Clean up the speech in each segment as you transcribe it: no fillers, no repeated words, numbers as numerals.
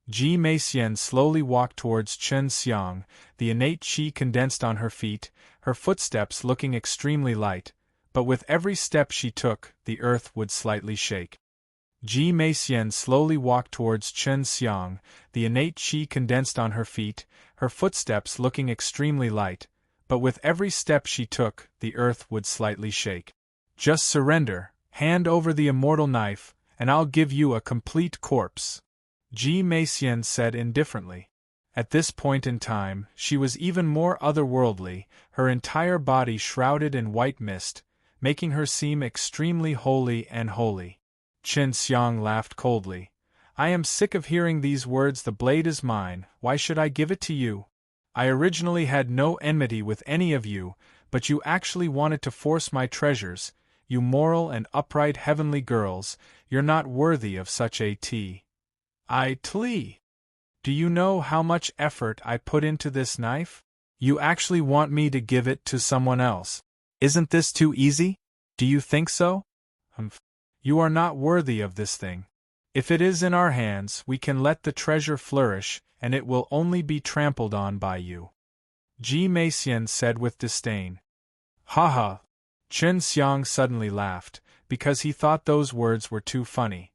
Ji Meixian slowly walked towards Chen Xiang, the innate qi condensed on her feet, her footsteps looking extremely light, but with every step she took, the earth would slightly shake. Ji Meixian slowly walked towards Chen Xiang, the innate qi condensed on her feet, her footsteps looking extremely light, but with every step she took, the earth would slightly shake. Just surrender, hand over the immortal knife, and I'll give you a complete corpse, Ji Meixian said indifferently. At this point in time, she was even more otherworldly, her entire body shrouded in white mist, making her seem extremely holy and holy. Chen Xiang laughed coldly. I am sick of hearing these words. The blade is mine, why should I give it to you? I originally had no enmity with any of you, but you actually wanted to force my treasures, you moral and upright heavenly girls, you're not worthy of such a tlea. Do you know how much effort I put into this knife? You actually want me to give it to someone else. Isn't this too easy? Do you think so? You are not worthy of this thing. If it is in our hands, we can let the treasure flourish, and it will only be trampled on by you. Ji Meixian said with disdain. Ha ha! Chen Xiang suddenly laughed, because he thought those words were too funny.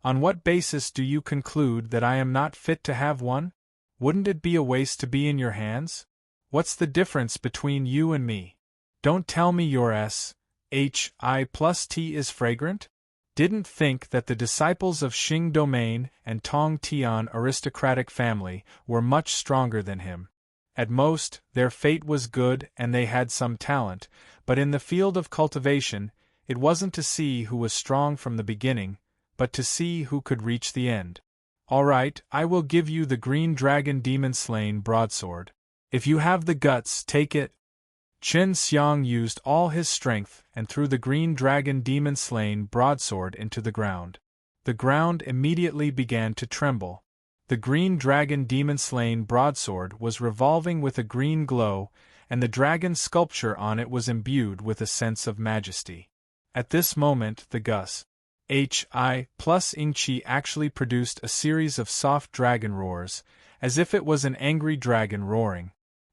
On what basis do you conclude that I am not fit to have one? Wouldn't it be a waste to be in your hands? What's the difference between you and me? Don't tell me your SHI plus T is fragrant? Didn't think that the disciples of Xing Domain and Tong Tian aristocratic family were much stronger than him. At most, their fate was good and they had some talent, but in the field of cultivation, it wasn't to see who was strong from the beginning, but to see who could reach the end. All right, I will give you the green dragon demon-slain broadsword. If you have the guts, take it. Chen Xiang used all his strength and threw the green dragon demon-slain broadsword into the ground. The ground immediately began to tremble. The green dragon demon-slain broadsword was revolving with a green glow, and the dragon sculpture on it was imbued with a sense of majesty. At this moment the Gus HI plus Ingqi actually produced a series of soft dragon roars, as if it was an angry dragon roaring.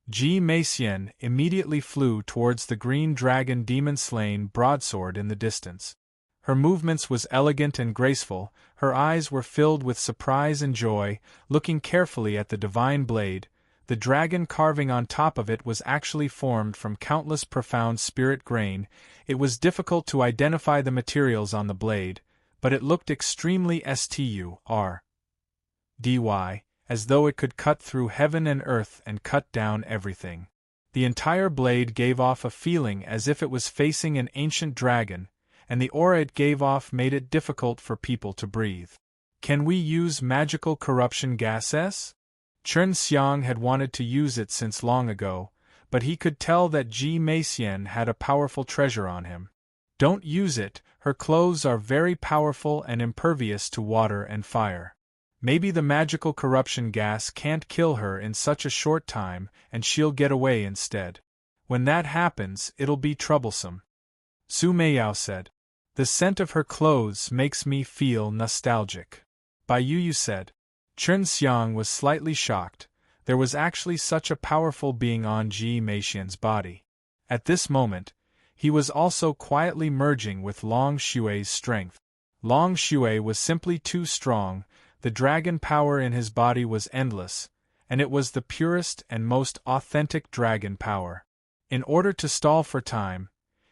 Ji Meixian immediately flew towards the green dragon demon-slain broadsword in the distance. Her movements was elegant and graceful, her eyes were filled with surprise and joy, looking carefully at the divine blade. The dragon carving on top of it was actually formed from countless profound spirit grain. It was difficult to identify the materials on the blade, but it looked extremely sturdy, as though it could cut through heaven and earth and cut down everything. The entire blade gave off a feeling as if it was facing an ancient dragon, and the aura it gave off made it difficult for people to breathe. Can we use magical corruption gases? Chen Xiang had wanted to use it since long ago, but he could tell that Ji Meixian had a powerful treasure on him. Don't use it, her clothes are very powerful and impervious to water and fire. Maybe the magical corruption gas can't kill her in such a short time and she'll get away instead. When that happens, it'll be troublesome. Su Meiyao said. The scent of her clothes makes me feel nostalgic. Bai Yu said. Chen Xiang was slightly shocked. There was actually such a powerful being on Ji Meixian's body. At this moment, he was also quietly merging with Long Xue's strength. Long Xue was simply too strong. The dragon power in his body was endless, and it was the purest and most authentic dragon power. In order to stall for time,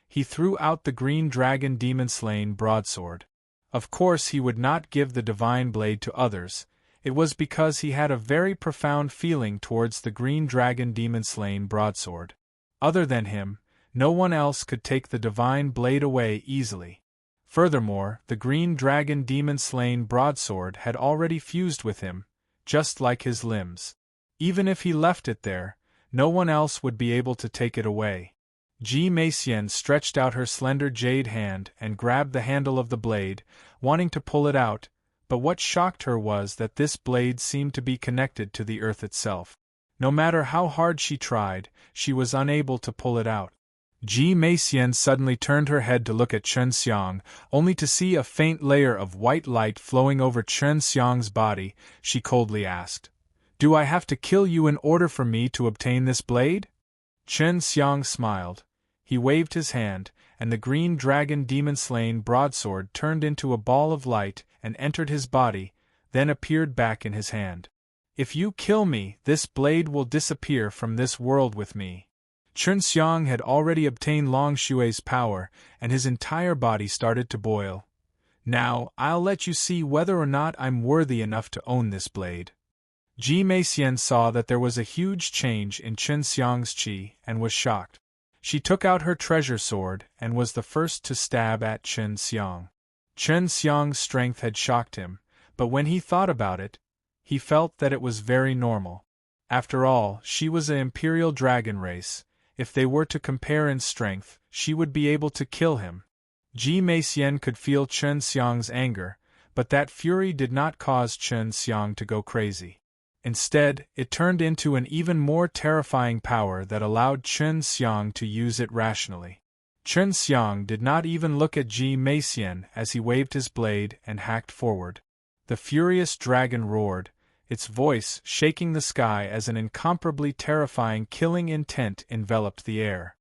he threw out the green dragon demon-slain broadsword. Of course he would not give the divine blade to others. It was because he had a very profound feeling towards the green dragon demon-slain broadsword. Other than him, no one else could take the divine blade away easily. Furthermore, the green dragon demon-slain broadsword had already fused with him, just like his limbs. Even if he left it there, no one else would be able to take it away. Ji Meixian stretched out her slender jade hand and grabbed the handle of the blade, wanting to pull it out, but what shocked her was that this blade seemed to be connected to the earth itself. No matter how hard she tried, she was unable to pull it out. Ji Meixian suddenly turned her head to look at Chen Xiang, only to see a faint layer of white light flowing over Chen Xiang's body. She coldly asked, "Do I have to kill you in order for me to obtain this blade?" Chen Xiang smiled. He waved his hand, and the green dragon demon-slain broadsword turned into a ball of light and entered his body, then appeared back in his hand. "If you kill me, this blade will disappear from this world with me." Chen Xiang had already obtained Long Xue's power, and his entire body started to boil. "Now, I'll let you see whether or not I'm worthy enough to own this blade." Ji Meixian saw that there was a huge change in Chen Xiang's qi and was shocked. She took out her treasure sword and was the first to stab at Chen Xiang. Chen Xiang's strength had shocked him, but when he thought about it, he felt that it was very normal. After all, she was an imperial dragon race. If they were to compare in strength, she would be able to kill him. Ji Meixian could feel Chen Xiang's anger, but that fury did not cause Chen Xiang to go crazy. Instead, it turned into an even more terrifying power that allowed Chen Xiang to use it rationally. Chen Xiang did not even look at Ji Meixian as he waved his blade and hacked forward. The furious dragon roared, its voice shaking the sky as an incomparably terrifying killing intent enveloped the air.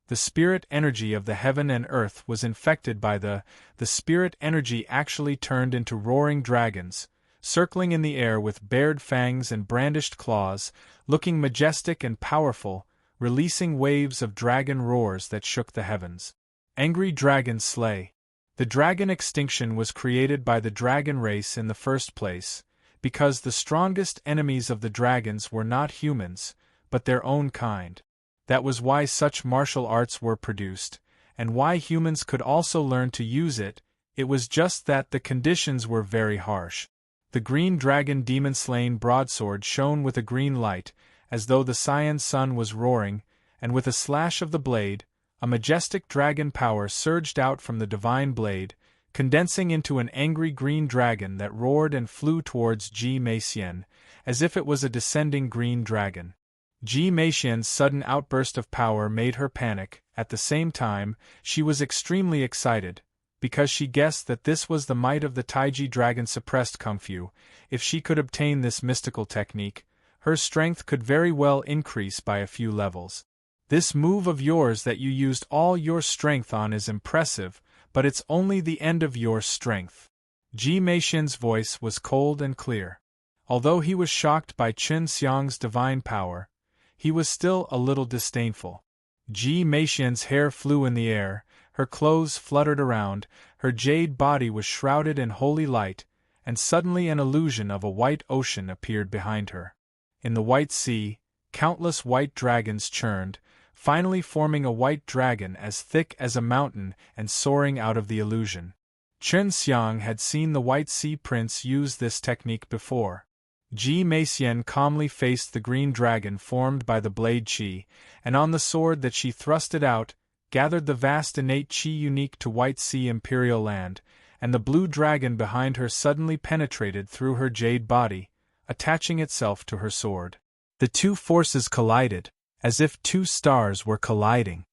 The spirit energy of the heaven and earth was infected by the spirit energy actually turned into roaring dragons, circling in the air with bared fangs and brandished claws, looking majestic and powerful, releasing waves of dragon roars that shook the heavens. Angry dragon slay. The dragon extinction was created by the dragon race in the first place, because the strongest enemies of the dragons were not humans, but their own kind. That was why such martial arts were produced, and why humans could also learn to use it. It was just that the conditions were very harsh. The green dragon demon-slain broadsword shone with a green light, as though the cyan sun was roaring, and with a slash of the blade, a majestic dragon power surged out from the divine blade, condensing into an angry green dragon that roared and flew towards Ji Meixian, as if it was a descending green dragon. Ji Meixian's sudden outburst of power made her panic. At the same time, she was extremely excited, because she guessed that this was the might of the Taiji dragon suppressed Kung Fu. If she could obtain this mystical technique, her strength could very well increase by a few levels. "This move of yours that you used all your strength on is impressive, but it's only the end of your strength." Ji Meixian's voice was cold and clear. Although he was shocked by Chen Xiang's divine power, he was still a little disdainful. Ji Meixian's hair flew in the air, her clothes fluttered around, her jade body was shrouded in holy light, and suddenly an illusion of a white ocean appeared behind her. In the white sea, countless white dragons churned, finally forming a white dragon as thick as a mountain and soaring out of the illusion. Chen Xiang had seen the White Sea Prince use this technique before. Ji Meixian calmly faced the green dragon formed by the blade qi, and on the sword that she thrusted out, gathered the vast innate qi unique to White Sea Imperial Land, and the blue dragon behind her suddenly penetrated through her jade body, attaching itself to her sword. The two forces collided, as if two stars were colliding.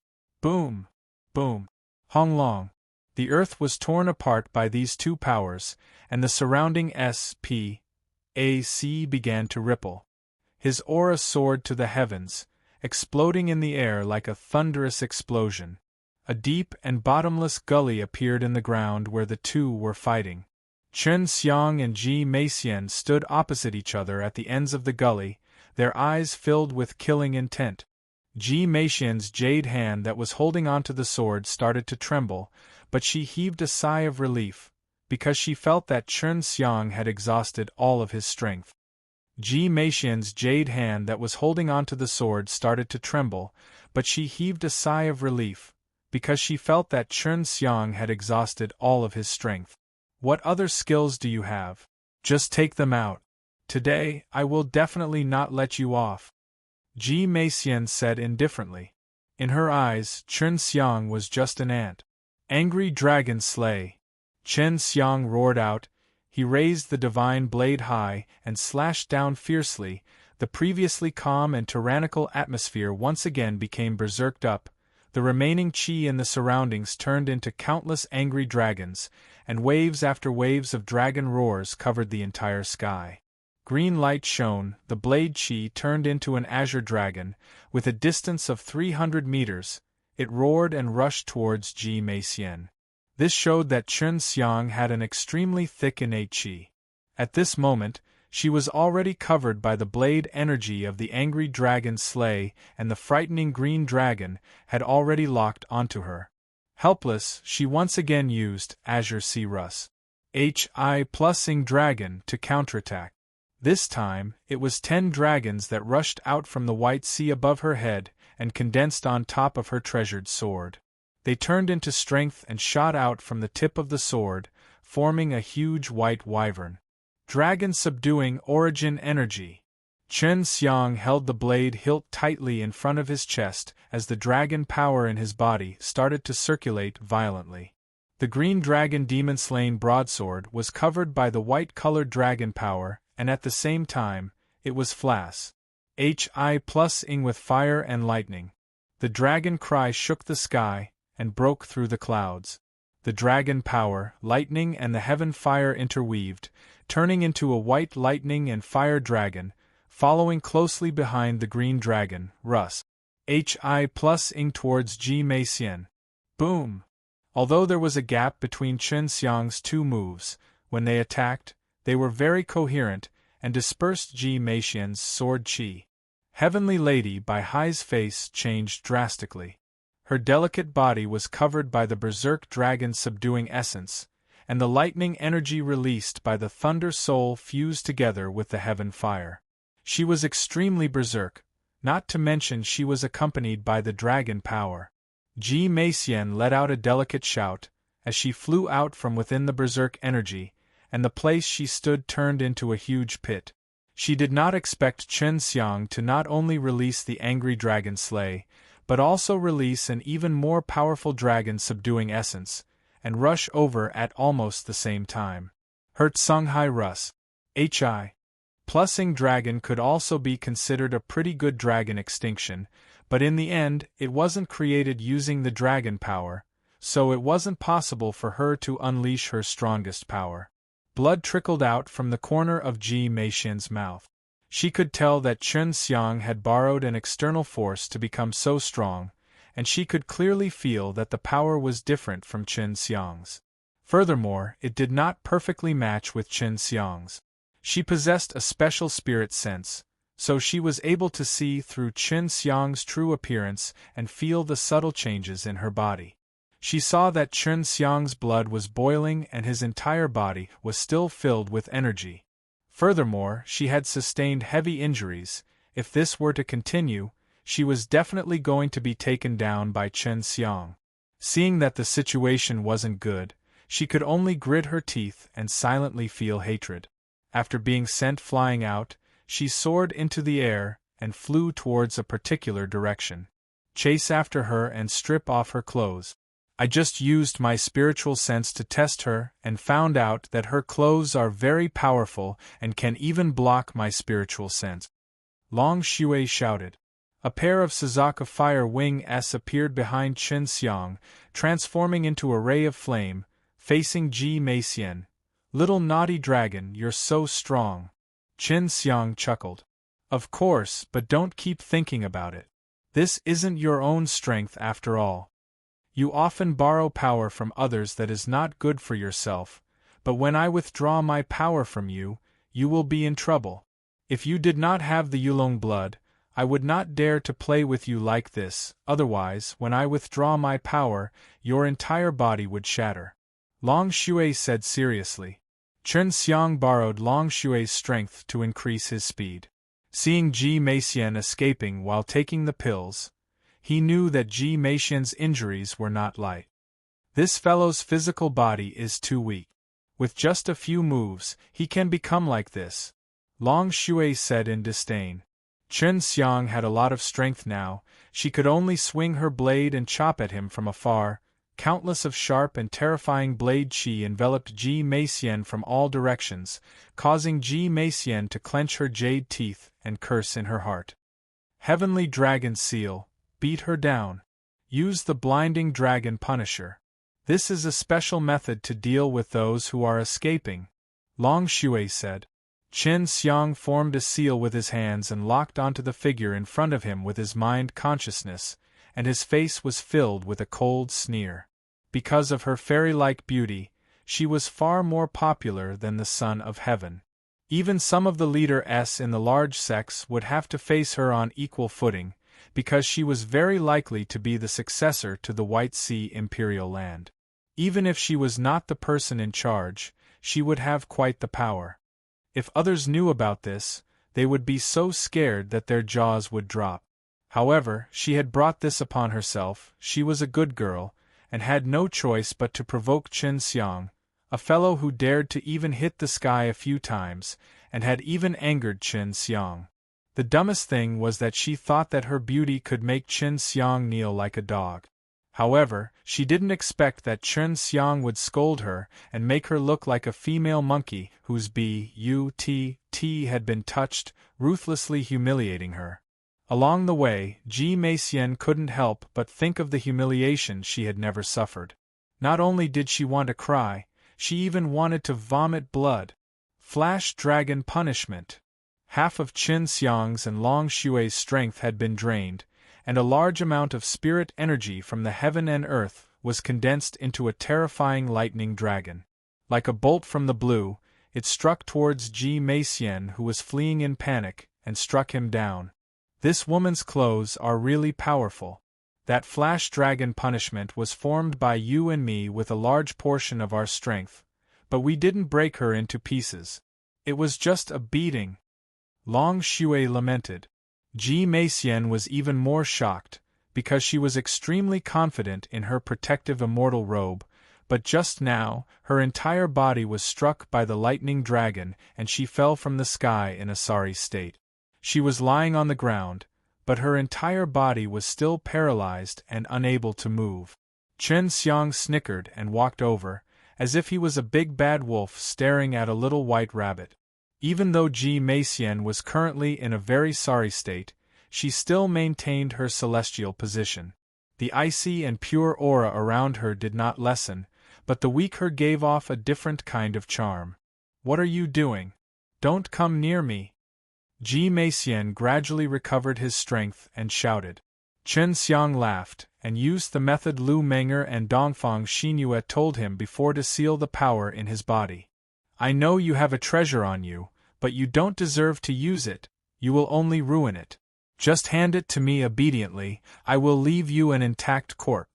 Boom! Boom! Hong Long! The earth was torn apart by these two powers, and the surrounding space began to ripple. His aura soared to the heavens, exploding in the air like a thunderous explosion. A deep and bottomless gully appeared in the ground where the two were fighting. Chen Xiang and Ji Meixian stood opposite each other at the ends of the gully, their eyes filled with killing intent. Ji Meixian's jade hand that was holding onto the sword started to tremble, but she heaved a sigh of relief, because she felt that Chen Xiang had exhausted all of his strength. Ji Meixian's jade hand that was holding onto the sword started to tremble, but she heaved a sigh of relief, because she felt that Chen Xiang had exhausted all of his strength. "What other skills do you have? Just take them out. Today, I will definitely not let you off," Ji Meixian said indifferently. In her eyes, Chen Xiang was just an ant. "Angry dragon slay!" Chen Xiang roared out. He raised the divine blade high and slashed down fiercely. The previously calm and tyrannical atmosphere once again became berserked up. The remaining qi in the surroundings turned into countless angry dragons, and waves after waves of dragon roars covered the entire sky. Green light shone, the blade qi turned into an azure dragon. With a distance of 300 meters, it roared and rushed towards Ji Meixian. This showed that Chen Xiang had an extremely thick innate qi. At this moment, she was already covered by the blade energy of the angry dragon Slay, and the frightening green dragon had already locked onto her. Helpless, she once again used Azure Sea Rus HI plusing dragon to counterattack. This time, it was 10 dragons that rushed out from the white sea above her head and condensed on top of her treasured sword. They turned into strength and shot out from the tip of the sword, forming a huge white wyvern. Dragon subduing origin energy. Chen Xiang held the blade hilt tightly in front of his chest as the dragon power in his body started to circulate violently. The green dragon demon-slain broadsword was covered by the white-colored dragon power, and at the same time, it was flas HI plusing with fire and lightning. The dragon cry shook the sky and broke through the clouds. The dragon power, lightning and the heaven fire interweaved, turning into a white lightning and fire dragon, following closely behind the green dragon, Rus HI plusing towards Ji Meixian. Boom! Although there was a gap between Chen Xiang's two moves, when they attacked, they were very coherent and dispersed Ji Meixian's sword qi. Heavenly Lady Bai Hai's face changed drastically. Her delicate body was covered by the berserk dragon's subduing essence, and the lightning energy released by the thunder soul fused together with the heaven fire. She was extremely berserk, not to mention she was accompanied by the dragon power. Ji Meixian let out a delicate shout, as she flew out from within the berserk energy, and the place she stood turned into a huge pit. She did not expect Chen Xiang to not only release the angry dragon Slay, but also release an even more powerful dragon subduing essence, and rush over at almost the same time. Her Songhai Rus HI plusing dragon could also be considered a pretty good dragon extinction, but in the end it wasn't created using the dragon power, so it wasn't possible for her to unleash her strongest power. Blood trickled out from the corner of Ji Meixian's mouth. She could tell that Chen Xiang had borrowed an external force to become so strong, and she could clearly feel that the power was different from Chen Xiang's. Furthermore, it did not perfectly match with Chen Xiang's. She possessed a special spirit sense, so she was able to see through Chen Xiang's true appearance and feel the subtle changes in her body. She saw that Chen Xiang's blood was boiling and his entire body was still filled with energy. Furthermore, she had sustained heavy injuries. If this were to continue, she was definitely going to be taken down by Chen Xiang. Seeing that the situation wasn't good, she could only grit her teeth and silently feel hatred. After being sent flying out, she soared into the air and flew towards a particular direction. Chase after her and strip off her clothes. I just used my spiritual sense to test her and found out that her clothes are very powerful and can even block my spiritual sense. Long Shui shouted. A pair of Suzaka Fire Wing S appeared behind Chen Xiang, transforming into a ray of flame, facing Ji Meixian. Little naughty dragon, you're so strong. Chen Xiang chuckled. Of course, but don't keep thinking about it. This isn't your own strength after all. You often borrow power from others that is not good for yourself, but when I withdraw my power from you, you will be in trouble. If you did not have the Yulong blood, I would not dare to play with you like this, otherwise, when I withdraw my power, your entire body would shatter. Long Shui said seriously. Chen Xiang borrowed Long Shui's strength to increase his speed. Seeing Ji Meixian escaping while taking the pills, he knew that Ji Meixian's injuries were not light. This fellow's physical body is too weak. With just a few moves, he can become like this, Long Shui said in disdain. Chen Xiang had a lot of strength now, she could only swing her blade and chop at him from afar. Countless of sharp and terrifying blade qi enveloped Ji Meixian from all directions, causing Ji Meixian to clench her jade teeth and curse in her heart. Heavenly Dragon Seal, beat her down. Use the blinding dragon punisher. This is a special method to deal with those who are escaping, Long Shui said. Chen Xiang formed a seal with his hands and locked onto the figure in front of him with his mind consciousness, and his face was filled with a cold sneer. Because of her fairy-like beauty, she was far more popular than the Son of Heaven. Even some of the leaders in the large sects would have to face her on equal footing, because she was very likely to be the successor to the White Sea Imperial Land. Even if she was not the person in charge, she would have quite the power. If others knew about this, they would be so scared that their jaws would drop. However, she had brought this upon herself. She was a good girl, and had no choice but to provoke Chen Xiang, a fellow who dared to even hit the sky a few times, and had even angered Chen Xiang. The dumbest thing was that she thought that her beauty could make Chen Xiang kneel like a dog. However, she didn't expect that Chen Xiang would scold her and make her look like a female monkey whose butt had been touched, ruthlessly humiliating her. Along the way, Ji Meixian couldn't help but think of the humiliation she had never suffered. Not only did she want to cry, she even wanted to vomit blood. Flash Dragon Punishment. Half of Chen Xiang's and Long Shui's strength had been drained, and a large amount of spirit energy from the heaven and earth was condensed into a terrifying lightning dragon. Like a bolt from the blue, it struck towards Ji Meixian, who was fleeing in panic, and struck him down. This woman's clothes are really powerful. That flash dragon punishment was formed by you and me with a large portion of our strength, but we didn't break her into pieces. It was just a beating. Long Shui lamented. Ji Meixian was even more shocked, because she was extremely confident in her protective immortal robe, but just now, her entire body was struck by the lightning dragon and she fell from the sky in a sorry state. She was lying on the ground, but her entire body was still paralyzed and unable to move. Chen Xiang snickered and walked over, as if he was a big bad wolf staring at a little white rabbit. Even though Ji Meixian was currently in a very sorry state, she still maintained her celestial position. The icy and pure aura around her did not lessen, but the weaker gave off a different kind of charm. "What are you doing? Don't come near me!" Ji Meixian gradually recovered his strength and shouted. Chen Xiang laughed, and used the method Lu Menger and Dongfang Xinyue told him before to seal the power in his body. "I know you have a treasure on you, but you don't deserve to use it, you will only ruin it. Just hand it to me obediently, I will leave you an intact corpse."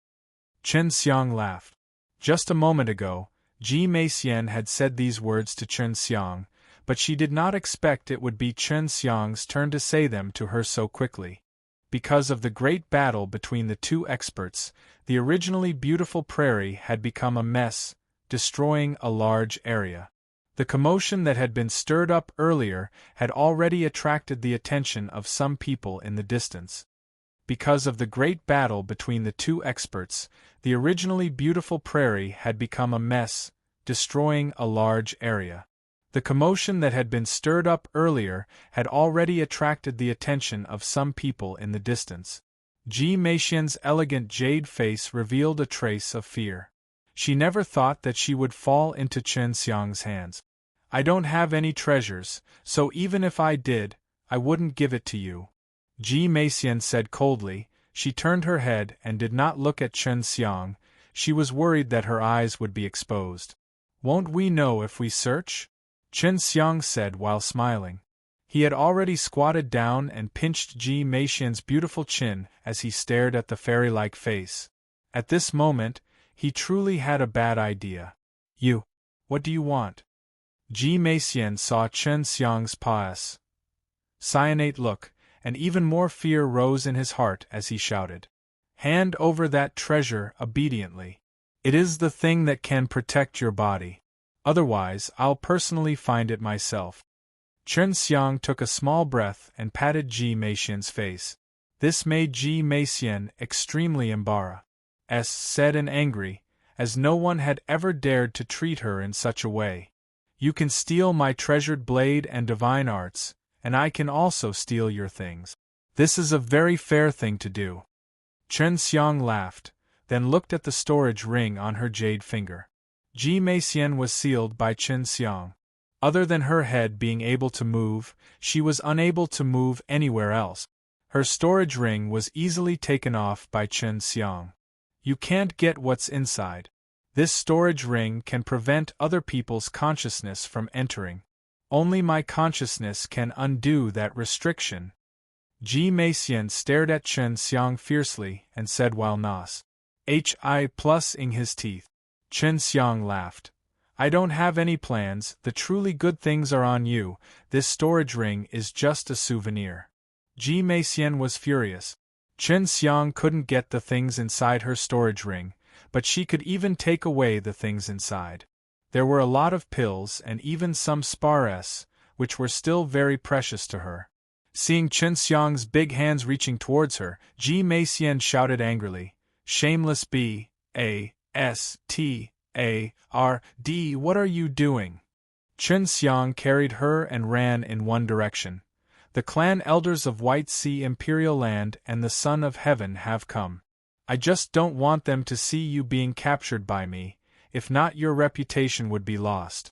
Chen Xiang laughed. Just a moment ago, Ji Meixian had said these words to Chen Xiang, but she did not expect it would be Chen Xiang's turn to say them to her so quickly. Because of the great battle between the two experts, the originally beautiful prairie had become a mess, destroying a large area. The commotion that had been stirred up earlier had already attracted the attention of some people in the distance. Because of the great battle between the two experts, the originally beautiful prairie had become a mess, destroying a large area. The commotion that had been stirred up earlier had already attracted the attention of some people in the distance. Ji Meixian's elegant jade face revealed a trace of fear. She never thought that she would fall into Chen Xiang's hands. "I don't have any treasures, so even if I did, I wouldn't give it to you," Ji Meixian said coldly. She turned her head and did not look at Chen Xiang. She was worried that her eyes would be exposed. "Won't we know if we search?" Chen Xiang said while smiling. He had already squatted down and pinched Ji Meixian's beautiful chin as he stared at the fairy-like face. At this moment, he truly had a bad idea. "You. What do you want?" Ji Meixian saw Chen Xiang's pious, cyanate look, and even more fear rose in his heart as he shouted. "Hand over that treasure obediently. It is the thing that can protect your body. Otherwise, I'll personally find it myself." Chen Xiang took a small breath and patted Ji Meixian's face. This made Ji Meixian extremely embarrassed and angry, as no one had ever dared to treat her in such a way. "You can steal my treasured blade and divine arts, and I can also steal your things. This is a very fair thing to do." Chen Xiang laughed, then looked at the storage ring on her jade finger. Ji Meixian was sealed by Chen Xiang. Other than her head being able to move, she was unable to move anywhere else. Her storage ring was easily taken off by Chen Xiang. You can't get what's inside. This storage ring can prevent other people's consciousness from entering. Only my consciousness can undo that restriction. Ji Meixian stared at Chen Xiang fiercely and said while ing his teeth. Chen Xiang laughed. I don't have any plans, the truly good things are on you, this storage ring is just a souvenir. Ji Meixian was furious. Chen Xiang couldn't get the things inside her storage ring, but she could even take away the things inside. There were a lot of pills and even some spars, which were still very precious to her. Seeing Chen Xiang's big hands reaching towards her, Ji Meixian shouted angrily, "Shameless bastard, what are you doing?" Chen Xiang carried her and ran in one direction. The clan elders of White Sea Imperial Land and the Son of Heaven have come. I just don't want them to see you being captured by me, if not your reputation would be lost.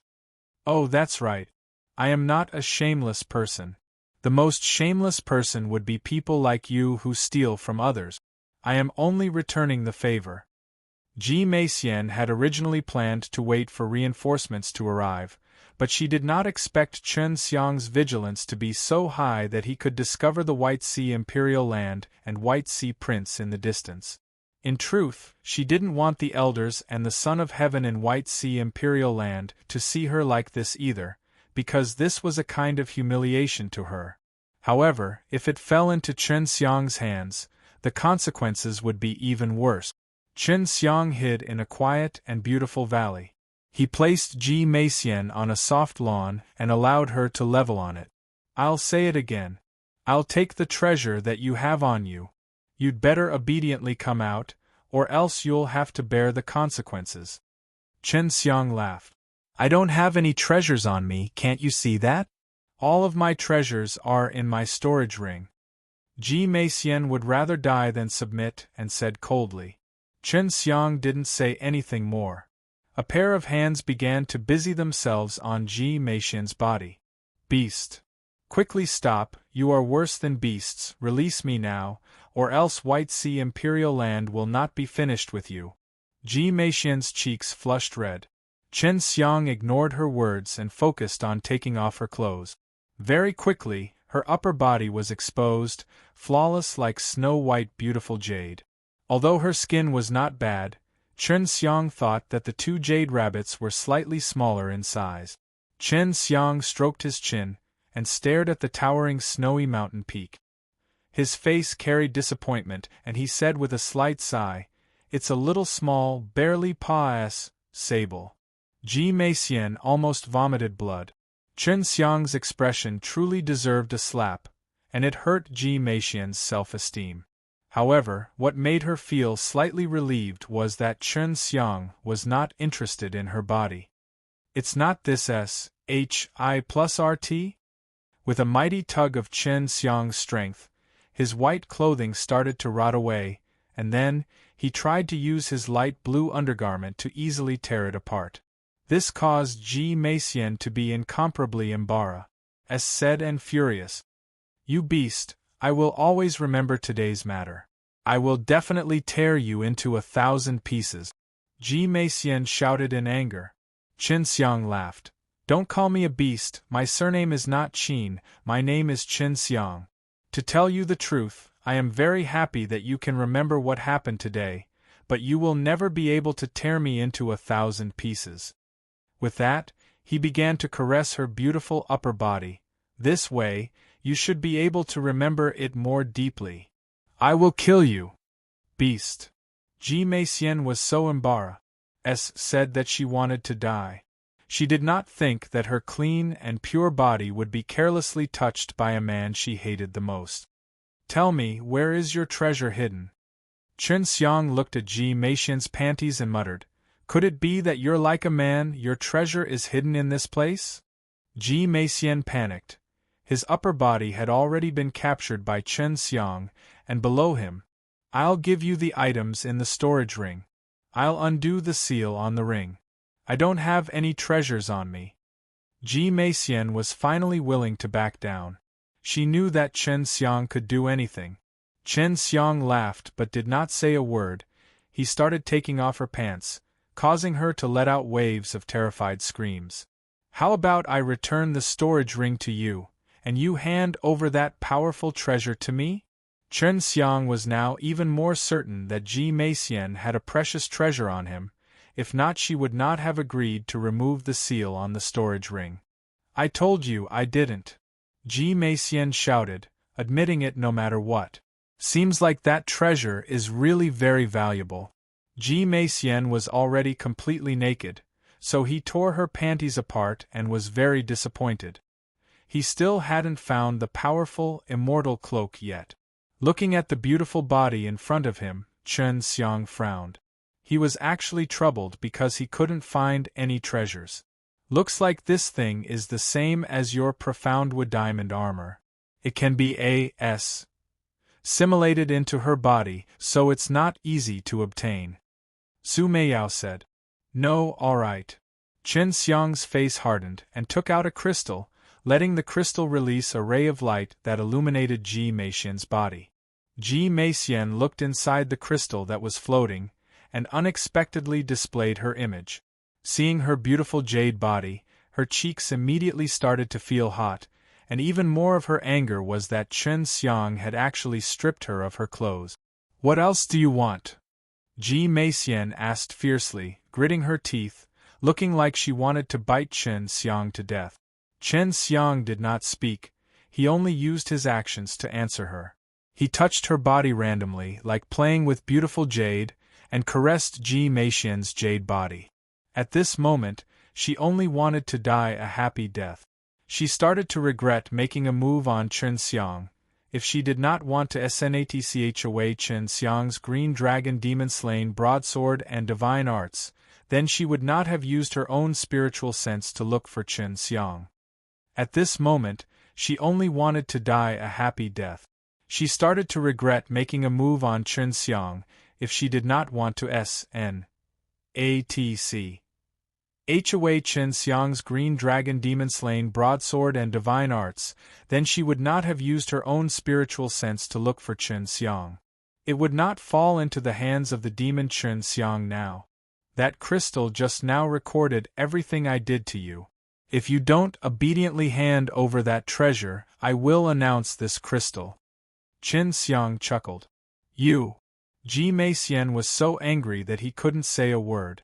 Oh, that's right. I am not a shameless person. The most shameless person would be people like you who steal from others. I am only returning the favor. Ji Meixian had originally planned to wait for reinforcements to arrive, but she did not expect Chen Xiang's vigilance to be so high that he could discover the White Sea Imperial Land and White Sea Prince in the distance. In truth, she didn't want the elders and the Son of Heaven in White Sea Imperial Land to see her like this either, because this was a kind of humiliation to her. However, if it fell into Chen Xiang's hands, the consequences would be even worse. Chen Xiang hid in a quiet and beautiful valley. He placed Ji Meixian on a soft lawn and allowed her to level on it. I'll say it again. I'll take the treasure that you have on you. You'd better obediently come out, or else you'll have to bear the consequences. Chen Xiang laughed. I don't have any treasures on me, can't you see that? All of my treasures are in my storage ring. Ji Meixian would rather die than submit and said coldly. Chen Xiang didn't say anything more. A pair of hands began to busy themselves on Ji Meixian's body. Beast! Quickly stop, you are worse than beasts, release me now, or else White Sea Imperial Land will not be finished with you. Ji Meixian's cheeks flushed red. Chen Xiang ignored her words and focused on taking off her clothes. Very quickly, her upper body was exposed, flawless like snow-white beautiful jade. Although her skin was not bad, Chen Xiang thought that the two jade rabbits were slightly smaller in size. Chen Xiang stroked his chin and stared at the towering snowy mountain peak. His face carried disappointment, and he said with a slight sigh, "It's a little small, barely sable." Ji Meixian almost vomited blood. Chen Xiang's expression truly deserved a slap, and it hurt Ji Meixian's self-esteem. However, what made her feel slightly relieved was that Chen Xiang was not interested in her body. It's not this SHI+RT? With a mighty tug of Chen Xiang's strength, his white clothing started to rot away, and then, he tried to use his light blue undergarment to easily tear it apart. This caused Ji Meixian to be incomparably embarrassed and furious. You beast, I will always remember today's matter. I will definitely tear you into 1,000 pieces. Ji Meixian shouted in anger. Chen Xiang laughed. Don't call me a beast, my surname is not Qin, my name is Chen Xiang. To tell you the truth, I am very happy that you can remember what happened today, but you will never be able to tear me into 1,000 pieces. With that, he began to caress her beautiful upper body. This way, you should be able to remember it more deeply. I will kill you, beast. Ji Meixian was so embarrassed, said that she wanted to die. She did not think that her clean and pure body would be carelessly touched by a man she hated the most. Tell me, where is your treasure hidden? Chen Xiang looked at Ji Meixian's panties and muttered, Could it be that you're like a man, your treasure is hidden in this place? Ji Meixian panicked. His upper body had already been captured by Chen Xiang, and below him, I'll give you the items in the storage ring. I'll undo the seal on the ring. I don't have any treasures on me. Ji Meixian was finally willing to back down. She knew that Chen Xiang could do anything. Chen Xiang laughed but did not say a word. He started taking off her pants, causing her to let out waves of terrified screams. How about I return the storage ring to you, and you hand over that powerful treasure to me? Chen Xiang was now even more certain that Ji Meixian had a precious treasure on him. If not, she would not have agreed to remove the seal on the storage ring. I told you I didn't. Ji Meixian shouted, admitting it no matter what. Seems like that treasure is really very valuable. Ji Meixian was already completely naked, so he tore her panties apart and was very disappointed. He still hadn't found the powerful, immortal cloak yet. Looking at the beautiful body in front of him, Chen Xiang frowned. He was actually troubled because he couldn't find any treasures. Looks like this thing is the same as your profound wood diamond armor. It can be assimilated into her body, so it's not easy to obtain. Su Meiyao said. No, alright. Chen Xiang's face hardened and took out a crystal, letting the crystal release a ray of light that illuminated Ji Meixian's body. Ji Meixian looked inside the crystal that was floating, and unexpectedly displayed her image. Seeing her beautiful jade body, her cheeks immediately started to feel hot, and even more of her anger was that Chen Xiang had actually stripped her of her clothes. What else do you want? Ji Meixian asked fiercely, gritting her teeth, looking like she wanted to bite Chen Xiang to death. Chen Xiang did not speak, he only used his actions to answer her. He touched her body randomly, like playing with beautiful jade, and caressed Ji Meixian's jade body. At this moment, she only wanted to die a happy death. She started to regret making a move on Chen Xiang. If she did not want to snatch away Chen Xiang's green dragon demon-slain broadsword and divine arts, then she would not have used her own spiritual sense to look for Chen Xiang. At this moment, she only wanted to die a happy death. She started to regret making a move on Chen Xiang. If she did not want to snatch away Chen Xiang's green dragon demon-slain broadsword and divine arts, then she would not have used her own spiritual sense to look for Chen Xiang. It would not fall into the hands of the demon Chen Xiang now. That crystal just now recorded everything I did to you. If you don't obediently hand over that treasure, I will announce this crystal. Chen Xiang chuckled. You! Ji Meixian was so angry that he couldn't say a word.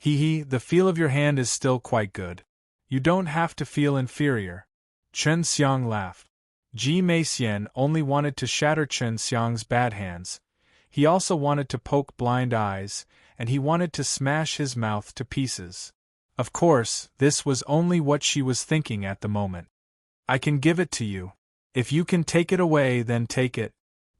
The feel of your hand is still quite good. You don't have to feel inferior. Chen Xiang laughed. Ji Meixian only wanted to shatter Chen Xiang's bad hands. He also wanted to poke blind eyes, and he wanted to smash his mouth to pieces. Of course, this was only what she was thinking at the moment. I can give it to you. If you can take it away, then take it.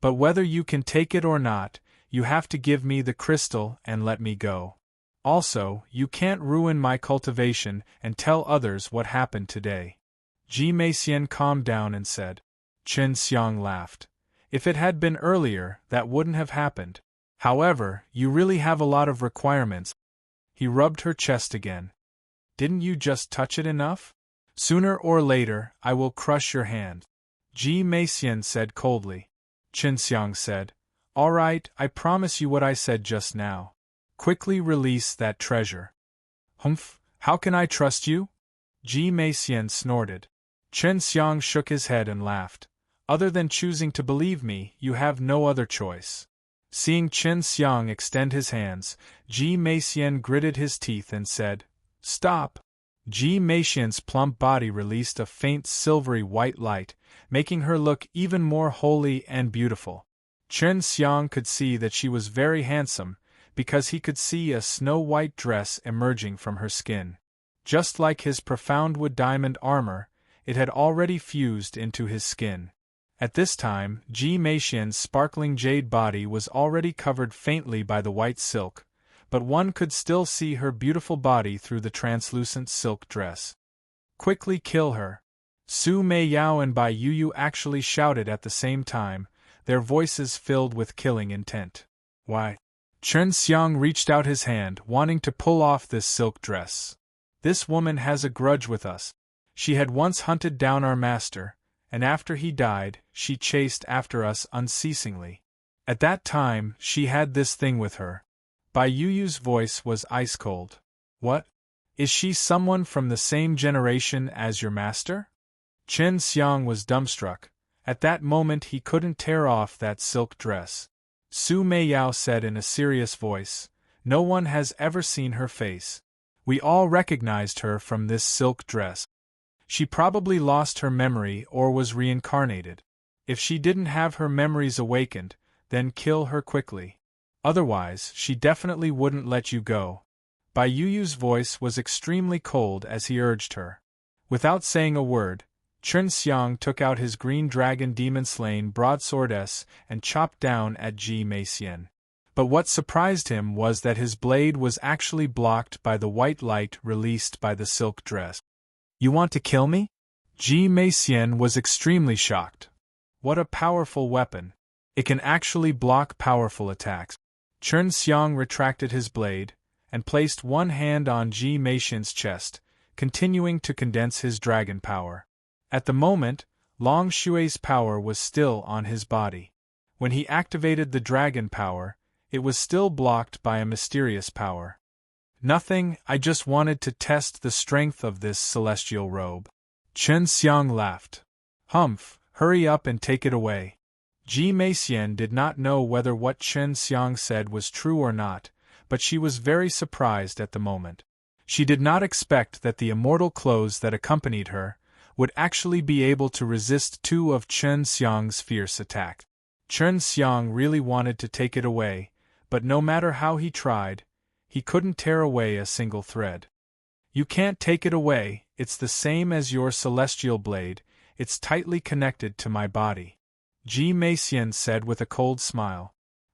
But whether you can take it or not, you have to give me the crystal and let me go. Also, you can't ruin my cultivation and tell others what happened today. Ji Meixian calmed down and said. Chen Xiang laughed. If it had been earlier, that wouldn't have happened. However, you really have a lot of requirements. He rubbed her chest again. Didn't you just touch it enough? Sooner or later, I will crush your hand. Ji Meixian said coldly. Chen Xiang said. All right, I promise you what I said just now. Quickly release that treasure. Humph, how can I trust you? Ji Meixian snorted. Chen Xiang shook his head and laughed. Other than choosing to believe me, you have no other choice. Seeing Chen Xiang extend his hands, Ji Meixian gritted his teeth and said, Stop! Ji Meixian's plump body released a faint silvery white light, making her look even more holy and beautiful. Chen Xiang could see that she was very handsome, because he could see a snow-white dress emerging from her skin. Just like his profound wood diamond armor, it had already fused into his skin. At this time, Ji Meixian's sparkling jade body was already covered faintly by the white silk, but one could still see her beautiful body through the translucent silk dress. Quickly kill her! Su Meiyao and Bai Yuyu actually shouted at the same time. their voices filled with killing intent. Why? Chen Xiang reached out his hand, wanting to pull off this silk dress. This woman has a grudge with us. She had once hunted down our master, and after he died, she chased after us unceasingly. At that time, she had this thing with her. Bai Yuyu's voice was ice-cold. What? Is she someone from the same generation as your master? Chen Xiang was dumbstruck. At that moment he couldn't tear off that silk dress. Su Meiyao said in a serious voice, "No one has ever seen her face. We all recognized her from this silk dress. She probably lost her memory or was reincarnated. If she didn't have her memories awakened, then kill her quickly. Otherwise, she definitely wouldn't let you go." Bai Yuyu's voice was extremely cold as he urged her. Without saying a word, Chen Xiang took out his green dragon demon-slain broadsword and chopped down at Ji Meixian. But what surprised him was that his blade was actually blocked by the white light released by the silk dress. "You want to kill me?" Ji Meixian was extremely shocked. What a powerful weapon! It can actually block powerful attacks. Chen Xiang retracted his blade, and placed one hand on Ji Meixian's chest, continuing to condense his dragon power. At the moment, Long Xue's power was still on his body. When he activated the dragon power, it was still blocked by a mysterious power. "Nothing, I just wanted to test the strength of this celestial robe." Chen Xiang laughed. "Humph, hurry up and take it away." Ji Meixian did not know whether what Chen Xiang said was true or not, but she was very surprised at the moment. She did not expect that the immortal clothes that accompanied her would actually be able to resist two of Chen Xiang's fierce attacks. Chen Xiang really wanted to take it away, but no matter how he tried, he couldn't tear away a single thread. "You can't take it away, it's the same as your celestial blade, it's tightly connected to my body," Ji Meixian said with a cold smile.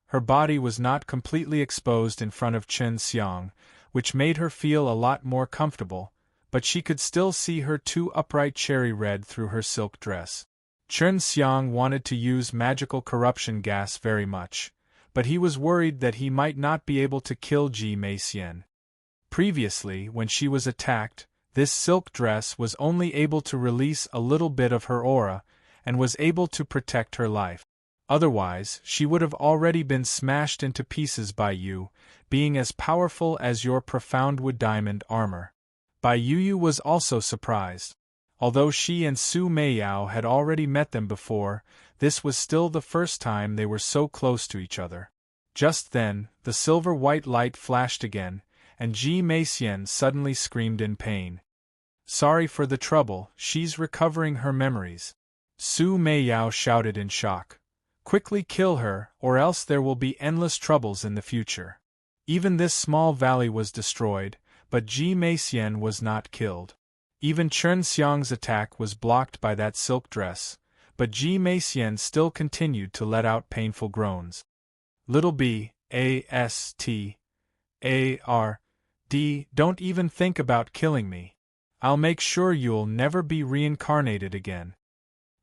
Her body was not completely exposed in front of Chen Xiang, which made her feel a lot more comfortable, but she could still see her two upright cherry red through her silk dress. Chen Xiang wanted to use magical corruption gas very much, but he was worried that he might not be able to kill Ji Meixian. Previously, when she was attacked, this silk dress was only able to release a little bit of her aura, and was able to protect her life. Otherwise, she would have already been smashed into pieces by you, being as powerful as your profound wood diamond armor. Bai Yuyu was also surprised. Although she and Su Meiyao had already met them before, this was still the first time they were so close to each other. Just then, the silver-white light flashed again, and Ji Meixian suddenly screamed in pain. "Sorry for the trouble, she's recovering her memories." Su Meiyao shouted in shock. "Quickly kill her, or else there will be endless troubles in the future." Even this small valley was destroyed, but Ji Meixian was not killed. Even Chen Xiang's attack was blocked by that silk dress, but Ji Meixian still continued to let out painful groans. "Little b, a-s-t, a-r-d, don't even think about killing me. I'll make sure you'll never be reincarnated again."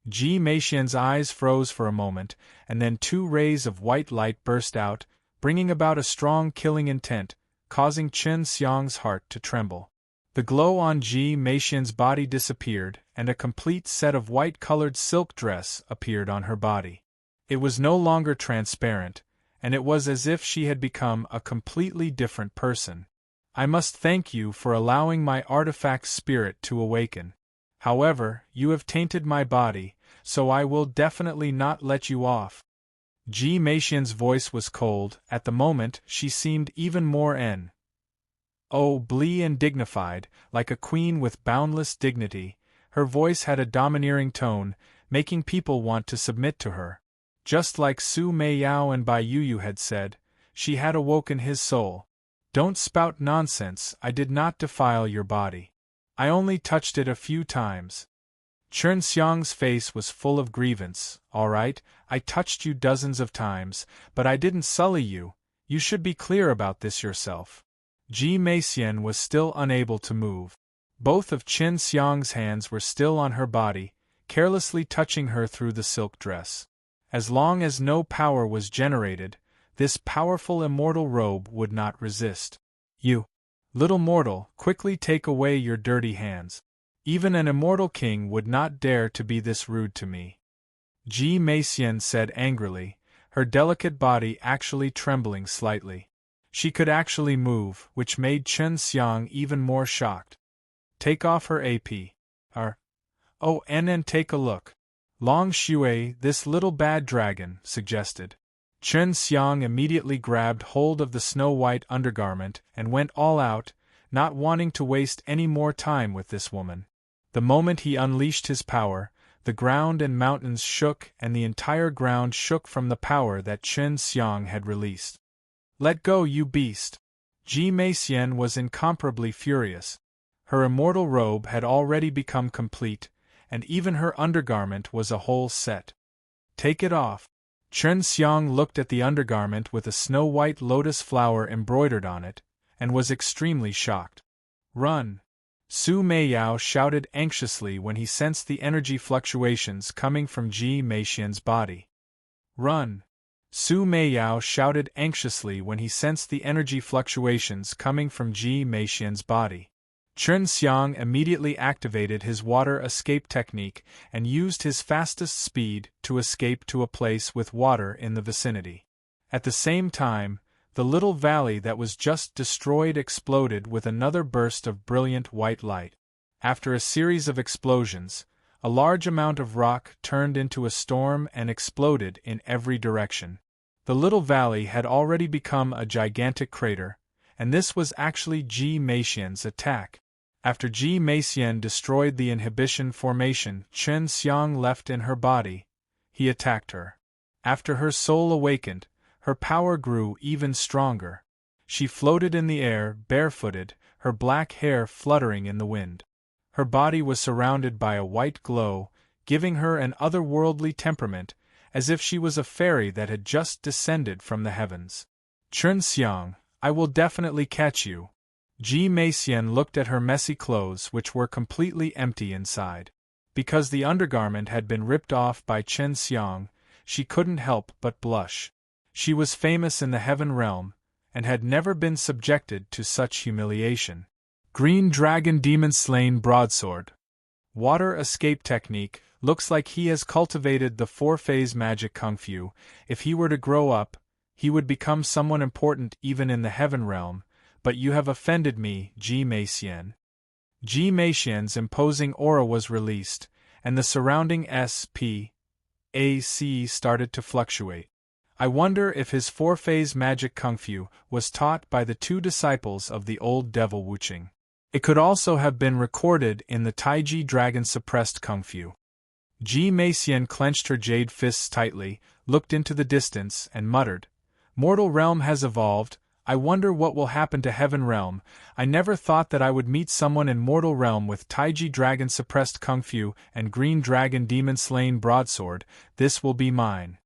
Ji Meixian's eyes froze for a moment, and then two rays of white light burst out, bringing about a strong killing intent, causing Chen Xiang's heart to tremble. The glow on Ji Meixian's body disappeared, and a complete set of white-colored silk dress appeared on her body. It was no longer transparent, and it was as if she had become a completely different person. "I must thank you for allowing my artifact spirit to awaken. However, you have tainted my body, so I will definitely not let you off." Ji Meixian's voice was cold. At the moment she seemed even more blee and dignified, like a queen with boundless dignity. Her voice had a domineering tone, making people want to submit to her. Just like Su Meiyao and Bai Yuyu had said, she had awoken his soul. "Don't spout nonsense, I did not defile your body. I only touched it a few times." Chen Xiang's face was full of grievance. "All right, I touched you dozens of times, but I didn't sully you. You should be clear about this yourself." Ji Meixian was still unable to move. Both of Chen Xiang's hands were still on her body, carelessly touching her through the silk dress. As long as no power was generated, this powerful immortal robe would not resist. You, little mortal, quickly take away your dirty hands. Even an immortal king would not dare to be this rude to me. Ji Meixian said angrily, her delicate body actually trembling slightly. She could actually move, which made Chen Xiang even more shocked. Take off her and take a look. Long Shui, this little bad dragon, suggested. Chen Xiang immediately grabbed hold of the snow-white undergarment and went all out, not wanting to waste any more time with this woman. The moment he unleashed his power, the ground and mountains shook and the entire ground shook from the power that Chen Xiang had released. Let go, you beast! Ji Meixian was incomparably furious. Her immortal robe had already become complete, and even her undergarment was a whole set. Take it off. Chen Xiang looked at the undergarment with a snow-white lotus flower embroidered on it, and was extremely shocked. Run! Su Meiyao shouted anxiously when he sensed the energy fluctuations coming from Ji Meixian's body. Run! Su Meiyao shouted anxiously when he sensed the energy fluctuations coming from Ji Meixian's body. Chen Xiang immediately activated his water escape technique and used his fastest speed to escape to a place with water in the vicinity. At the same time, the little valley that was just destroyed exploded with another burst of brilliant white light. After a series of explosions, a large amount of rock turned into a storm and exploded in every direction. The little valley had already become a gigantic crater, and this was actually Ji Meixian's attack. After Ji Meixian destroyed the inhibition formation Chen Xiang left in her body, he attacked her. After her soul awakened, her power grew even stronger. She floated in the air, barefooted, her black hair fluttering in the wind. Her body was surrounded by a white glow, giving her an otherworldly temperament, as if she was a fairy that had just descended from the heavens. Chen Xiang, I will definitely catch you. Ji Meixian looked at her messy clothes which were completely empty inside. Because the undergarment had been ripped off by Chen Xiang, she couldn't help but blush. She was famous in the heaven realm, and had never been subjected to such humiliation. Green Dragon Demon Slain Broadsword. Water escape technique. Looks like he has cultivated the 4-phase magic kung fu. If he were to grow up, he would become someone important even in the heaven realm, but you have offended me, Ji Meixian. Ji Meixian's imposing aura was released, and the surrounding SPAC started to fluctuate. I wonder if his 4-phase magic kung fu was taught by the 2 disciples of the old devil Wuqing. It could also have been recorded in the Taiji Dragon suppressed kung fu. Ji Meixian clenched her jade fists tightly, looked into the distance, and muttered, Mortal realm has evolved. I wonder what will happen to heaven realm. I never thought that I would meet someone in mortal realm with Taiji Dragon suppressed kung fu and Green Dragon Demon Slain broadsword. This will be mine.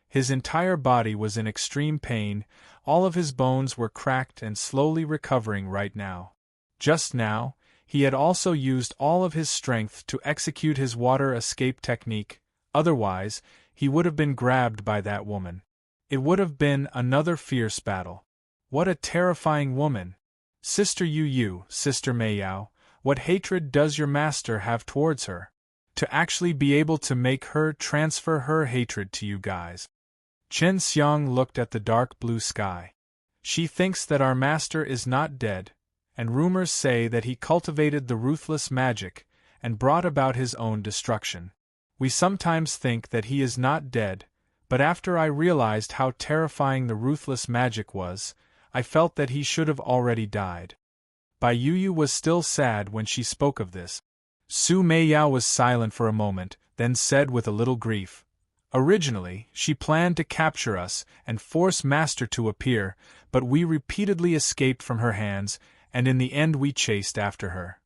His entire body was in extreme pain, all of his bones were cracked and slowly recovering right now. Just now, he had also used all of his strength to execute his water escape technique, otherwise, he would have been grabbed by that woman. It would have been another fierce battle. What a terrifying woman! Sister Yu, Sister Meiyao, what hatred does your master have towards her? To actually be able to make her transfer her hatred to you guys. Chen Xiang looked at the dark blue sky. She thinks that our master is not dead, and rumors say that he cultivated the ruthless magic and brought about his own destruction. We sometimes think that he is not dead, but after I realized how terrifying the ruthless magic was, I felt that he should have already died. Bai Yu was still sad when she spoke of this. Su Meiyao was silent for a moment, then said with a little grief, Originally, she planned to capture us and force Master to appear, but we repeatedly escaped from her hands, and in the end we chased after her.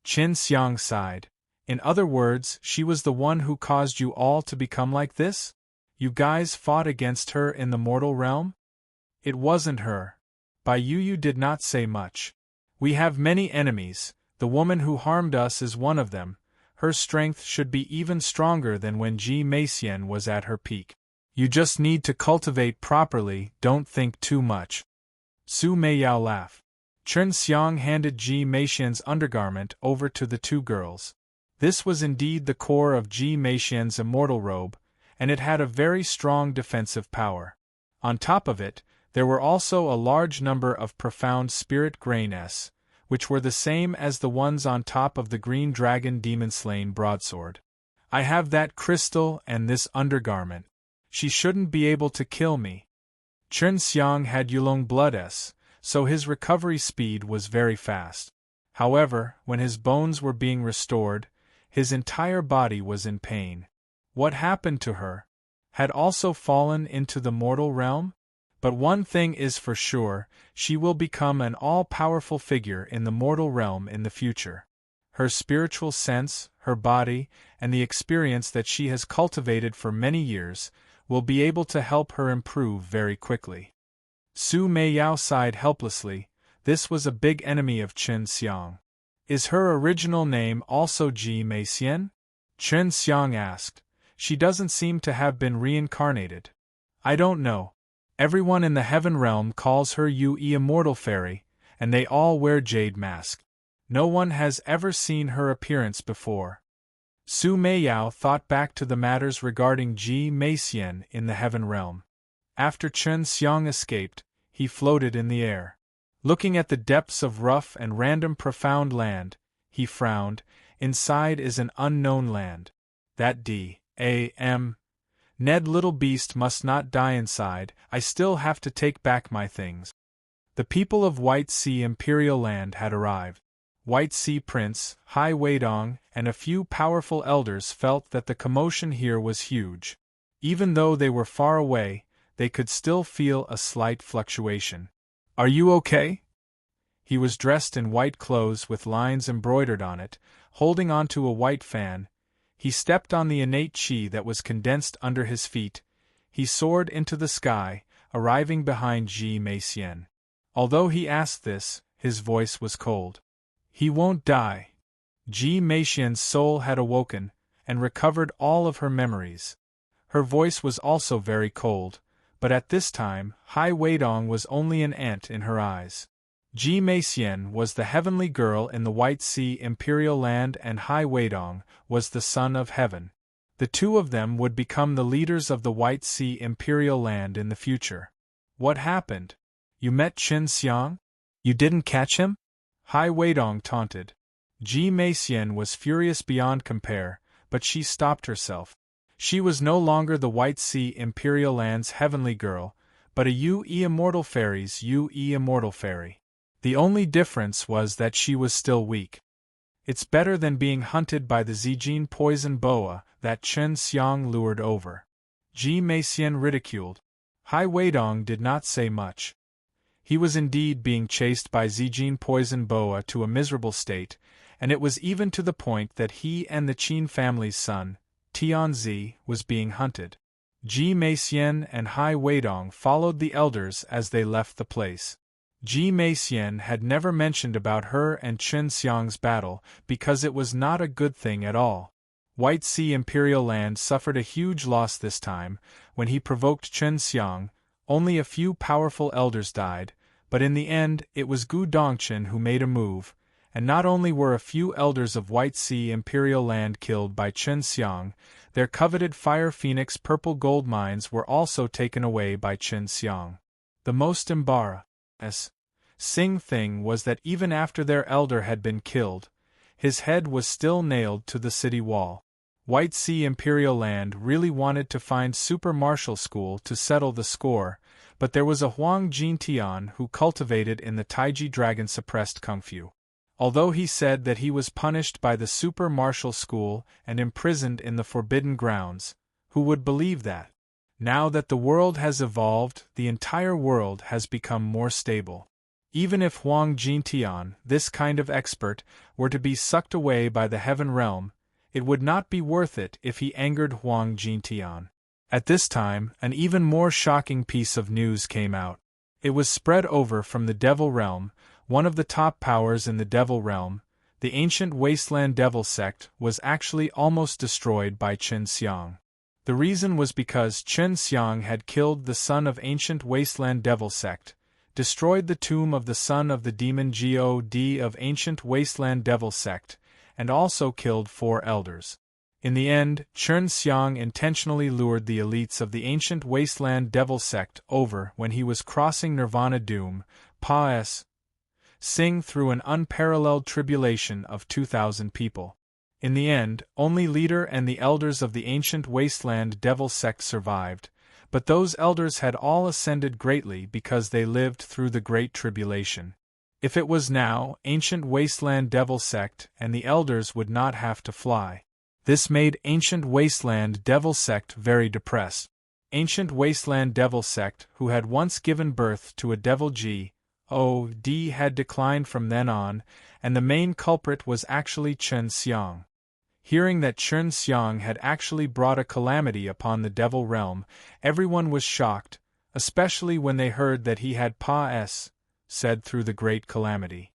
Chen Xiang sighed. In other words, she was the one who caused you all to become like this? You guys fought against her in the mortal realm? It wasn't her. Bai Yu did not say much. We have many enemies, the woman who harmed us is one of them. Her strength should be even stronger than when Ji Meixian was at her peak. You just need to cultivate properly, don't think too much. Su Meiyao laughed. Chen Xiang handed Ji Meixian's undergarment over to the two girls. This was indeed the core of Ji Meixian's immortal robe, and it had a very strong defensive power. On top of it, there were also a large number of profound spirit grains, which were the same as the ones on top of the green dragon demon-slain broadsword. I have that crystal and this undergarment. She shouldn't be able to kill me. Chen Xiang had Yulong blood, so his recovery speed was very fast. However, when his bones were being restored, his entire body was in pain. What happened to her? Had also fallen into the mortal realm? But one thing is for sure, she will become an all-powerful figure in the mortal realm in the future. Her spiritual sense, her body, and the experience that she has cultivated for many years will be able to help her improve very quickly. Su Meiyao sighed helplessly. This was a big enemy of Chen Xiang. Is her original name also Ji Meixian? Chen Xiang asked. She doesn't seem to have been reincarnated. I don't know. Everyone in the heaven realm calls her Yue Immortal Fairy, and they all wear jade masks. No one has ever seen her appearance before. Su Meiyao thought back to the matters regarding Ji Meixian in the heaven realm. After Chen Xiang escaped, he floated in the air. Looking at the depths of rough and random profound land, he frowned. Inside is an unknown land. That Ned little beast must not die inside. I still have to take back my things. The people of White Sea Imperial Land had arrived. White Sea Prince, Hai Weidong, and a few powerful elders felt that the commotion here was huge. Even though they were far away, they could still feel a slight fluctuation. Are you okay? He was dressed in white clothes with lines embroidered on it, holding onto a white fan. He stepped on the innate qi that was condensed under his feet. He soared into the sky, arriving behind Ji Meixian. Although he asked this, his voice was cold. He won't die. Ji Meixian's soul had awoken, and recovered all of her memories. Her voice was also very cold, but at this time, Hai Weidong was only an ant in her eyes. Ji Meixian was the heavenly girl in the White Sea Imperial Land, and Hai Weidong was the son of heaven. The two of them would become the leaders of the White Sea Imperial Land in the future. What happened? You met Chen Xiang? You didn't catch him? Hai Weidong taunted. Ji Meixian was furious beyond compare, but she stopped herself. She was no longer the White Sea Imperial Land's heavenly girl, but a Yue Immortal Fairy's Yue Immortal Fairy. The only difference was that she was still weak. It's better than being hunted by the Zijin poison boa that Chen Xiang lured over. Ji Meixian ridiculed. Hai Weidong did not say much. He was indeed being chased by Zijin poison boa to a miserable state, and it was even to the point that he and the Qin family's son, Tianzi, was being hunted. Ji Meixian and Hai Weidong followed the elders as they left the place. Ji Meixian had never mentioned about her and Chen Xiang's battle because it was not a good thing at all. White Sea Imperial Land suffered a huge loss this time. When he provoked Chen Xiang, only a few powerful elders died, but in the end it was Gu Dongchen who made a move, and not only were a few elders of White Sea Imperial Land killed by Chen Xiang, their coveted Fire Phoenix purple gold mines were also taken away by Chen Xiang. The most embarrassing thing was that even after their elder had been killed, his head was still nailed to the city wall. White Sea Imperial Land really wanted to find Super Martial School to settle the score, but there was a Huang Jintian who cultivated in the Taiji Dragon suppressed Kung Fu. Although he said that he was punished by the Super Martial School and imprisoned in the Forbidden Grounds, who would believe that? Now that the world has evolved, the entire world has become more stable. Even if Huang Jintian, this kind of expert, were to be sucked away by the heaven realm, it would not be worth it if he angered Huang Jintian. At this time, an even more shocking piece of news came out. It was spread over from the Devil Realm, one of the top powers in the Devil Realm, the ancient wasteland devil sect was actually almost destroyed by Chen Xiang. The reason was because Chen Xiang had killed the son of ancient wasteland devil sect, destroyed the tomb of the son of the demon God of ancient wasteland devil sect, and also killed 4 elders. In the end, Chen Xiang intentionally lured the elites of the ancient wasteland devil sect over when he was crossing Nirvana Doom, Pa-S. Sing through an unparalleled tribulation of 2,000 people. In the end, only leader and the elders of the ancient wasteland devil sect survived, but those elders had all ascended greatly because they lived through the Great Tribulation. If it was now, ancient wasteland devil sect and the elders would not have to fly. This made ancient wasteland devil sect very depressed. Ancient wasteland devil sect, who had once given birth to a devil God, had declined from then on, and the main culprit was actually Chen Xiang. Hearing that Chen Xiang had actually brought a calamity upon the devil realm, everyone was shocked, especially when they heard that he had Pa-S. said through the great calamity.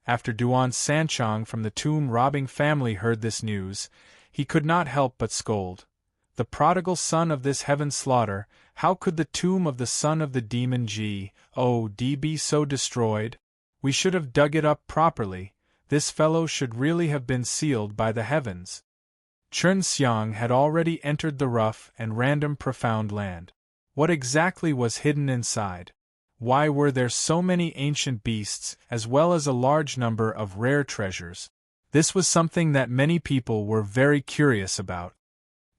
After Duan Sanchong from the tomb-robbing family heard this news, he could not help but scold. The prodigal son of this heaven slaughter, how could the tomb of the son of the demon God be so destroyed? We should have dug it up properly. This fellow should really have been sealed by the heavens. Chen Xiang had already entered the rough and random profound land. What exactly was hidden inside? Why were there so many ancient beasts, as well as a large number of rare treasures? This was something that many people were very curious about.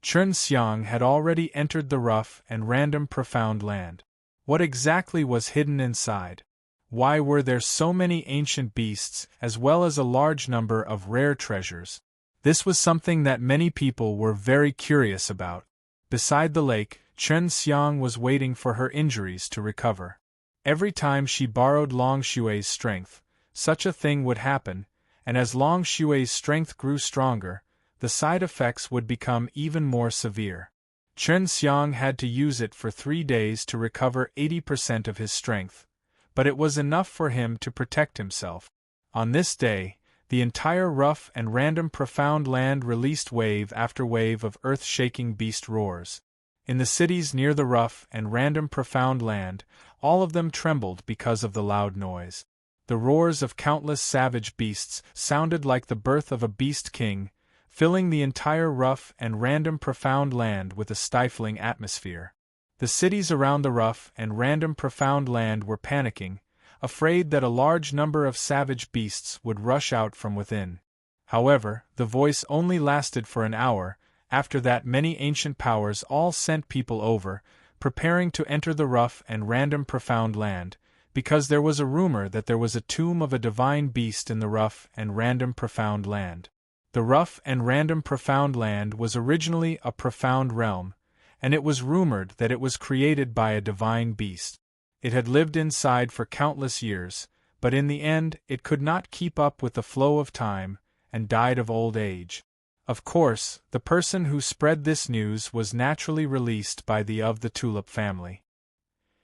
Chen Xiang had already entered the rough and random profound land. What exactly was hidden inside? Why were there so many ancient beasts, as well as a large number of rare treasures? This was something that many people were very curious about. Beside the lake, Chen Xiang was waiting for her injuries to recover. Every time she borrowed Long Xue's strength, such a thing would happen, and as Long Xue's strength grew stronger, the side effects would become even more severe. Chen Xiang had to use it for 3 days to recover 80% of his strength, but it was enough for him to protect himself. On this day, the entire rough and random profound land released wave after wave of earth-shaking beast roars. In the cities near the rough and random profound land, all of them trembled because of the loud noise. The roars of countless savage beasts sounded like the birth of a beast king, filling the entire rough and random profound land with a stifling atmosphere. The cities around the rough and random profound land were panicking, afraid that a large number of savage beasts would rush out from within. However, the voice only lasted for an hour. After that, many ancient powers all sent people over, preparing to enter the rough and random profound land, because there was a rumor that there was a tomb of a divine beast in the rough and random profound land. The rough and random profound land was originally a profound realm, and it was rumored that it was created by a divine beast. It had lived inside for countless years, but in the end it could not keep up with the flow of time, and died of old age. Of course, the person who spread this news was naturally released by the Tulip family.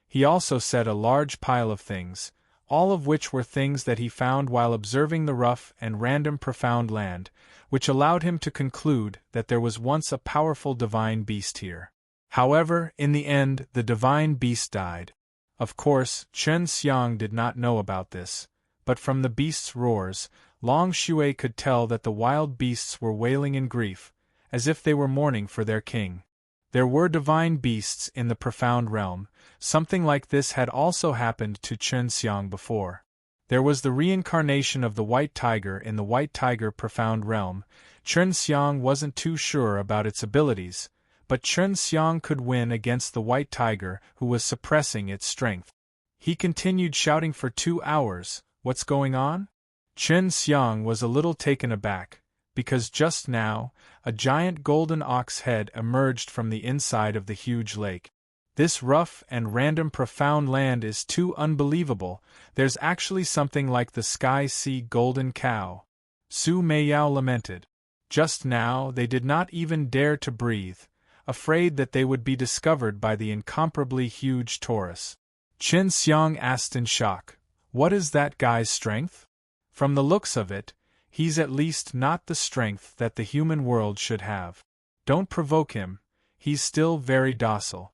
He also said a large pile of things, all of which were things that he found while observing the rough and random profound land, which allowed him to conclude that there was once a powerful divine beast here. However, in the end, the divine beast died. Of course, Chen Xiang did not know about this, but from the beast's roars, Long Xue could tell that the wild beasts were wailing in grief, as if they were mourning for their king. There were divine beasts in the profound realm. Something like this had also happened to Chen Xiang before. There was the reincarnation of the white tiger in the white tiger profound realm. Chen Xiang wasn't too sure about its abilities, but Chen Xiang could win against the white tiger who was suppressing its strength. He continued shouting for 2 hours, "What's going on?" Chen Xiang was a little taken aback, because just now, a giant golden ox head emerged from the inside of the huge lake. This rough and random profound land is too unbelievable. There's actually something like the sky sea golden cow. Su Meiyao lamented. Just now they did not even dare to breathe, afraid that they would be discovered by the incomparably huge Taurus. Chen Xiang asked in shock, "What is that guy's strength? From the looks of it, He's at least not the strength that the human world should have. Don't provoke him, he's still very docile.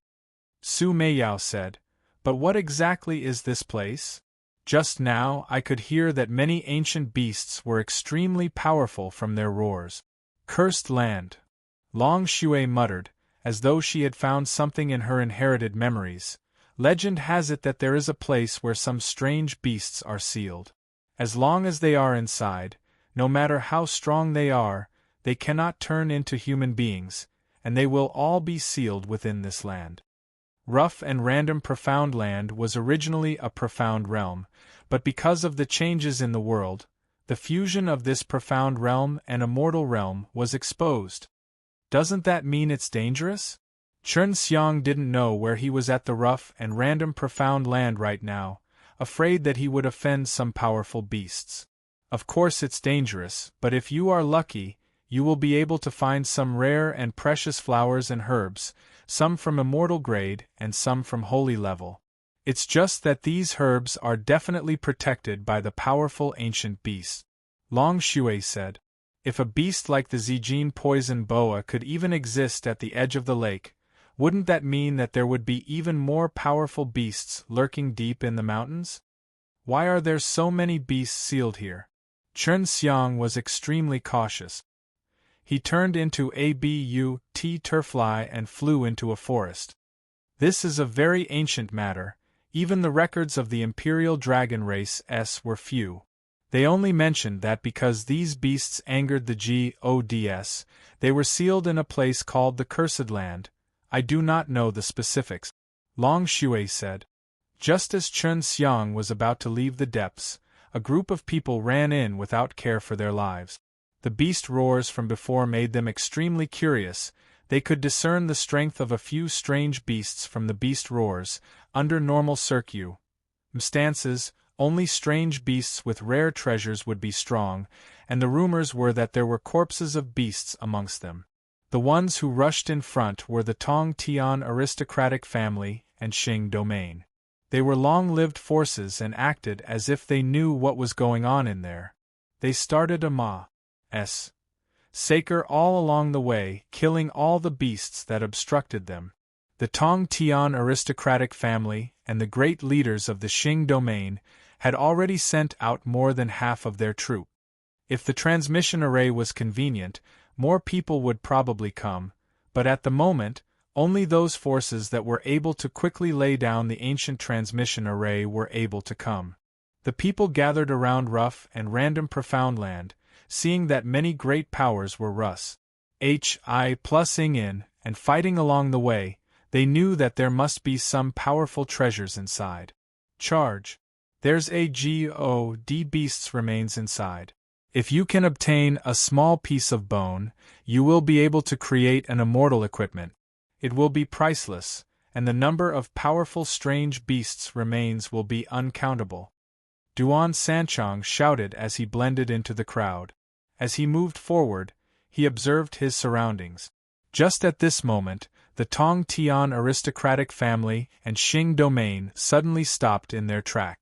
Su Meiyao said, but what exactly is this place? Just now I could hear that many ancient beasts were extremely powerful from their roars. Cursed land. Long Shui muttered, as though she had found something in her inherited memories. Legend has it that there is a place where some strange beasts are sealed. As long as they are inside, no matter how strong they cannot turn into human beings, and they will all be sealed within this land. Rough and random profound land was originally a profound realm, but because of the changes in the world, the fusion of this profound realm and a mortal realm was exposed. Doesn't that mean it's dangerous? Chen Xiang didn't know where he was at the rough and random profound land right now, afraid that he would offend some powerful beasts. Of course it's dangerous, but if you are lucky, you will be able to find some rare and precious flowers and herbs, some from immortal grade and some from holy level. It's just that these herbs are definitely protected by the powerful ancient beasts. Long Shui said, if a beast like the Zijin poison boa could even exist at the edge of the lake, wouldn't that mean that there would be even more powerful beasts lurking deep in the mountains? Why are there so many beasts sealed here? Chen Xiang was extremely cautious. He turned into a turfly and flew into a forest. This is a very ancient matter, even the records of the imperial dragon race were few. They only mentioned that because these beasts angered the gods, they were sealed in a place called the Cursed Land. I do not know the specifics. Long Shui said. Just as Chen Xiang was about to leave the depths, a group of people ran in without care for their lives. The beast roars from before made them extremely curious. They could discern the strength of a few strange beasts from the beast roars. Under normal circumstances, only strange beasts with rare treasures would be strong, and the rumors were that there were corpses of beasts amongst them. The ones who rushed in front were the Tong Tian aristocratic family and Xing domain. They were long-lived forces and acted as if they knew what was going on in there. They started a massacre all along the way, killing all the beasts that obstructed them. The Tong Tian aristocratic family and the great leaders of the Xing domain had already sent out more than half of their troop. If the transmission array was convenient, more people would probably come, but at the moment, only those forces that were able to quickly lay down the ancient transmission array were able to come. The people gathered around rough and random profound land, seeing that many great powers were plusing in and fighting along the way. They knew that there must be some powerful treasures inside. Charge! There's a god beast's remains inside. If you can obtain a small piece of bone, you will be able to create an immortal equipment. It will be priceless, and the number of powerful strange beasts' remains will be uncountable. Duan Sanchong shouted as he blended into the crowd. As he moved forward, he observed his surroundings. Just at this moment, the Tong Tian aristocratic family and Xing domain suddenly stopped in their track.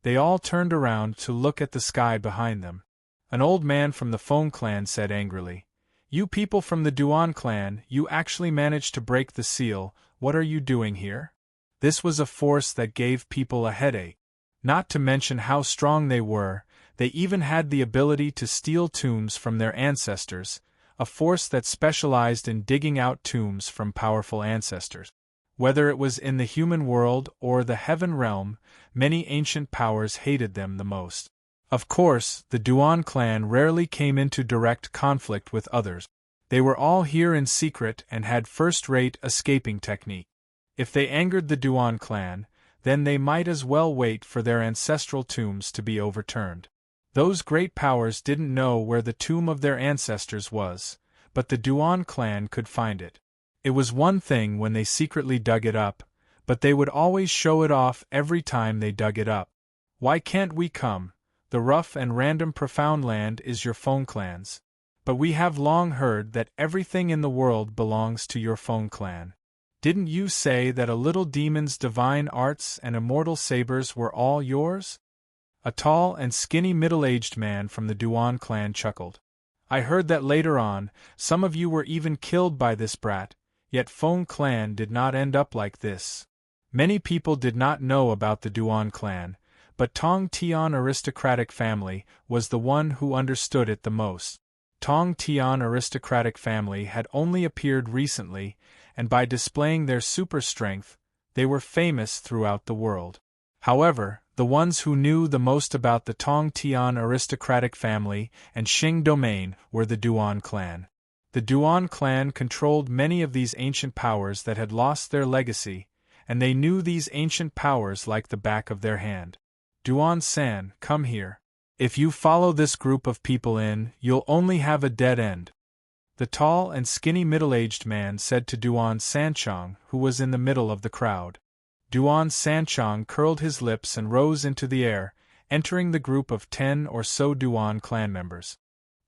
They all turned around to look at the sky behind them. An old man from the Feng clan said angrily, "You people from the Duan clan, you actually managed to break the seal. What are you doing here?" This was a force that gave people a headache. Not to mention how strong they were, they even had the ability to steal tombs from their ancestors, a force that specialized in digging out tombs from powerful ancestors. Whether it was in the human world or the heaven realm, many ancient powers hated them the most. Of course, the Duan clan rarely came into direct conflict with others. They were all here in secret and had first-rate escaping technique. If they angered the Duan clan, then they might as well wait for their ancestral tombs to be overturned. Those great powers didn't know where the tomb of their ancestors was, but the Duan clan could find it. It was one thing when they secretly dug it up, but they would always show it off every time they dug it up. Why can't we come? The rough and random profound land is your Feng clan's. But we have long heard that everything in the world belongs to your Feng clan. Didn't you say that a little demon's divine arts and immortal sabers were all yours? A tall and skinny middle-aged man from the Duan clan chuckled. I heard that later on, some of you were even killed by this brat, yet Feng clan did not end up like this. Many people did not know about the Duan clan, but Tong Tian aristocratic family was the one who understood it the most. Tong Tian aristocratic family had only appeared recently, and by displaying their super strength, they were famous throughout the world. However, the ones who knew the most about the Tong Tian aristocratic family and Xing domain were the Duan clan. The Duan clan controlled many of these ancient powers that had lost their legacy, and they knew these ancient powers like the back of their hand. Duan-san, come here. If you follow this group of people in, you'll only have a dead end. The tall and skinny middle-aged man said to Duan Sanchong, who was in the middle of the crowd. Duan Sanchong curled his lips and rose into the air, entering the group of 10 or so Duan clan members.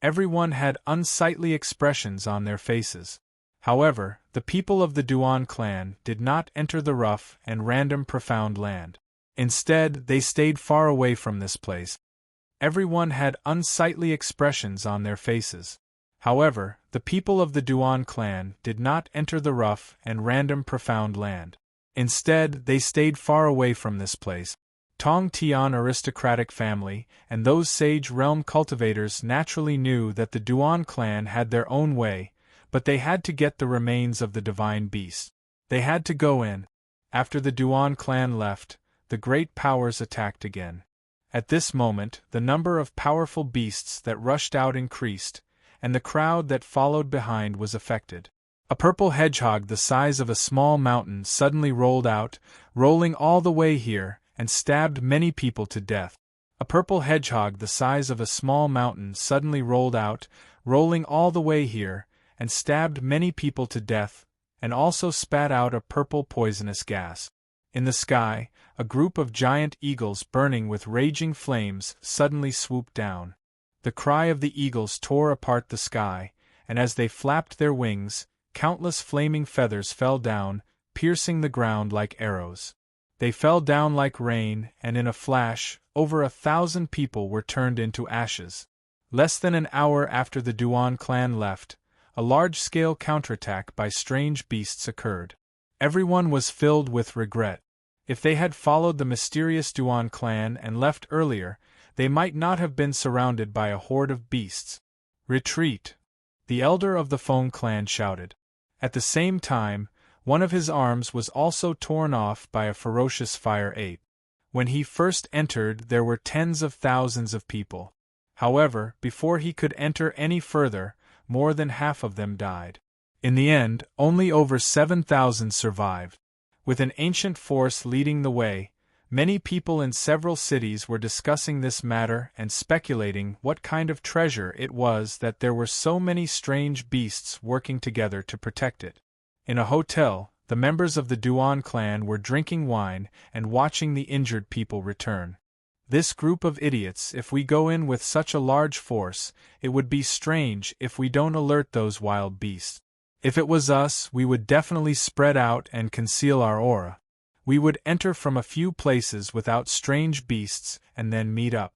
Everyone had unsightly expressions on their faces. However, the people of the Duan clan did not enter the rough and random profound land. Instead, they stayed far away from this place. Everyone had unsightly expressions on their faces. However, the people of the Duan clan did not enter the rough and random profound land. Instead, they stayed far away from this place. Tong Tian aristocratic family and those sage realm cultivators naturally knew that the Duan clan had their own way, but they had to get the remains of the divine beast. They had to go in. After the Duan clan left, the great powers attacked again. At this moment, the number of powerful beasts that rushed out increased, and the crowd that followed behind was affected. A purple hedgehog the size of a small mountain suddenly rolled out, rolling all the way here, and stabbed many people to death. A purple hedgehog the size of a small mountain suddenly rolled out, rolling all the way here, and stabbed many people to death, and also spat out a purple poisonous gas. In the sky, a group of giant eagles burning with raging flames suddenly swooped down. The cry of the eagles tore apart the sky, and as they flapped their wings, countless flaming feathers fell down, piercing the ground like arrows. They fell down like rain, and in a flash, over 1,000 people were turned into ashes. Less than an hour after the Duan clan left, a large-scale counterattack by strange beasts occurred. Everyone was filled with regret. If they had followed the mysterious Duan clan and left earlier, they might not have been surrounded by a horde of beasts. Retreat! The elder of the Feng clan shouted. At the same time, one of his arms was also torn off by a ferocious fire ape. When he first entered, there were tens of thousands of people. However, before he could enter any further, more than half of them died. In the end, only over 7,000 survived. With an ancient force leading the way, many people in several cities were discussing this matter and speculating what kind of treasure it was that there were so many strange beasts working together to protect it. In a hotel, the members of the Duan clan were drinking wine and watching the injured people return. This group of idiots, if we go in with such a large force, it would be strange if we don't alert those wild beasts. If it was us, we would definitely spread out and conceal our aura. We would enter from a few places without strange beasts and then meet up.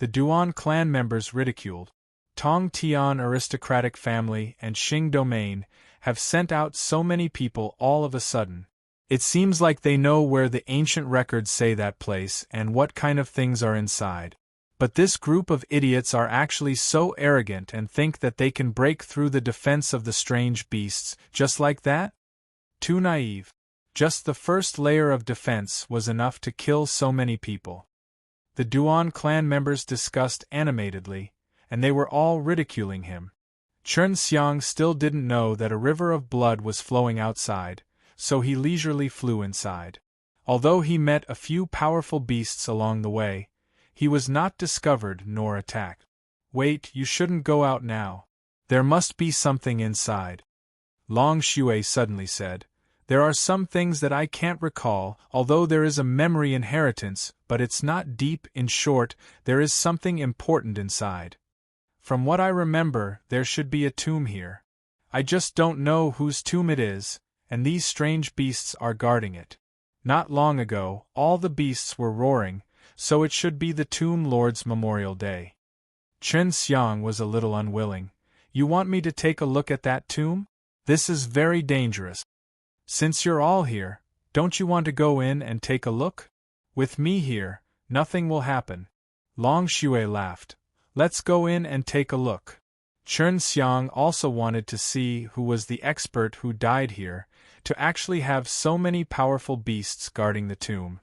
The Duan clan members ridiculed. Tong Tian aristocratic family and Xing domain have sent out so many people all of a sudden. It seems like they know where the ancient records say that place and what kind of things are inside. But this group of idiots are actually so arrogant and think that they can break through the defense of the strange beasts just like that? Too naive. Just the first layer of defense was enough to kill so many people. The Duan clan members discussed animatedly, and they were all ridiculing him. Chen Xiang still didn't know that a river of blood was flowing outside, so he leisurely flew inside. Although he met a few powerful beasts along the way, he was not discovered nor attacked. Wait, you shouldn't go out now. There must be something inside. Long Shui suddenly said. There are some things that I can't recall, although there is a memory inheritance, but it's not deep. In short, there is something important inside. From what I remember, there should be a tomb here. I just don't know whose tomb it is, and these strange beasts are guarding it. Not long ago, all the beasts were roaring, so it should be the Tomb Lord's Memorial Day. Chen Xiang was a little unwilling. You want me to take a look at that tomb? This is very dangerous. Since you're all here, don't you want to go in and take a look? With me here, nothing will happen. Long Xue laughed. Let's go in and take a look. Chen Xiang also wanted to see who was the expert who died here, to actually have so many powerful beasts guarding the tomb.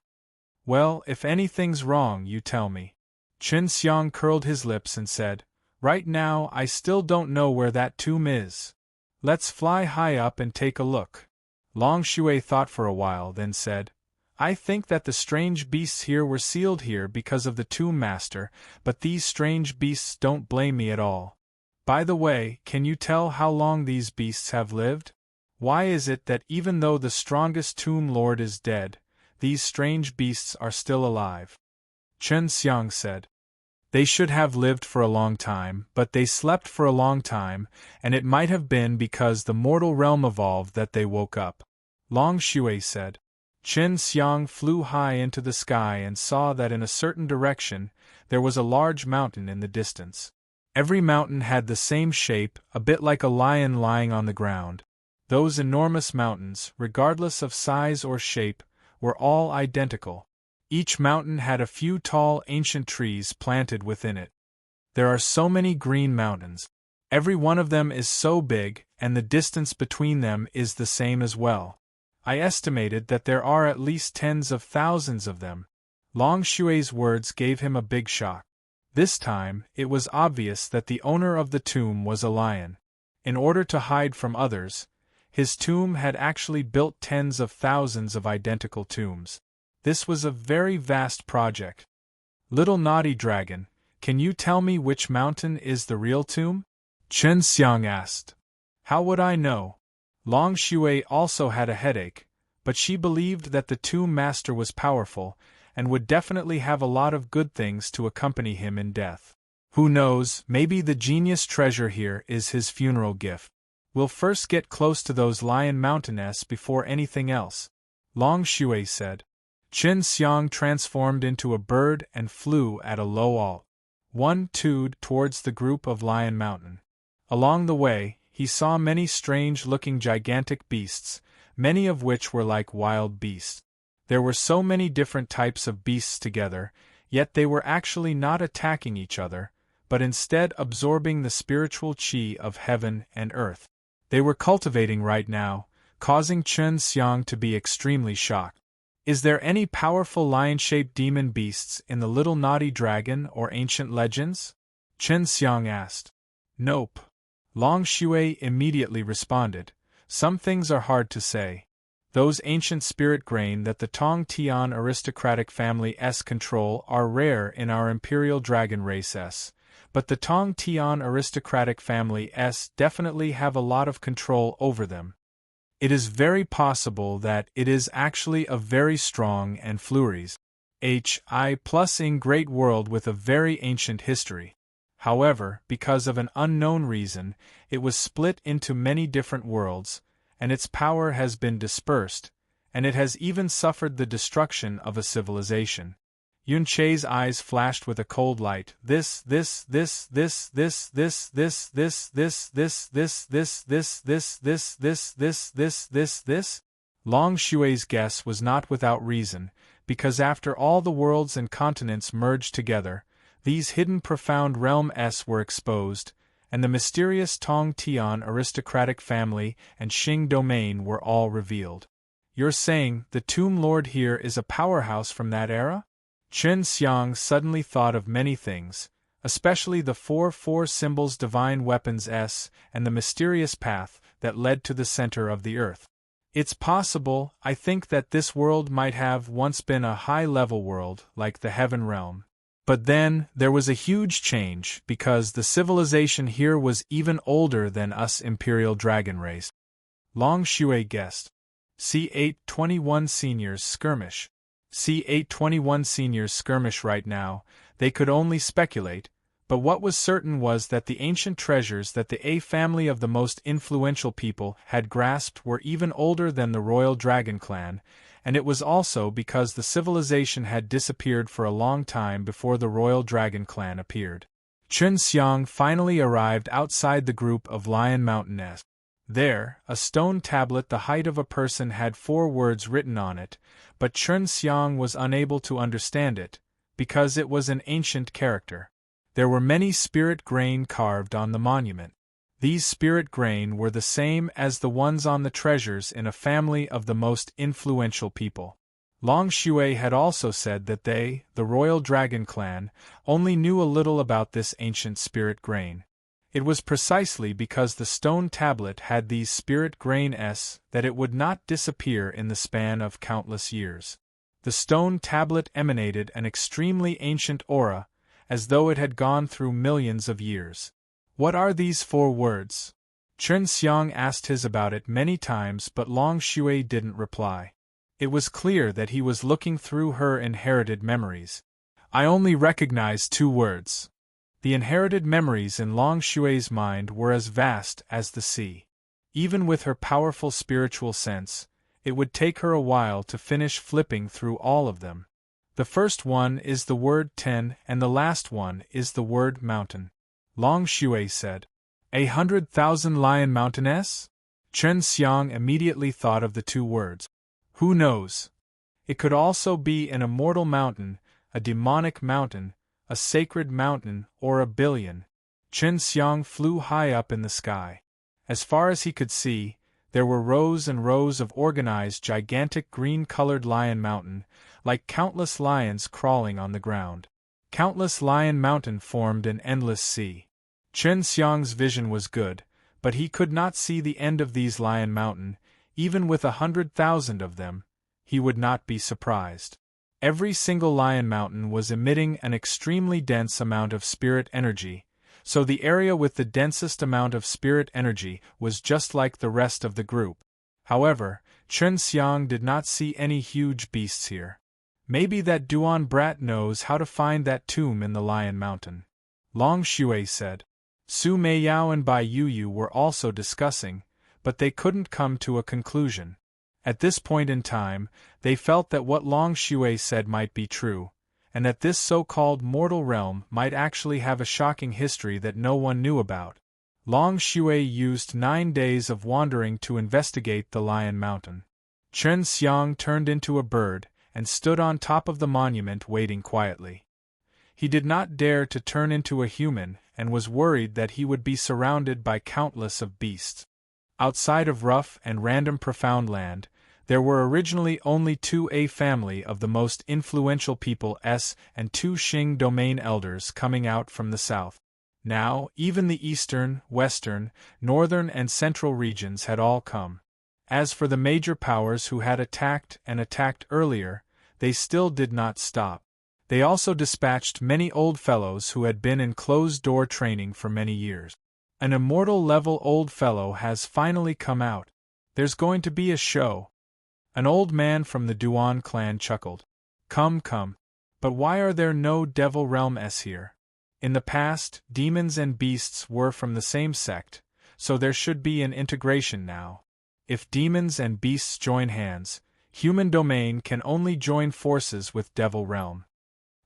Well, if anything's wrong, you tell me. Chen Xiang curled his lips and said, Right now I still don't know where that tomb is. Let's fly high up and take a look. Long Xue thought for a while, then said, I think that the strange beasts here were sealed here because of the tomb master, but these strange beasts don't blame me at all. By the way, can you tell how long these beasts have lived? Why is it that even though the strongest tomb lord is dead, these strange beasts are still alive? Chen Xiang said, They should have lived for a long time, but they slept for a long time, and it might have been because the mortal realm evolved that they woke up. Long Xue said. Chen Xiang flew high into the sky and saw that in a certain direction there was a large mountain in the distance. Every mountain had the same shape, a bit like a lion lying on the ground. Those enormous mountains, regardless of size or shape, were all identical. Each mountain had a few tall ancient trees planted within it. There are so many green mountains. Every one of them is so big, and the distance between them is the same as well. I estimated that there are at least tens of thousands of them. Long Xue's words gave him a big shock. This time, it was obvious that the owner of the tomb was a lion. In order to hide from others, his tomb had actually built tens of thousands of identical tombs. This was a very vast project. Little naughty dragon, can you tell me which mountain is the real tomb? Chen Xiang asked. How would I know? Long Xue also had a headache, but she believed that the tomb master was powerful, and would definitely have a lot of good things to accompany him in death. Who knows, maybe the genius treasure here is his funeral gift. We'll first get close to those lion mountainess before anything else, Long Xue said. Chen Xiang transformed into a bird and flew at a low altitude towards the group of Lion Mountain. Along the way, he saw many strange-looking gigantic beasts, many of which were like wild beasts. There were so many different types of beasts together, yet they were actually not attacking each other, but instead absorbing the spiritual qi of heaven and earth. They were cultivating right now, causing Chen Xiang to be extremely shocked. Is there any powerful lion-shaped demon beasts in the little naughty dragon or ancient legends? Chen Xiang asked. Nope. Long Xue immediately responded. Some things are hard to say. Those ancient spirit grain that the Tong Tian aristocratic family S control are rare in our imperial dragon race S, but the Tong Tian aristocratic family S definitely have a lot of control over them. It is very possible that it is actually a very strong and Fleury's HI plus in great world with a very ancient history. However, because of an unknown reason, it was split into many different worlds, and its power has been dispersed, and it has even suffered the destruction of a civilization. Yun Che's eyes flashed with a cold light. This. Long Xue's guess was not without reason, because after all the worlds and continents merged together, these hidden profound realm S were exposed, and the mysterious Tong Tian aristocratic family and Xing domain were all revealed. You're saying the Tomb Lord here is a powerhouse from that era? Chen Xiang suddenly thought of many things, especially the 4 symbols divine weapons S and the mysterious path that led to the center of the earth. It's possible, I think that this world might have once been a high-level world, like the Heaven Realm. But then, there was a huge change, because the civilization here was even older than us Imperial Dragon race. Long Xue guessed. C821 Seniors Skirmish. C821 Seniors skirmish right now, they could only speculate, but what was certain was that the ancient treasures that the A family of the most influential people had grasped were even older than the royal dragon clan, and it was also because the civilization had disappeared for a long time before the Royal Dragon Clan appeared. Chen Xiang finally arrived outside the group of Lion Mountainess. There, a stone tablet the height of a person had 4 words written on it, but Chen Xiang was unable to understand it, because it was an ancient character. There were many spirit grain carved on the monument. These spirit grain were the same as the ones on the treasures in a family of the most influential people. Long Shui had also said that they, the Royal Dragon Clan, only knew a little about this ancient spirit grain. It was precisely because the stone tablet had these spirit grains that it would not disappear in the span of countless years. The stone tablet emanated an extremely ancient aura, as though it had gone through millions of years. What are these 4 words? Chen Xiang asked his about it many times, but Long Shui didn't reply. It was clear that he was looking through her inherited memories. I only recognize 2 words. The inherited memories in Long Shui's mind were as vast as the sea. Even with her powerful spiritual sense, it would take her a while to finish flipping through all of them. The first one is the word 10 and the last one is the word mountain. Long Shui said. 100,000 Lion Mountainess? Chen Xiang immediately thought of the 2 words. Who knows? It could also be an immortal mountain, a demonic mountain, a sacred mountain, or a billion. Chen Xiang flew high up in the sky. As far as he could see, there were rows and rows of organized gigantic green-colored Lion Mountain, like countless lions crawling on the ground. Countless Lion Mountain formed an endless sea. Chen Xiang's vision was good, but he could not see the end of these Lion Mountain. Even with 100,000 of them, he would not be surprised. Every single Lion Mountain was emitting an extremely dense amount of spirit energy, so the area with the densest amount of spirit energy was just like the rest of the group. However, Chen Xiang did not see any huge beasts here. Maybe that Duan brat knows how to find that tomb in the Lion Mountain. Long Shui said. Su Meiyao and Bai Yuyu were also discussing, but they couldn't come to a conclusion. At this point in time, they felt that what Long Shui said might be true, and that this so-called mortal realm might actually have a shocking history that no one knew about. Long Shui used 9 days of wandering to investigate the Lion Mountain. Chen Xiang turned into a bird and stood on top of the monument waiting quietly. He did not dare to turn into a human and was worried that he would be surrounded by countless of beasts. Outside of rough and random profound land, there were originally only 2 family of the most influential people and 2 Xing domain elders coming out from the south. Now, even the eastern, western, northern and central regions had all come. As for the major powers who had attacked and attacked earlier, they still did not stop. They also dispatched many old fellows who had been in closed-door training for many years. An immortal-level old fellow has finally come out. There's going to be a show. An old man from the Duan clan chuckled. Come. But why are there no devil realms here? In the past, demons and beasts were from the same sect, so there should be an integration now. If demons and beasts join hands, human domain can only join forces with devil realm.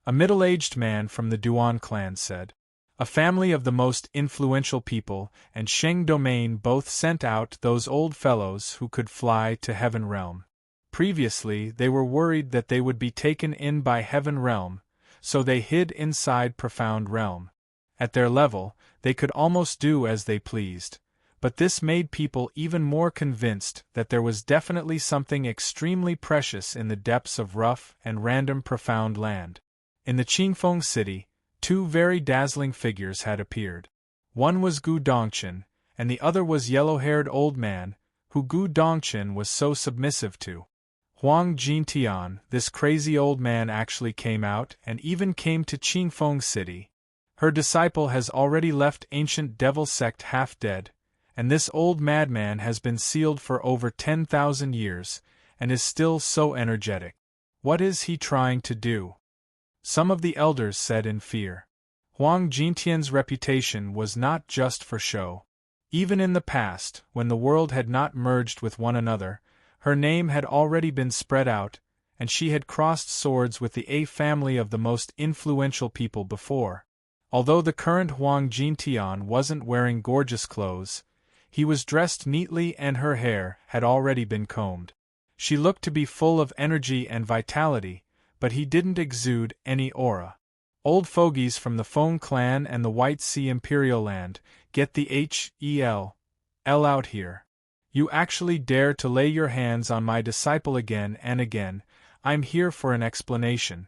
A middle-aged man from the Duan clan said. A family of the most influential people and Sheng domain both sent out those old fellows who could fly to Heaven Realm. Previously, they were worried that they would be taken in by Heaven Realm, so they hid inside Profound Realm. At their level, they could almost do as they pleased, but this made people even more convinced that there was definitely something extremely precious in the depths of rough and random profound land. In the Qingfeng city, 2 very dazzling figures had appeared. One was Gu Dongchen, and the other was yellow-haired old man, who Gu Dongchen was so submissive to. Huang Jintian, this crazy old man actually came out and even came to Qingfeng city. Her disciple has already left ancient devil sect half dead, and this old madman has been sealed for over 10,000 years, and is still so energetic. What is he trying to do? Some of the elders said in fear. Huang Jintian's reputation was not just for show. Even in the past, when the world had not merged with one another, Her name had already been spread out, and she had crossed swords with the A family of the most influential people before. Although the current Huang Jintian wasn't wearing gorgeous clothes, he was dressed neatly and her hair had already been combed. She looked to be full of energy and vitality, but he didn't exude any aura. Old fogies from the Feng clan and the White Sea Imperial Land, get the Hell out here. You actually dare to lay your hands on my disciple again and again. I'm here for an explanation.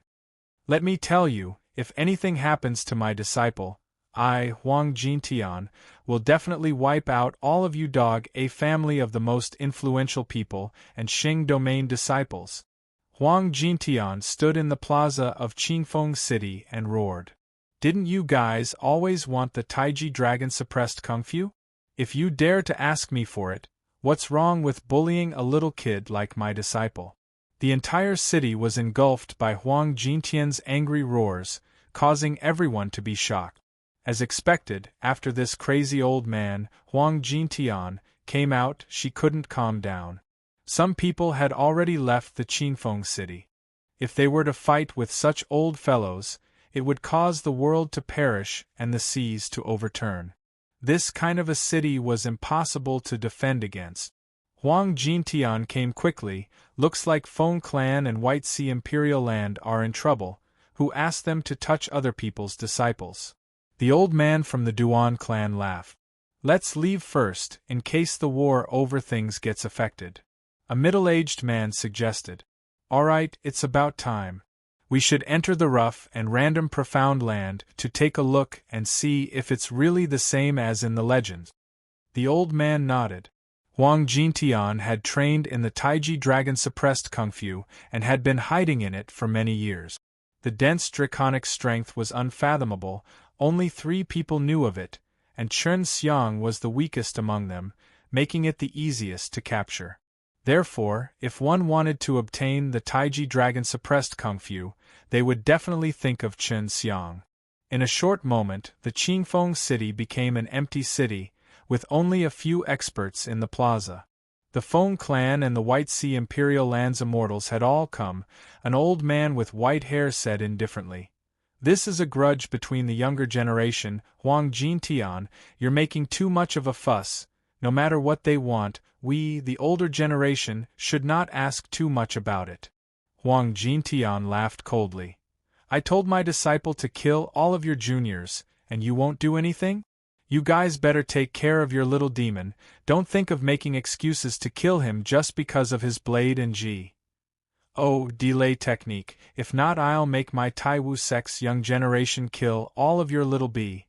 Let me tell you, if anything happens to my disciple, I, Huang Jintian, will definitely wipe out all of you A family of the most influential people and Xing domain disciples. Huang Jintian stood in the plaza of Qingfeng City and roared. Didn't you guys always want the Taiji dragon suppressed kung fu? If you dare to ask me for it, what's wrong with bullying a little kid like my disciple? The entire city was engulfed by Huang Jintian's angry roars, causing everyone to be shocked. As expected, after this crazy old man, Huang Jintian, came out, she couldn't calm down. Some people had already left the Qingfeng city. If they were to fight with such old fellows, it would cause the world to perish and the seas to overturn. This kind of a city was impossible to defend against. Huang Jintian came quickly. Looks like Feng clan and White Sea Imperial Land are in trouble. Who asked them to touch other people's disciples? The old man from the Duan clan laughed. Let's leave first, in case the war over things gets affected. A middle-aged man suggested. Alright, it's about time. We should enter the rough and random profound land to take a look and see if it's really the same as in the legends. The old man nodded. Huang Jintian had trained in the Taiji dragon-suppressed kung fu and had been hiding in it for many years. The dense draconic strength was unfathomable, only 3 people knew of it, and Chen Xiang was the weakest among them, making it the easiest to capture. Therefore, if one wanted to obtain the Taiji dragon-suppressed kung fu, they would definitely think of Chen Xiang. In a short moment, the Qingfeng city became an empty city, with only a few experts in the plaza. The Feng clan and the White Sea Imperial Land's immortals had all come. An old man with white hair said indifferently. This is a grudge between the younger generation, Huang Jintian, you're making too much of a fuss. No matter what they want, we, the older generation, should not ask too much about it. Huang Jintian laughed coldly. I told my disciple to kill all of your juniors, and you won't do anything? You guys better take care of your little demon. Don't think of making excuses to kill him just because of his blade and delay technique. If not, I'll make my Taiwu sex young generation kill all of your little bastards.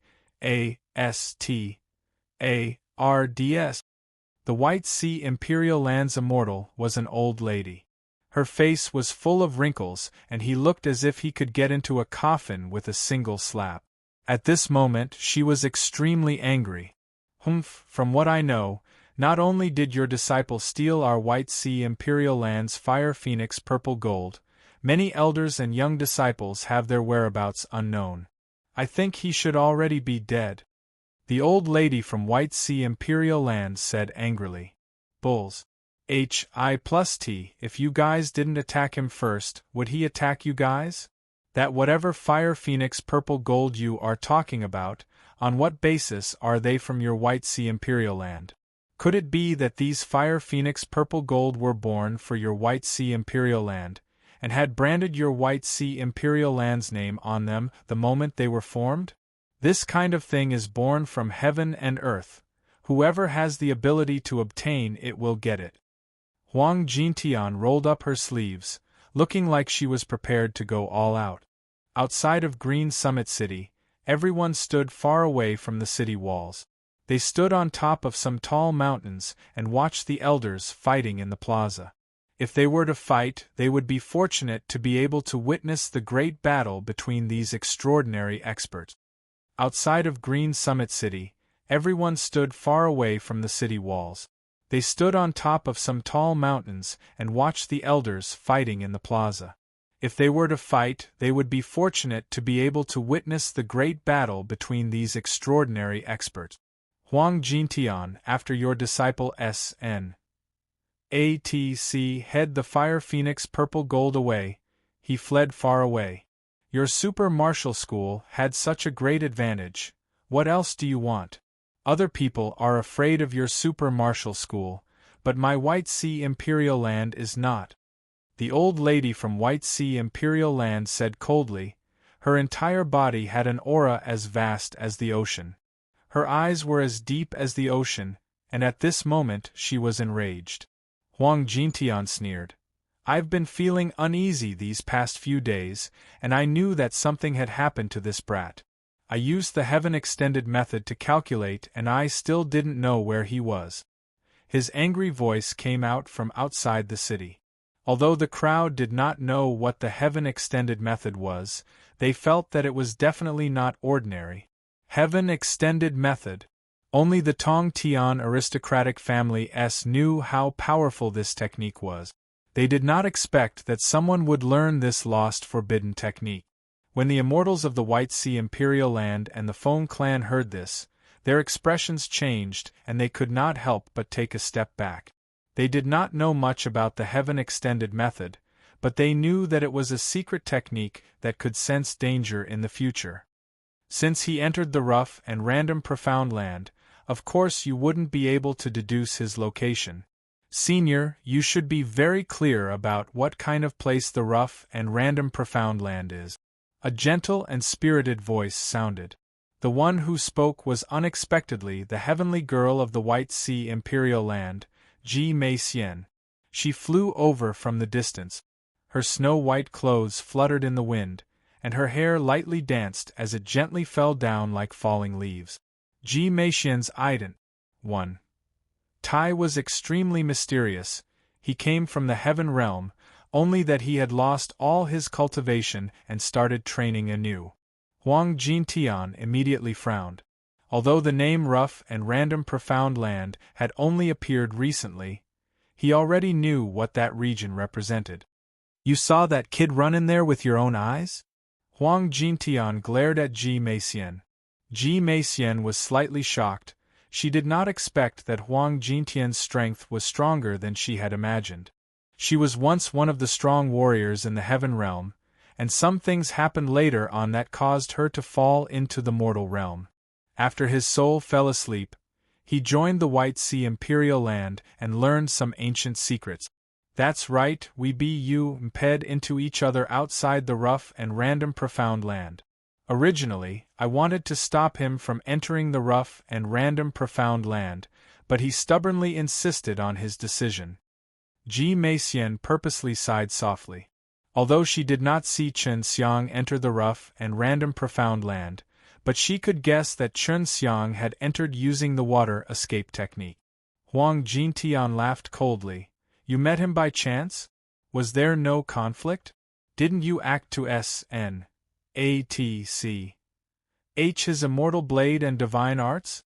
The White Sea Imperial Land's immortal was an old lady. Her face was full of wrinkles, and he looked as if he could get into a coffin with a single slap. At this moment, she was extremely angry. From what I know, not only did your disciple steal our White Sea Imperial Land's Fire Phoenix purple gold, many elders and young disciples have their whereabouts unknown. I think he should already be dead. The old lady from White Sea Imperial Land said angrily. Bulls. H.I+T. If you guys didn't attack him first, would he attack you guys? That whatever Fire Phoenix purple gold you are talking about, on what basis are they from your White Sea Imperial Land? Could it be that these Fire Phoenix purple gold were born for your White Sea Imperial Land, and had branded your White Sea Imperial Land's name on them the moment they were formed? This kind of thing is born from heaven and earth. Whoever has the ability to obtain it will get it. Huang Jintian rolled up her sleeves, looking like she was prepared to go all out. Outside of Green Summit City, everyone stood far away from the city walls. They stood on top of some tall mountains and watched the elders fighting in the plaza. If they were to fight, they would be fortunate to be able to witness the great battle between these extraordinary experts. Outside of Green Summit City, everyone stood far away from the city walls. They stood on top of some tall mountains and watched the elders fighting in the plaza. If they were to fight, they would be fortunate to be able to witness the great battle between these extraordinary experts. Huang Jintian, after your disciple S.N. Head the fire phoenix purple gold away, he fled far away. Your super martial school had such a great advantage, what else do you want? Other people are afraid of your super martial school, but my White Sea Imperial Land is not. The old lady from White Sea Imperial Land said coldly. Her entire body had an aura as vast as the ocean. Her eyes were as deep as the ocean, and at this moment she was enraged. Huang Jintian sneered. I've been feeling uneasy these past few days, and I knew that something had happened to this brat. I used the heaven extended method to calculate and I still didn't know where he was. His angry voice came out from outside the city. Although the crowd did not know what the heaven extended method was, they felt that it was definitely not ordinary. Heaven extended method. Only the Tong Tian aristocratic family knew how powerful this technique was. They did not expect that someone would learn this lost forbidden technique. When the immortals of the White Sea Imperial Land and the Feng clan heard this, their expressions changed and they could not help but take a step back. They did not know much about the heaven extended method, but they knew that it was a secret technique that could sense danger in the future. Since he entered the rough and random profound land, of course you wouldn't be able to deduce his location. Senior, you should be very clear about what kind of place the rough and random profound land is. A gentle and spirited voice sounded. The one who spoke was unexpectedly the heavenly girl of the White Sea Imperial Land, Ji Mei Xian. She flew over from the distance. Her snow-white clothes fluttered in the wind, and her hair lightly danced as it gently fell down like falling leaves. Ji Mei Xian's ident. 1. Tai was extremely mysterious. He came from the heaven realm, only that he had lost all his cultivation and started training anew. Huang Jintian immediately frowned. Although the name Rough and Random Profound Land had only appeared recently, he already knew what that region represented. You saw that kid run in there with your own eyes? Huang Jintian glared at Ji Meixian. Ji Meixian was slightly shocked. She did not expect that Huang Jintian's strength was stronger than she had imagined. She was once one of the strong warriors in the heaven realm, and some things happened later on that caused her to fall into the mortal realm. After his soul fell asleep, he joined the White Sea Imperial Land and learned some ancient secrets. That's right, we imped into each other outside the rough and random profound land. Originally, I wanted to stop him from entering the rough and random profound land, but he stubbornly insisted on his decision. Ji Meixian purposely sighed softly. Although she did not see Chen Xiang enter the rough and random profound land, but she could guess that Chen Xiang had entered using the water escape technique. Huang Jintian laughed coldly. You met him by chance? Was there no conflict? Didn't you act to SN? ATC. His immortal blade and divine arts?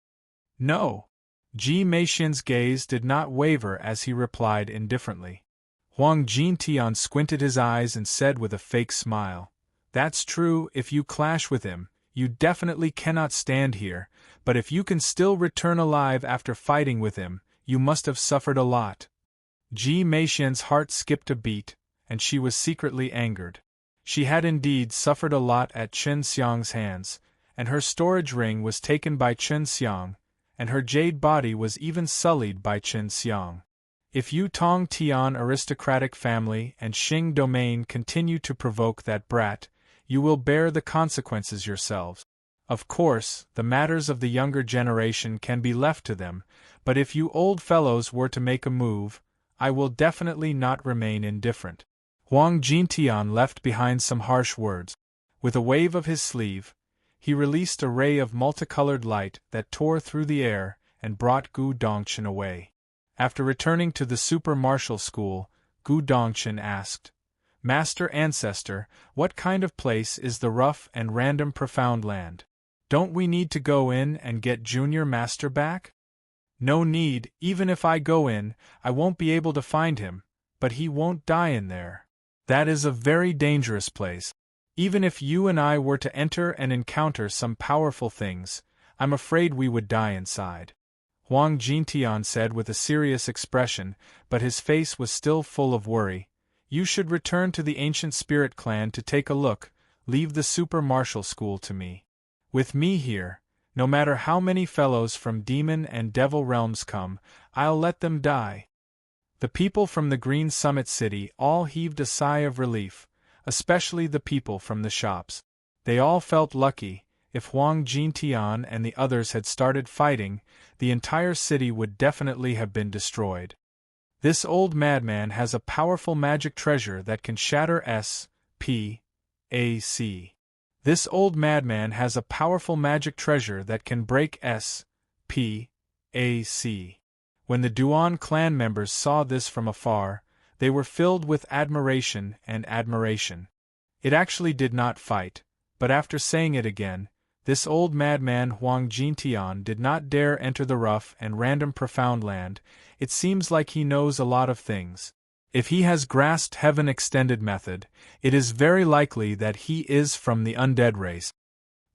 No. Ji Meixian's gaze did not waver as he replied indifferently. Huang Jintian squinted his eyes and said with a fake smile. That's true, if you clash with him, you definitely cannot stand here, but if you can still return alive after fighting with him, you must have suffered a lot. Ji Meixian's heart skipped a beat, and she was secretly angered. She had indeed suffered a lot at Chen Xiang's hands, and her storage ring was taken by Chen Xiang, and her jade body was even sullied by Chen Xiang. If you Tong Tian aristocratic family and Xing domain continue to provoke that brat, you will bear the consequences yourselves. Of course, the matters of the younger generation can be left to them, but if you old fellows were to make a move, I will definitely not remain indifferent. Huang Jintian left behind some harsh words. With a wave of his sleeve, he released a ray of multicolored light that tore through the air and brought Gu Dongchen away. After returning to the super martial school, Gu Dongchen asked, Master Ancestor, what kind of place is the rough and random profound land? Don't we need to go in and get Junior Master back? No need, even if I go in, I won't be able to find him, but he won't die in there. That is a very dangerous place. Even if you and I were to enter and encounter some powerful things, I'm afraid we would die inside. Huang Jintian said with a serious expression, but his face was still full of worry. You should return to the ancient spirit clan to take a look, leave the super martial school to me. With me here, no matter how many fellows from demon and devil realms come, I'll let them die. The people from the Green Summit City all heaved a sigh of relief, especially the people from the shops. They all felt lucky. If Huang Jintian and the others had started fighting, the entire city would definitely have been destroyed. This old madman has a powerful magic treasure that can shatter S.P.A.C. This old madman has a powerful magic treasure that can break S.P.A.C. When the Duan clan members saw this from afar, they were filled with admiration and admiration. It actually did not fight, but after saying it again, this old madman Huang Jintian did not dare enter the rough and random profound land. It seems like he knows a lot of things. If he has grasped heaven extended method, it is very likely that he is from the undead race.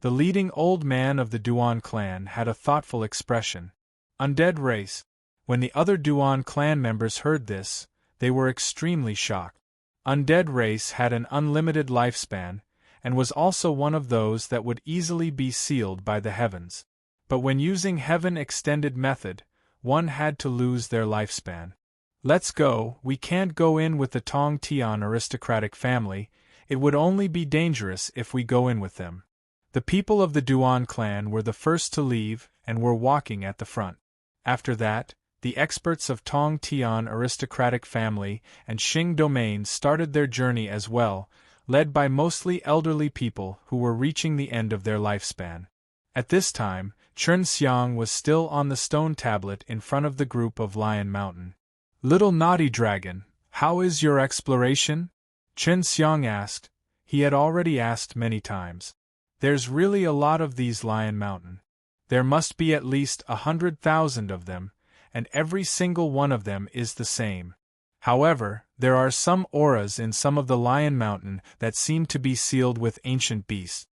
The leading old man of the Duan clan had a thoughtful expression. Undead race. When the other Duan clan members heard this, they were extremely shocked. Undead race had an unlimited lifespan, and was also one of those that would easily be sealed by the heavens. But when using heaven extended method, one had to lose their lifespan. Let's go, we can't go in with the Tong Tian aristocratic family, it would only be dangerous if we go in with them. The people of the Duan clan were the first to leave and were walking at the front. After that, the experts of Tong Tian aristocratic family and Xing domain started their journey as well, led by mostly elderly people who were reaching the end of their lifespan. At this time, Chen Xiang was still on the stone tablet in front of the group of Lion Mountain. Little naughty dragon, how is your exploration? Chen Xiang asked. He had already asked many times. There's really a lot of these Lion Mountain. There must be at least 100,000 of them, and every single one of them is the same. However, there are some auras in some of the Lion Mountain that seem to be sealed with ancient beasts.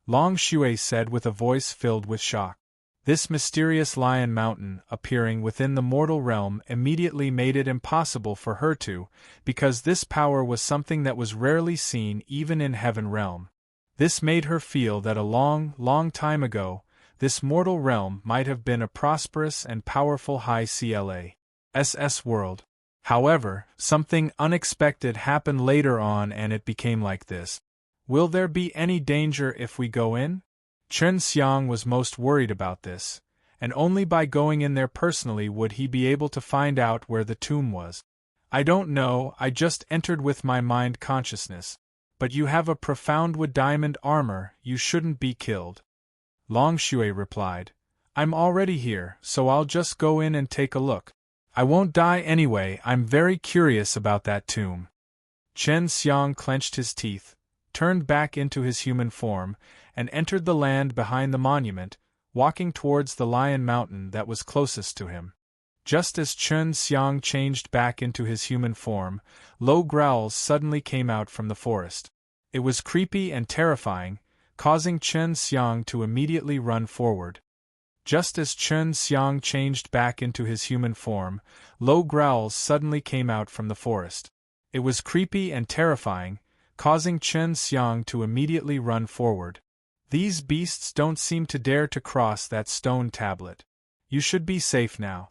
Long Shui said with a voice filled with shock. This mysterious Lion Mountain appearing within the mortal realm immediately made it impossible for her to, because this power was something that was rarely seen even in Heaven Realm. This made her feel that a long, long time ago, this mortal realm might have been a prosperous and powerful high CLA.SS world. However, something unexpected happened later on and it became like this. Will there be any danger if we go in? Chen Xiang was most worried about this, and only by going in there personally would he be able to find out where the tomb was. I don't know, I just entered with my mind consciousness. But you have a profound wood diamond armor, you shouldn't be killed. Long Shui replied. I'm already here, so I'll just go in and take a look. I won't die anyway, I'm very curious about that tomb. Chen Xiang clenched his teeth, turned back into his human form, and entered the land behind the monument, walking towards the Lion Mountain that was closest to him. Just as Chen Xiang changed back into his human form, low growls suddenly came out from the forest. It was creepy and terrifying, causing Chen Xiang to immediately run forward. Just as Chen Xiang changed back into his human form, low growls suddenly came out from the forest. It was creepy and terrifying, causing Chen Xiang to immediately run forward. These beasts don't seem to dare to cross that stone tablet. You should be safe now.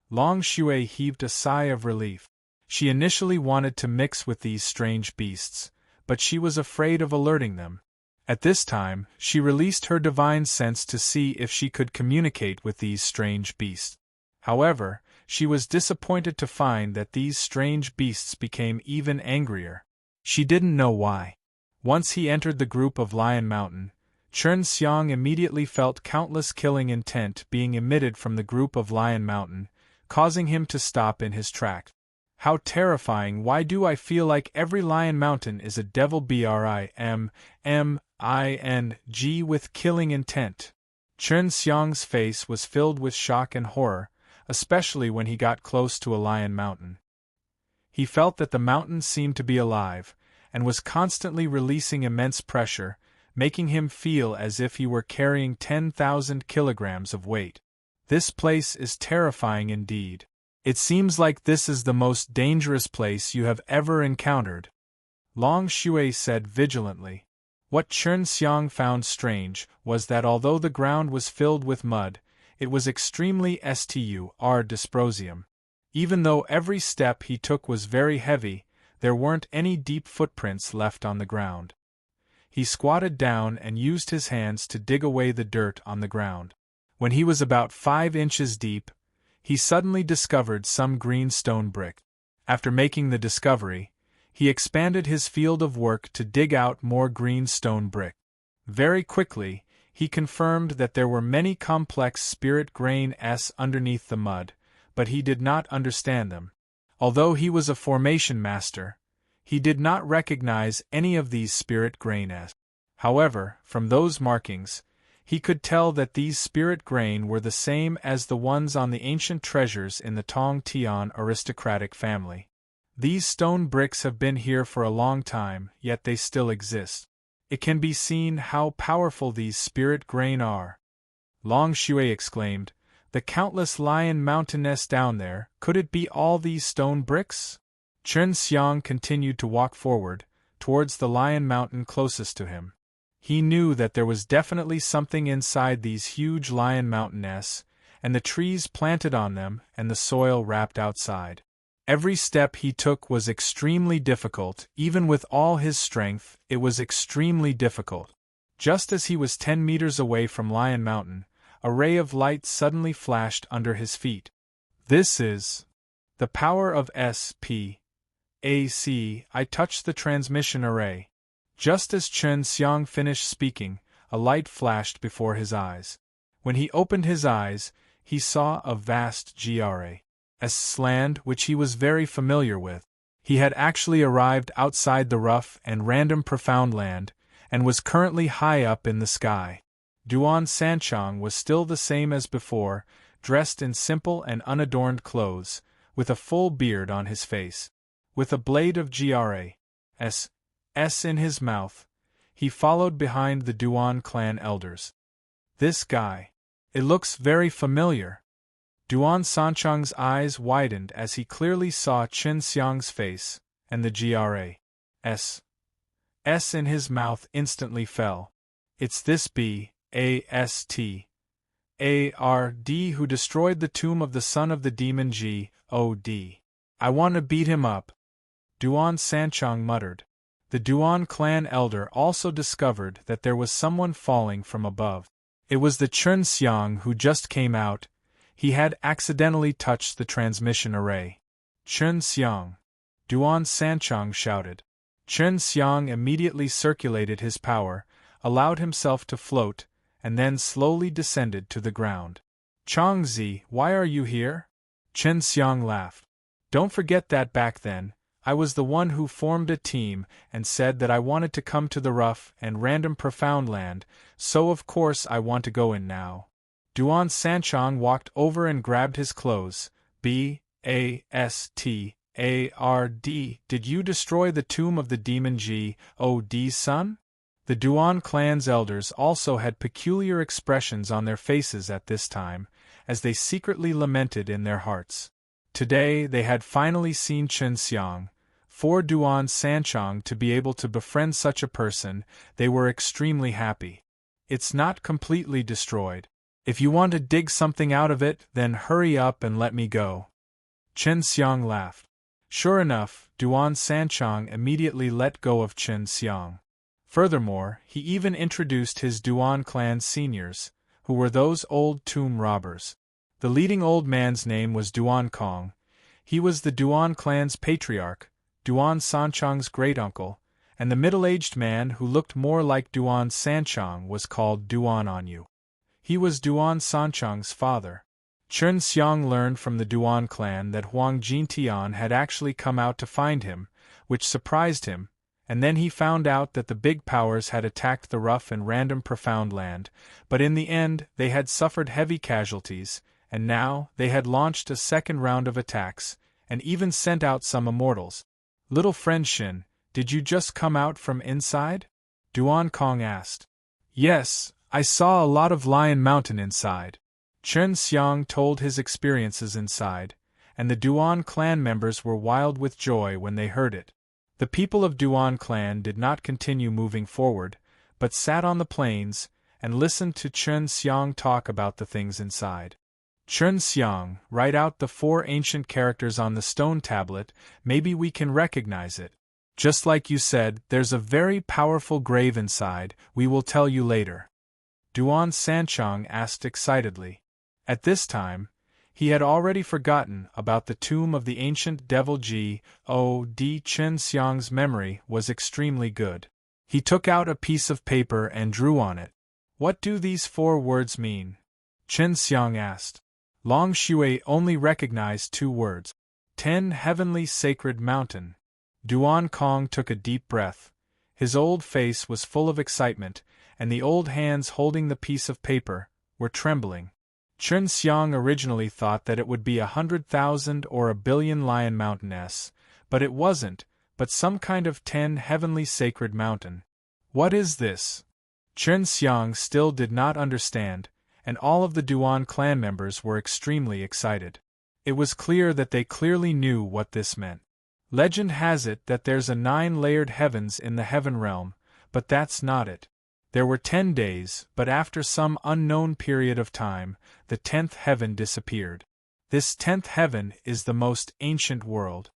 Long Shui heaved a sigh of relief. She initially wanted to mix with these strange beasts, but she was afraid of alerting them. At this time, she released her divine sense to see if she could communicate with these strange beasts. However, she was disappointed to find that these strange beasts became even angrier. She didn't know why. Once he entered the group of Lion Mountain, Chen Xiang immediately felt countless killing intent being emitted from the group of Lion Mountain, causing him to stop in his tracks. How terrifying! Why do I feel like every Lion Mountain is a devil BRIMMING with killing intent? Chen Xiang's face was filled with shock and horror, especially when he got close to a Lion Mountain. He felt that the mountain seemed to be alive, and was constantly releasing immense pressure, making him feel as if he were carrying 10,000 kilograms of weight. This place is terrifying indeed. It seems like this is the most dangerous place you have ever encountered. Long Shui said vigilantly. What Chen Xiang found strange was that although the ground was filled with mud, it was extremely dysprosium. Even though every step he took was very heavy, there weren't any deep footprints left on the ground. He squatted down and used his hands to dig away the dirt on the ground. When he was about 5 inches deep, he suddenly discovered some green stone brick. After making the discovery, he expanded his field of work to dig out more green stone brick. Very quickly, he confirmed that there were many complex spirit grains underneath the mud, but he did not understand them. Although he was a formation master, he did not recognize any of these spirit grains. However, from those markings, he could tell that these spirit grain were the same as the ones on the ancient treasures in the Tong Tian aristocratic family. These stone bricks have been here for a long time, yet they still exist. It can be seen how powerful these spirit grain are. Long Shui exclaimed, "The countless lion mountainess down there, could it be all these stone bricks?" Chen Xiang continued to walk forward, towards the lion mountain closest to him. He knew that there was definitely something inside these huge lion mountainess, and the trees planted on them and the soil wrapped outside. Every step he took was extremely difficult, even with all his strength, it was extremely difficult. Just as he was 10 meters away from Lion Mountain, a ray of light suddenly flashed under his feet. This is the power of SPAC. I touched the transmission array. Just as Chen Xiang finished speaking, a light flashed before his eyes. When he opened his eyes, he saw a vast land which he was very familiar with. He had actually arrived outside the rough and random profound land, and was currently high up in the sky. Duan Sanchang was still the same as before, dressed in simple and unadorned clothes, with a full beard on his face. With a blade of S in his mouth, he followed behind the Duan clan elders. This guy. It looks very familiar. Duan Sanchang's eyes widened as he clearly saw Chen Xiang's face, and the S in his mouth instantly fell. It's this Bastard who destroyed the tomb of the son of the demon God. I want to beat him up. Duan Sanchang muttered. The Duan clan elder also discovered that there was someone falling from above. It was the Chen Xiang who just came out. He had accidentally touched the transmission array. Chen Xiang! Duan Sanchang shouted. Chen Xiang immediately circulated his power, allowed himself to float, and then slowly descended to the ground. Changzi, why are you here? Chen Xiang laughed. Don't forget that back then, I was the one who formed a team and said that I wanted to come to the rough and random profound land, so of course I want to go in now. Duan Sanchang walked over and grabbed his clothes. Bastard, did you destroy the tomb of the demon God's son? The Duan clan's elders also had peculiar expressions on their faces at this time, as they secretly lamented in their hearts. Today they had finally seen Chen Xiang. For Duan Sanchang to be able to befriend such a person, they were extremely happy. It's not completely destroyed. If you want to dig something out of it, then hurry up and let me go. Chen Xiang laughed. Sure enough, Duan Sanchang immediately let go of Chen Xiang. Furthermore, he even introduced his Duan clan seniors, who were those old tomb robbers. The leading old man's name was Duan Kong. He was the Duan clan's patriarch, Duan Sanchang's great-uncle, and the middle-aged man who looked more like Duan Sanchang was called Duan Anyu. He was Duan Sanchang's father. Chen Xiang learned from the Duan clan that Huang Jintian had actually come out to find him, which surprised him, and then he found out that the big powers had attacked the rough and random profound land, but in the end they had suffered heavy casualties, and now they had launched a second round of attacks, and even sent out some immortals. Little friend Shin, did you just come out from inside? Duan Kong asked. Yes, I saw a lot of Lion Mountain inside. Chen Xiang told his experiences inside, and the Duan clan members were wild with joy when they heard it. The people of Duan clan did not continue moving forward, but sat on the plains and listened to Chen Xiang talk about the things inside. Chen Xiang, write out the 4 ancient characters on the stone tablet, maybe we can recognize it. Just like you said, there's a very powerful grave inside, we will tell you later. Duan Sanchang asked excitedly. At this time, he had already forgotten about the tomb of the ancient devil Ji. Chen Xiang's memory was extremely good. He took out a piece of paper and drew on it. What do these 4 words mean? Chen Xiang asked. Long Shui only recognized 2 words. 10 Heavenly Sacred Mountain. Duan Kong took a deep breath. His old face was full of excitement, and the old hands holding the piece of paper were trembling. Chen Xiang originally thought that it would be 100,000 or 1,000,000,000 Lion Mountain S, but it wasn't, but some kind of 10 Heavenly Sacred Mountain. What is this? Chen Xiang still did not understand, and all of the Duan clan members were extremely excited. It was clear that they clearly knew what this meant. Legend has it that there's a 9-layered heavens in the heaven realm, but that's not it. There were 10 days, but after some unknown period of time, the 10th heaven disappeared. This 10th heaven is the most ancient world.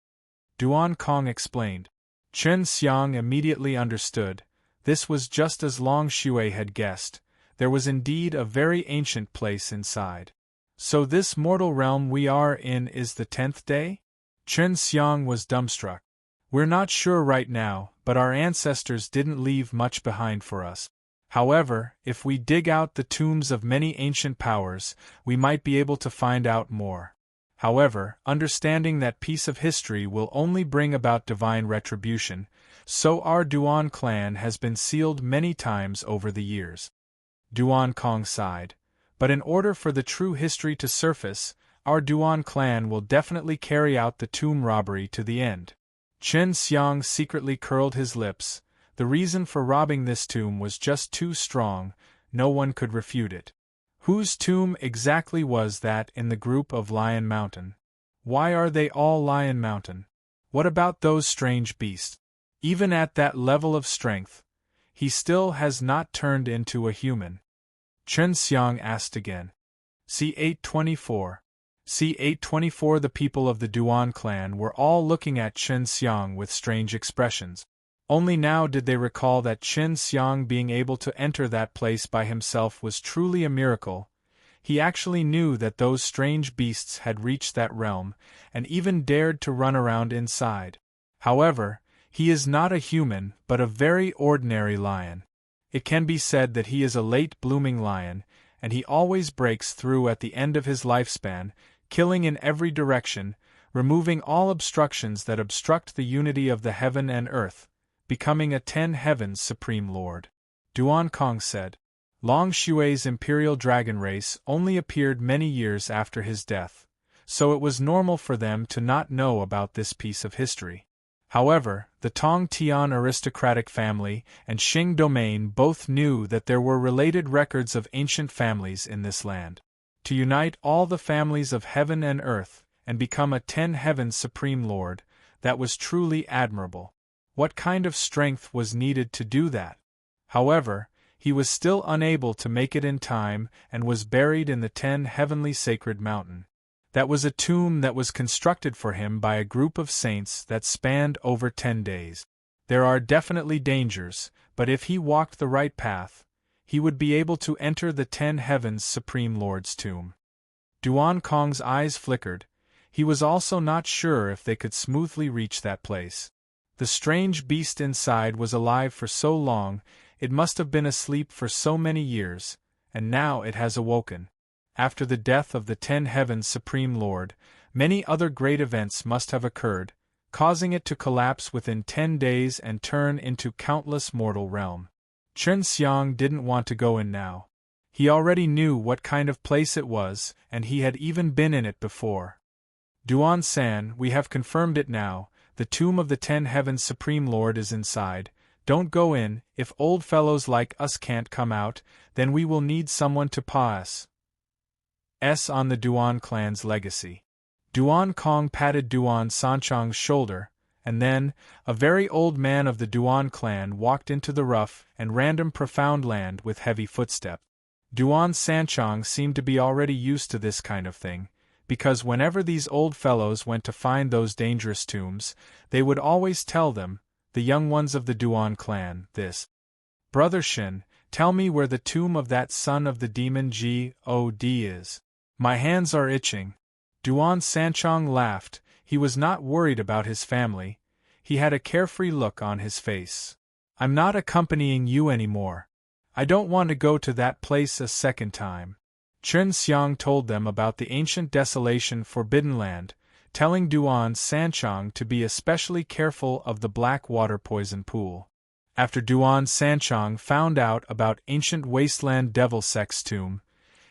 Duan Kong explained. Chen Xiang immediately understood. This was just as Long Shui had guessed. There was indeed a very ancient place inside. So this mortal realm we are in is the 10th day? Chen Xiang was dumbstruck. We're not sure right now, but our ancestors didn't leave much behind for us. However, if we dig out the tombs of many ancient powers, we might be able to find out more. However, understanding that piece of history will only bring about divine retribution, so our Duan clan has been sealed many times over the years. Duan Kong sighed. But in order for the true history to surface, our Duan clan will definitely carry out the tomb robbery to the end. Chen Xiang secretly curled his lips. The reason for robbing this tomb was just too strong, no one could refute it. Whose tomb exactly was that in the group of Lion Mountain? Why are they all Lion Mountain? What about those strange beasts? Even at that level of strength, he still has not turned into a human. Chen Xiang asked again. C824. C824. The people of the Duan clan were all looking at Chen Xiang with strange expressions. Only now did they recall that Chen Xiang being able to enter that place by himself was truly a miracle. He actually knew that those strange beasts had reached that realm, and even dared to run around inside. However, he is not a human, but a very ordinary lion. It can be said that he is a late-blooming lion, and he always breaks through at the end of his lifespan, killing in every direction, removing all obstructions that obstruct the unity of the heaven and earth, becoming a 10 heavens supreme lord. Duan Kong said. Long Shui's imperial dragon race only appeared many years after his death, so it was normal for them to not know about this piece of history. However, the Tong Tian aristocratic family and Xing domain both knew that there were related records of ancient families in this land. To unite all the families of heaven and earth, and become a 10 heavens supreme lord, that was truly admirable. What kind of strength was needed to do that? However, he was still unable to make it in time and was buried in the 10 heavenly sacred mountain. That was a tomb that was constructed for him by a group of saints that spanned over 10 days. There are definitely dangers, but if he walked the right path, he would be able to enter the 10 heavens supreme lord's tomb. Duan Kong's eyes flickered. He was also not sure if they could smoothly reach that place. The strange beast inside was alive for so long, it must have been asleep for so many years, and now it has awoken. After the death of the 10 heavens supreme lord, many other great events must have occurred, causing it to collapse within 10 days and turn into countless mortal realm. Chen Xiang didn't want to go in now. He already knew what kind of place it was, and he had even been in it before. Duan San, we have confirmed it now. The tomb of the 10 heavens supreme lord is inside. Don't go in. If old fellows like us can't come out, then we will need someone to paw us. on the Duan clan's legacy. Duan Kong patted Duan Sanchang's shoulder, and then, a very old man of the Duan clan walked into the rough and random profound land with heavy footsteps. Duan Sanchang seemed to be already used to this kind of thing, because whenever these old fellows went to find those dangerous tombs, they would always tell them, the young ones of the Duan clan, this. Brother Shin, tell me where the tomb of that son of the demon God is. My hands are itching. Duan Sanchang laughed. He was not worried about his family. He had a carefree look on his face. I'm not accompanying you anymore. I don't want to go to that place a second time. Chen Xiang told them about the ancient desolation forbidden land, telling Duan Sanchang to be especially careful of the black water poison pool. After Duan Sanchang found out about ancient wasteland devil sex tomb,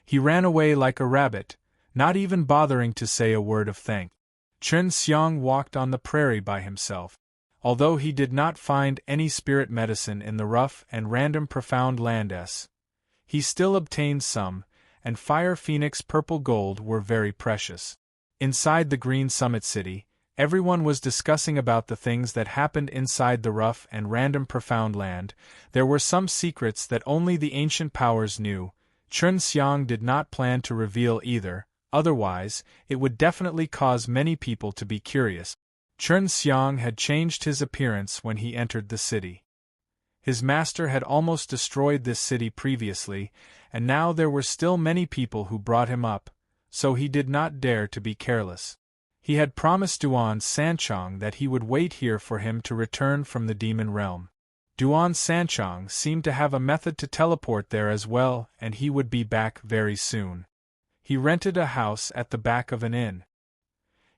he ran away like a rabbit, not even bothering to say a word of thanks. Chen Xiang walked on the prairie by himself. Although he did not find any spirit medicine in the rough and random profound lands, he still obtained some, and Fire Phoenix Purple Gold were very precious. Inside the Green Summit City, everyone was discussing about the things that happened inside the rough and random profound land. There were some secrets that only the ancient powers knew. Chen Xiang did not plan to reveal either, otherwise, it would definitely cause many people to be curious. Chen Xiang had changed his appearance when he entered the city. His master had almost destroyed this city previously, and now there were still many people who brought him up, so he did not dare to be careless. He had promised Duan Sanchang that he would wait here for him to return from the demon realm. Duan Sanchang seemed to have a method to teleport there as well, and he would be back very soon. He rented a house at the back of an inn.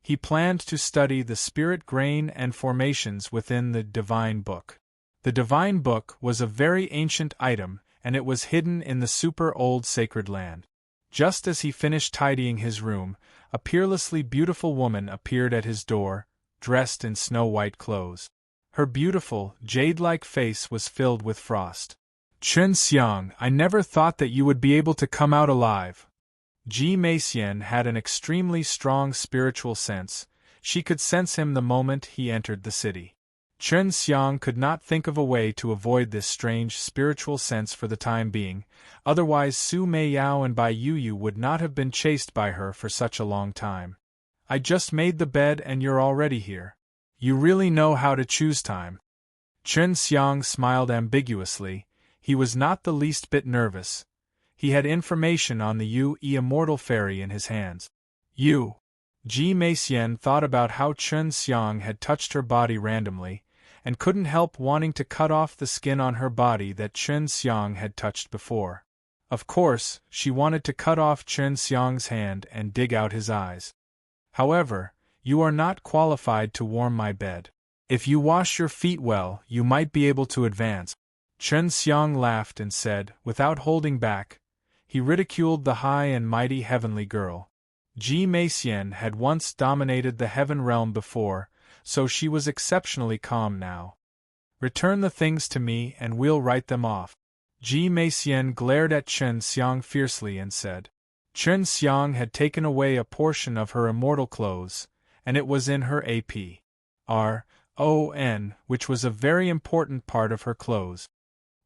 He planned to study the spirit grain and formations within the Divine Book. The Divine Book was a very ancient item, and it was hidden in the super old sacred land. Just as he finished tidying his room, a peerlessly beautiful woman appeared at his door, dressed in snow-white clothes. Her beautiful, jade-like face was filled with frost. Chen Xiang, I never thought that you would be able to come out alive. Ji Meixian had an extremely strong spiritual sense. She could sense him the moment he entered the city. Chen Xiang could not think of a way to avoid this strange spiritual sense for the time being, otherwise Su Meiyao and Bai Yuyu would not have been chased by her for such a long time. I just made the bed and you're already here. You really know how to choose time. Chen Xiang smiled ambiguously. He was not the least bit nervous. He had information on the Yu Immortal Fairy in his hands. Yu. Ji Meixian thought about how Chen Xiang had touched her body randomly, and couldn't help wanting to cut off the skin on her body that Chen Xiang had touched before. Of course, she wanted to cut off Chen Xiang's hand and dig out his eyes. However, you are not qualified to warm my bed. If you wash your feet well, you might be able to advance. Chen Xiang laughed and said, without holding back, he ridiculed the high and mighty heavenly girl. Ji Meixian had once dominated the heaven realm before, so she was exceptionally calm now. Return the things to me and we'll write them off. Ji Meixian glared at Chen Xiang fiercely and said. Chen Xiang had taken away a portion of her immortal clothes, and it was in her apron, which was a very important part of her clothes.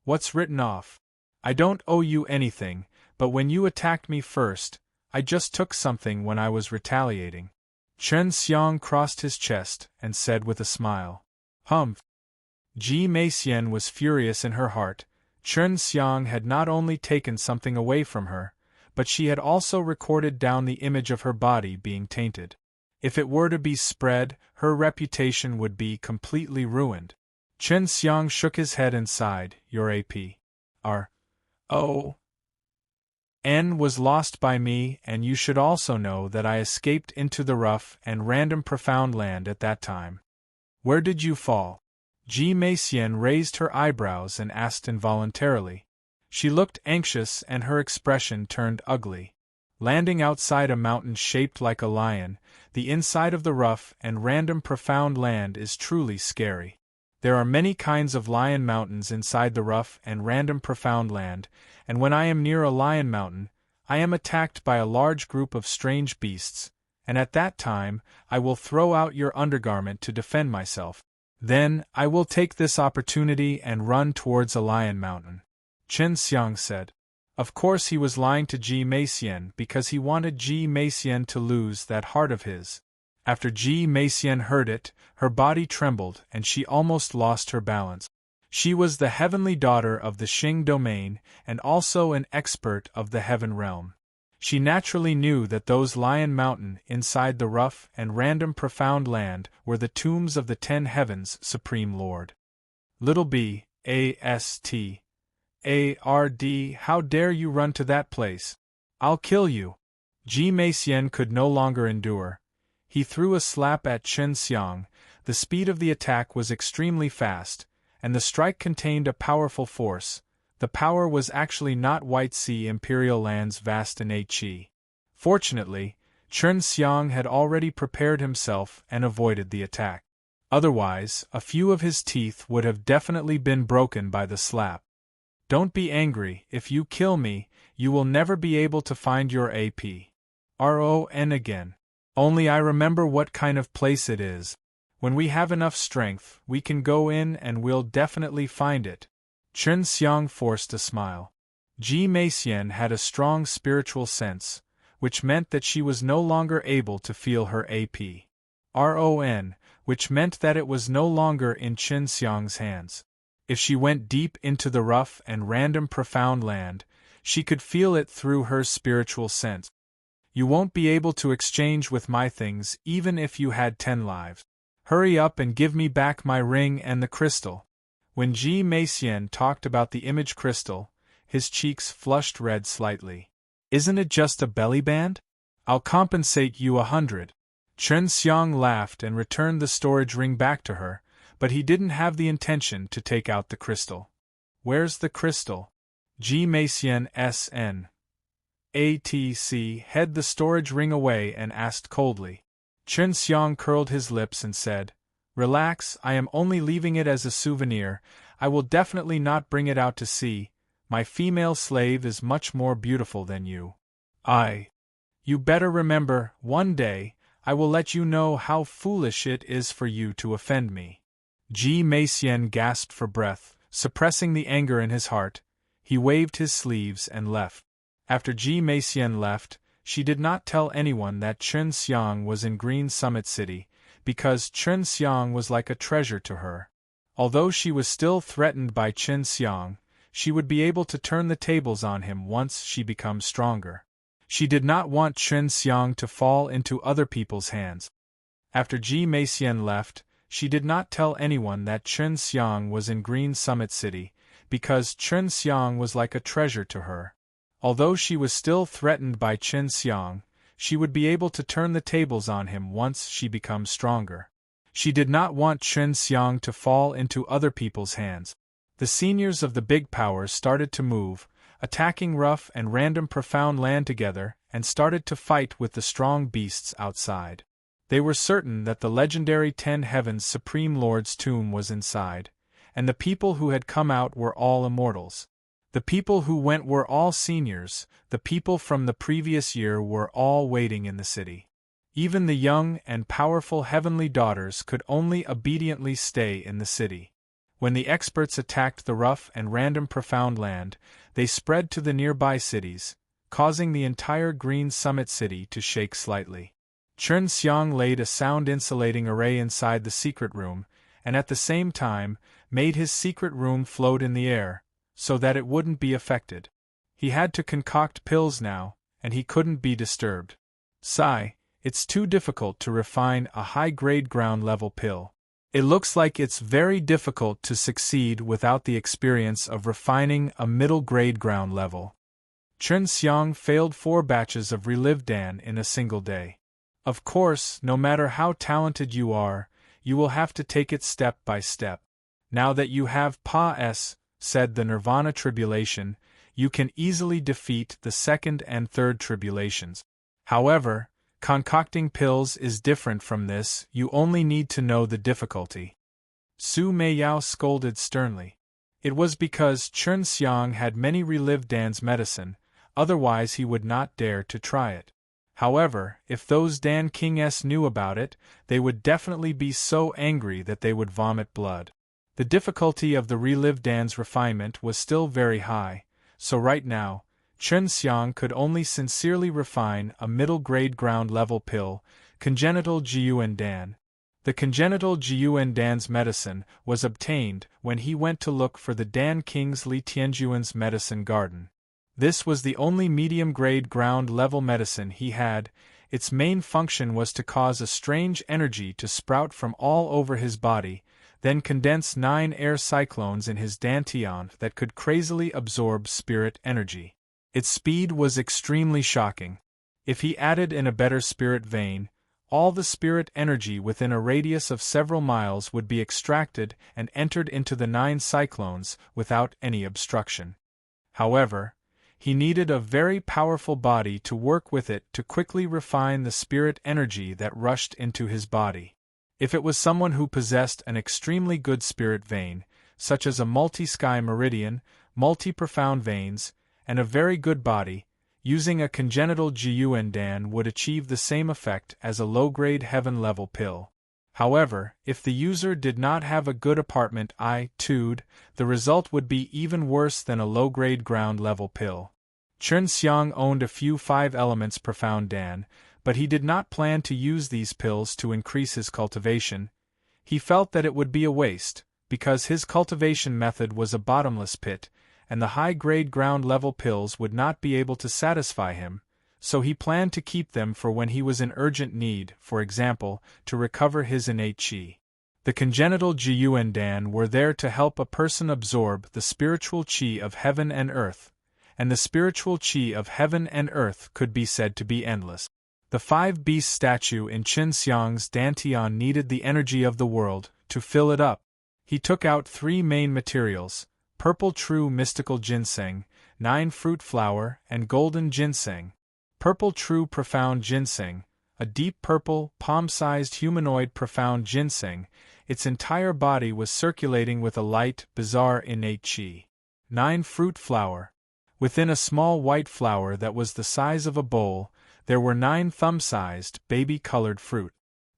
What's written off? I don't owe you anything, but when you attacked me first, I just took something when I was retaliating. Chen Xiang crossed his chest and said with a smile. Humph. Ji Meixian was furious in her heart. Chen Xiang had not only taken something away from her, but she had also recorded down the image of her body being tainted. If it were to be spread, her reputation would be completely ruined. Chen Xiang shook his head and sighed. Your apron was lost by me, and you should also know that I escaped into the rough and random profound land at that time. Where did you fall? Ji Meixian raised her eyebrows and asked involuntarily. She looked anxious and her expression turned ugly. Landing outside a mountain shaped like a lion, the inside of the rough and random profound land is truly scary. There are many kinds of lion mountains inside the rough and random profound land, and when I am near a lion mountain, I am attacked by a large group of strange beasts, and at that time, I will throw out your undergarment to defend myself. Then, I will take this opportunity and run towards a lion mountain. Chen Xiang said. Of course he was lying to Ji Meixian because he wanted Ji Meixian to lose that heart of his. After Ji Meixian heard it, her body trembled and she almost lost her balance. She was the heavenly daughter of the Xing domain and also an expert of the heaven realm. She naturally knew that those lion mountain inside the rough and random profound land were the tombs of the 10 heavens Supreme Lord. Little b, A-S-T, A-R-D, how dare you run to that place? I'll kill you. Ji Meixian could no longer endure. He threw a slap at Chen Xiang. The speed of the attack was extremely fast, and the strike contained a powerful force. The power was actually not White Sea Imperial Land's vast innate qi. Fortunately, Chen Xiang had already prepared himself and avoided the attack. Otherwise, a few of his teeth would have definitely been broken by the slap. Don't be angry, if you kill me, you will never be able to find your APRON again. Only I remember what kind of place it is. When we have enough strength, we can go in and we'll definitely find it. Chen Xiang forced a smile. Ji Meixian had a strong spiritual sense, which meant that she was no longer able to feel her APRON, which meant that it was no longer in Chen Xiang's hands. If she went deep into the rough and random profound land, she could feel it through her spiritual sense. You won't be able to exchange with my things even if you had 10 lives. Hurry up and give me back my ring and the crystal. When Ji Meixian talked about the image crystal, his cheeks flushed red slightly. Isn't it just a belly band? I'll compensate you 100. Chen Xiang laughed and returned the storage ring back to her, but he didn't have the intention to take out the crystal. Where's the crystal? Ji Meixian SN. ATC hid the storage ring away and asked coldly. Chen Xiang curled his lips and said, Relax, I am only leaving it as a souvenir. I will definitely not bring it out to sea. My female slave is much more beautiful than you. You better remember, one day, I will let you know how foolish it is for you to offend me. Ji Meixian gasped for breath, suppressing the anger in his heart. He waved his sleeves and left. After Ji Meixian left, she did not tell anyone that Chen Xiang was in Green Summit City, because Chen Xiang was like a treasure to her. Although she was still threatened by Chen Xiang, she would be able to turn the tables on him once she becomes stronger. She did not want Chen Xiang to fall into other people's hands. After Ji Meixian left, she did not tell anyone that Chen Xiang was in Green Summit City, because Chen Xiang was like a treasure to her. Although she was still threatened by Chen Xiang, she would be able to turn the tables on him once she becomes stronger. She did not want Chen Xiang to fall into other people's hands. The seniors of the big powers started to move, attacking rough and random profound land together, and started to fight with the strong beasts outside. They were certain that the legendary 10 Heavens Supreme Lord's tomb was inside, and the people who had come out were all immortals. The people who went were all seniors, the people from the previous year were all waiting in the city. Even the young and powerful heavenly daughters could only obediently stay in the city. When the experts attacked the rough and random profound land, they spread to the nearby cities, causing the entire Green Summit City to shake slightly. Chen Xiang laid a sound-insulating array inside the secret room, and at the same time, made his secret room float in the air, so that it wouldn't be affected. He had to concoct pills now, and he couldn't be disturbed. Sigh, it's too difficult to refine a high-grade ground-level pill. It looks like it's very difficult to succeed without the experience of refining a middle-grade ground level. Chen Xiang failed 4 batches of Relive Dan in a single day. Of course, no matter how talented you are, you will have to take it step by step. Now that you have Pa-S, said the Nirvana Tribulation, you can easily defeat the second and third tribulations. However, concocting pills is different from this, you only need to know the difficulty. Su Meiyao scolded sternly. It was because Chen Xiang had many Relive Dan's medicine, otherwise he would not dare to try it. However, if those Dan Kings knew about it, they would definitely be so angry that they would vomit blood. The difficulty of the relived Dan's refinement was still very high, so right now, Chen Xiang could only sincerely refine a middle-grade ground-level pill, congenital Jiuan Dan. The congenital Jiuan Dan's medicine was obtained when he went to look for the Dan King's Li Tianjuan's medicine garden. This was the only medium-grade ground-level medicine he had. Its main function was to cause a strange energy to sprout from all over his body, then condense 9 air cyclones in his dantian that could crazily absorb spirit energy. Its speed was extremely shocking. If he added in a better spirit vein, all the spirit energy within a radius of several miles would be extracted and entered into the 9 cyclones without any obstruction. However, he needed a very powerful body to work with it to quickly refine the spirit energy that rushed into his body. If it was someone who possessed an extremely good spirit vein, such as a multi-sky meridian, multi-profound veins, and a very good body, using a congenital Jiuan Dan would achieve the same effect as a low-grade heaven-level pill. However, if the user did not have a good apartment I-tude, the result would be even worse than a low-grade ground-level pill. Chen Xiang owned a few 5 elements profound Dan, but he did not plan to use these pills to increase his cultivation. He felt that it would be a waste, because his cultivation method was a bottomless pit, and the high-grade ground-level pills would not be able to satisfy him, so he planned to keep them for when he was in urgent need, for example, to recover his innate qi. The congenital Jiuan Dan were there to help a person absorb the spiritual qi of heaven and earth, and the spiritual qi of heaven and earth could be said to be endless. The 5 beast statue in Chen Xiang's dantian needed the energy of the world to fill it up. He took out 3 main materials: purple true mystical ginseng, 9 fruit flower, and golden ginseng. Purple true profound ginseng, a deep purple, palm-sized humanoid profound ginseng, its entire body was circulating with a light, bizarre innate qi. 9 fruit flower. Within a small white flower that was the size of a bowl, there were 9 thumb-sized, baby-colored fruit.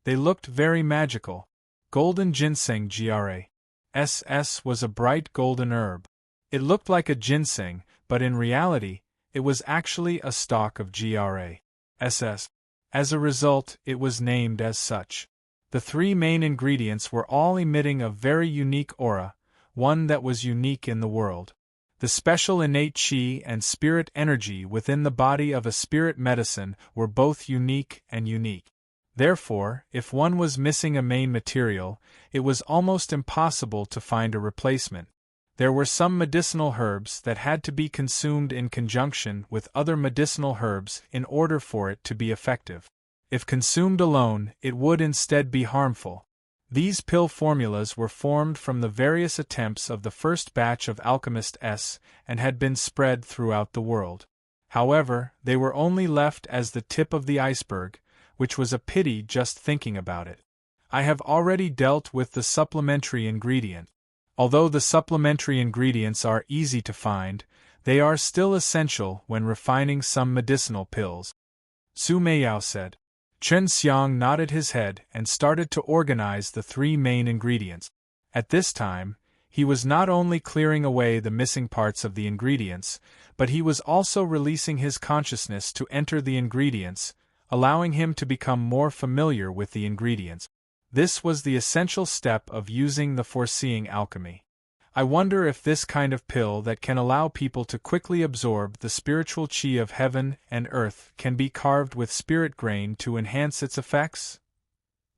They looked very magical. Golden ginseng GRA.SS was a bright golden herb. It looked like a ginseng, but in reality, it was actually a stalk of GRA.SS. As a result, it was named as such. The 3 main ingredients were all emitting a very unique aura, one that was unique in the world. The special innate qi and spirit energy within the body of a spirit medicine were both unique and unique. Therefore, if one was missing a main material, it was almost impossible to find a replacement. There were some medicinal herbs that had to be consumed in conjunction with other medicinal herbs in order for it to be effective. If consumed alone, it would instead be harmful. These pill formulas were formed from the various attempts of the first batch of alchemists and had been spread throughout the world. However, they were only left as the tip of the iceberg, which was a pity just thinking about it. I have already dealt with the supplementary ingredient. Although the supplementary ingredients are easy to find, they are still essential when refining some medicinal pills. Su Meiyao said. Chen Xiang nodded his head and started to organize the 3 main ingredients. At this time, he was not only clearing away the missing parts of the ingredients, but he was also releasing his consciousness to enter the ingredients, allowing him to become more familiar with the ingredients. This was the essential step of using the foreseeing alchemy. I wonder if this kind of pill that can allow people to quickly absorb the spiritual qi of heaven and earth can be carved with spirit grain to enhance its effects?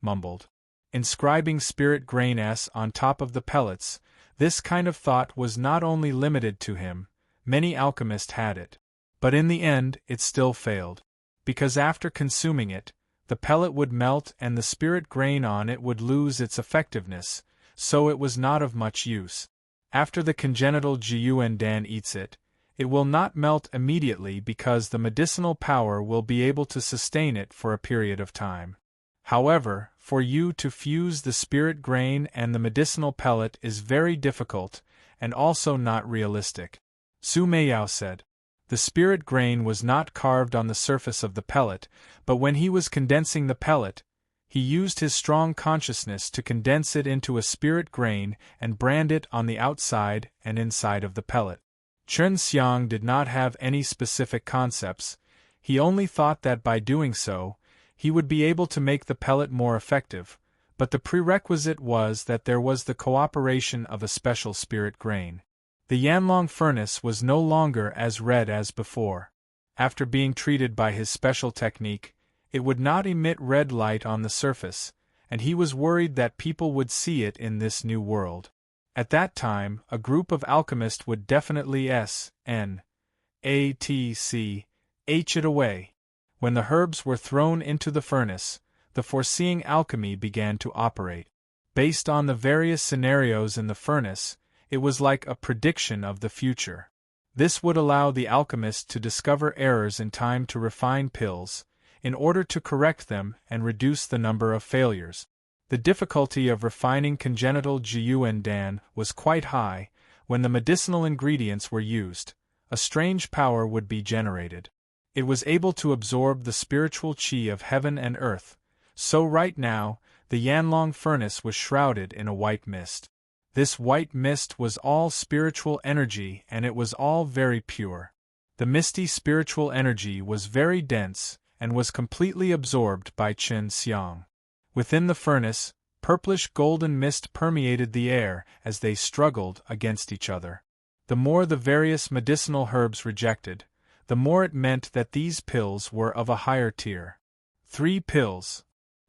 Mumbled. Inscribing spirit grain S on top of the pellets, this kind of thought was not only limited to him, many alchemists had it. But in the end, it still failed. Because after consuming it, the pellet would melt and the spirit grain on it would lose its effectiveness, so it was not of much use. After the congenital Jiuan Dan eats it, it will not melt immediately because the medicinal power will be able to sustain it for a period of time. However, for you to fuse the spirit grain and the medicinal pellet is very difficult, and also not realistic. Su Meiyao said. The spirit grain was not carved on the surface of the pellet, but when he was condensing the pellet, he used his strong consciousness to condense it into a spirit grain and brand it on the outside and inside of the pellet. Chen Xiang did not have any specific concepts, he only thought that by doing so, he would be able to make the pellet more effective, but the prerequisite was that there was the cooperation of a special spirit grain. The Yanlong furnace was no longer as red as before. After being treated by his special technique, it would not emit red light on the surface, and he was worried that people would see it in this new world. At that time, a group of alchemists would definitely S.N.A.T.C. H it away. When the herbs were thrown into the furnace, the foreseeing alchemy began to operate. Based on the various scenarios in the furnace, it was like a prediction of the future. This would allow the alchemist to discover errors in time to refine pills, in order to correct them and reduce the number of failures. The difficulty of refining congenital Jiuan was quite high. When the medicinal ingredients were used, a strange power would be generated. It was able to absorb the spiritual qi of heaven and earth, so right now, the Yanlong furnace was shrouded in a white mist. This white mist was all spiritual energy and it was all very pure. The misty spiritual energy was very dense and was completely absorbed by Chen Xiang. Within the furnace, purplish golden mist permeated the air as they struggled against each other. The more the various medicinal herbs rejected, the more it meant that these pills were of a higher tier. 3 pills.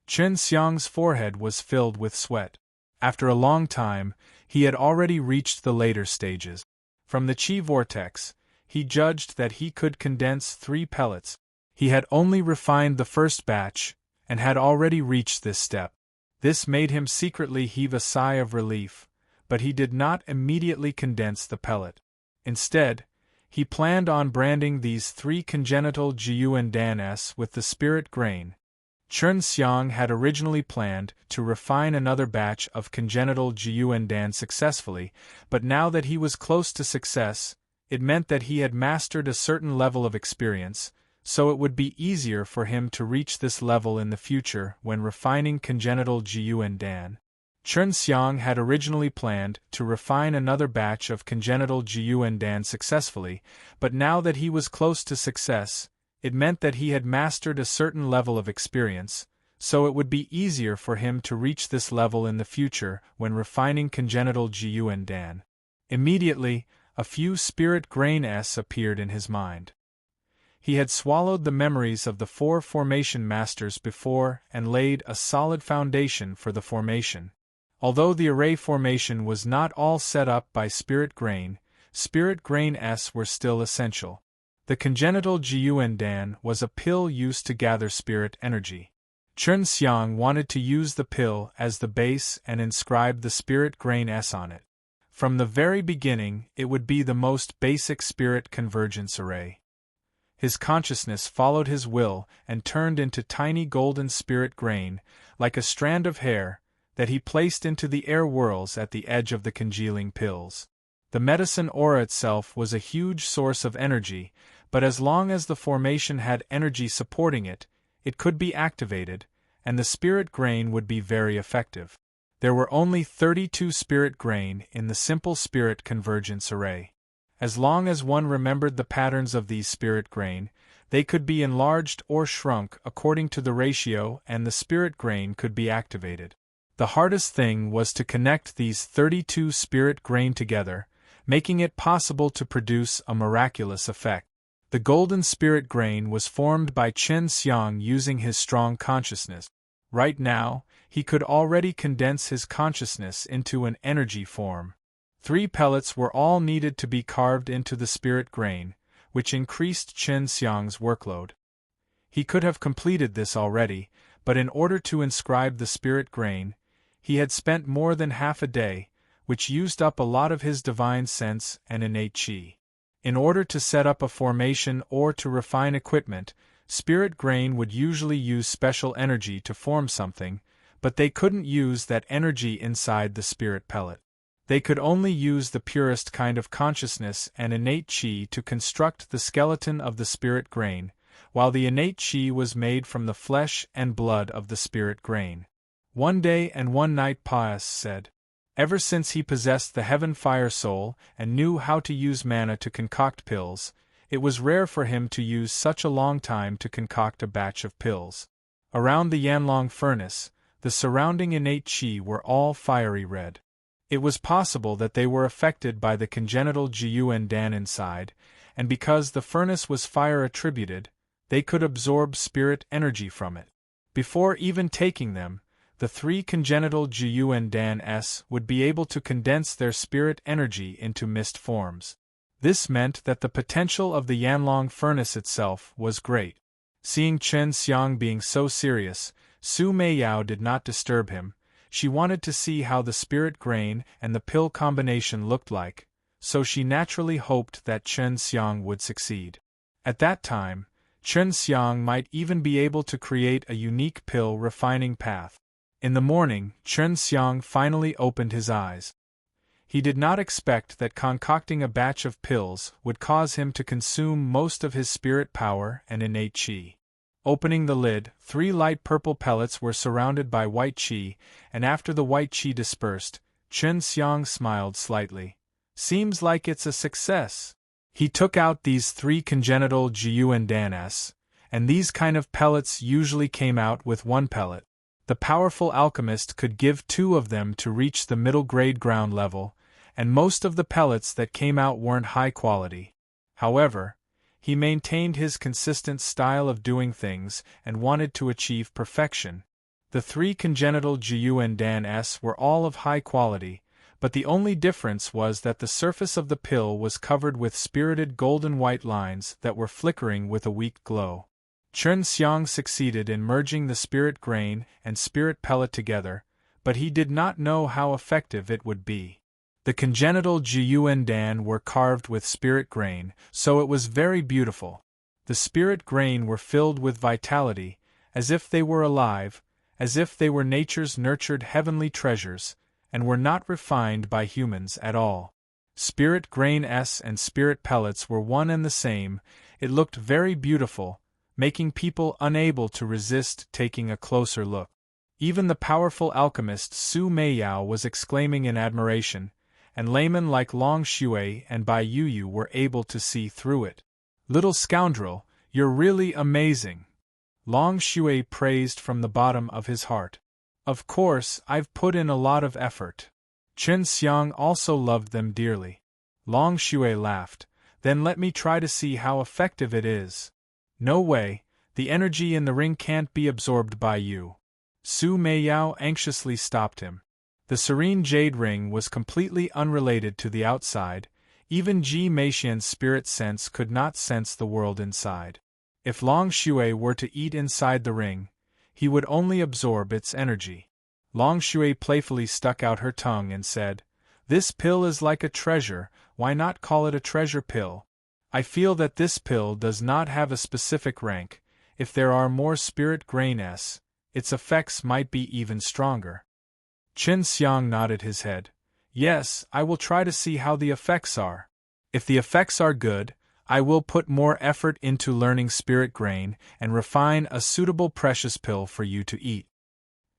Chen Xiang's forehead was filled with sweat. After a long time, he had already reached the later stages. From the qi vortex, he judged that he could condense 3 pellets. He had only refined the first batch, and had already reached this step. This made him secretly heave a sigh of relief, but he did not immediately condense the pellet. Instead, he planned on branding these 3 congenital Jiuan with the spirit grain. Chen Xiang had originally planned to refine another batch of congenital Jiuan successfully, but now that he was close to success, it meant that he had mastered a certain level of experience, so it would be easier for him to reach this level in the future when refining congenital Jiuan. Chen Xiang had originally planned to refine another batch of congenital Jiuan successfully, but now that he was close to success, it meant that he had mastered a certain level of experience, so it would be easier for him to reach this level in the future when refining congenital Jiuan. Immediately, a few spirit grain appeared in his mind. He had swallowed the memories of the 4 formation masters before and laid a solid foundation for the formation. Although the array formation was not all set up by spirit grain were still essential. The congenital Jiuan was a pill used to gather spirit energy. Chen Xiang wanted to use the pill as the base and inscribe the spirit grain on it. From the very beginning, it would be the most basic spirit convergence array. His consciousness followed his will and turned into tiny golden spirit grain, like a strand of hair, that he placed into the air whirls at the edge of the congealing pills. The medicine aura itself was a huge source of energy, but as long as the formation had energy supporting it, it could be activated, and the spirit grain would be very effective. There were only 32 spirit grain in the simple spirit convergence array. As long as one remembered the patterns of these spirit grain, they could be enlarged or shrunk according to the ratio and the spirit grain could be activated. The hardest thing was to connect these 32 spirit grain together, making it possible to produce a miraculous effect. The golden spirit grain was formed by Chen Xiang using his strong consciousness. Right now, he could already condense his consciousness into an energy form. 3 pellets were all needed to be carved into the spirit grain, which increased Chen Xiang's workload. He could have completed this already, but in order to inscribe the spirit grain, he had spent more than half a day, which used up a lot of his divine sense and innate qi. In order to set up a formation or to refine equipment, spirit grain would usually use special energy to form something, but they couldn't use that energy inside the spirit pellet. They could only use the purest kind of consciousness and innate chi to construct the skeleton of the spirit grain, while the innate chi was made from the flesh and blood of the spirit grain. One day and one night Paas said. Ever since he possessed the heaven fire soul and knew how to use mana to concoct pills, it was rare for him to use such a long time to concoct a batch of pills. Around the Yanlong furnace, the surrounding innate chi were all fiery red. It was possible that they were affected by the congenital Jiyuan Dan inside, and because the furnace was fire attributed, they could absorb spirit energy from it. Before even taking them, the 3 congenital Jiyuan Dan-s would be able to condense their spirit energy into mist forms. This meant that the potential of the Yanlong furnace itself was great. Seeing Chen Xiang being so serious, Su Meiyao did not disturb him. She wanted to see how the spirit grain and the pill combination looked like, so she naturally hoped that Chen Xiang would succeed. At that time, Chen Xiang might even be able to create a unique pill refining path. In the morning, Chen Xiang finally opened his eyes. He did not expect that concocting a batch of pills would cause him to consume most of his spirit power and innate chi. Opening the lid, 3 light purple pellets were surrounded by white chi, and after the white chi dispersed, Chen Xiang smiled slightly. Seems like it's a success. He took out these 3 congenital Jiyuan Dan-s, and these kind of pellets usually came out with 1 pellet. The powerful alchemist could give 2 of them to reach the middle grade ground level, and most of the pellets that came out weren't high quality. However, he maintained his consistent style of doing things and wanted to achieve perfection. The 3 congenital Jiyuan Dan-s were all of high quality, but the only difference was that the surface of the pill was covered with spirited golden white lines that were flickering with a weak glow. Chen Xiang succeeded in merging the spirit grain and spirit pellet together, but he did not know how effective it would be. The congenital Jiyuan Dan were carved with spirit grain, so it was very beautiful. The spirit grain were filled with vitality, as if they were alive, as if they were nature's nurtured heavenly treasures, and were not refined by humans at all. Spirit grain S and spirit pellets were one and the same. It looked very beautiful, making people unable to resist taking a closer look. Even the powerful alchemist Su Meiyao was exclaiming in admiration, and laymen like Long Shui and Bai Yuyu were able to see through it. "Little scoundrel, you're really amazing," Long Shui praised from the bottom of his heart. "Of course, I've put in a lot of effort." Chen Xiang also loved them dearly. Long Shui laughed. "Then let me try to see how effective it is." "No way, the energy in the ring can't be absorbed by you." Su Meiyao anxiously stopped him. The serene jade ring was completely unrelated to the outside. Even Ji Meixian's spirit sense could not sense the world inside. If Long Shui were to eat inside the ring, he would only absorb its energy. Long Shui playfully stuck out her tongue and said, "This pill is like a treasure, why not call it a treasure pill? I feel that this pill does not have a specific rank. If there are more spirit grain S, its effects might be even stronger." Chen Xiang nodded his head. "Yes, I will try to see how the effects are. If the effects are good, I will put more effort into learning spirit grain and refine a suitable precious pill for you to eat."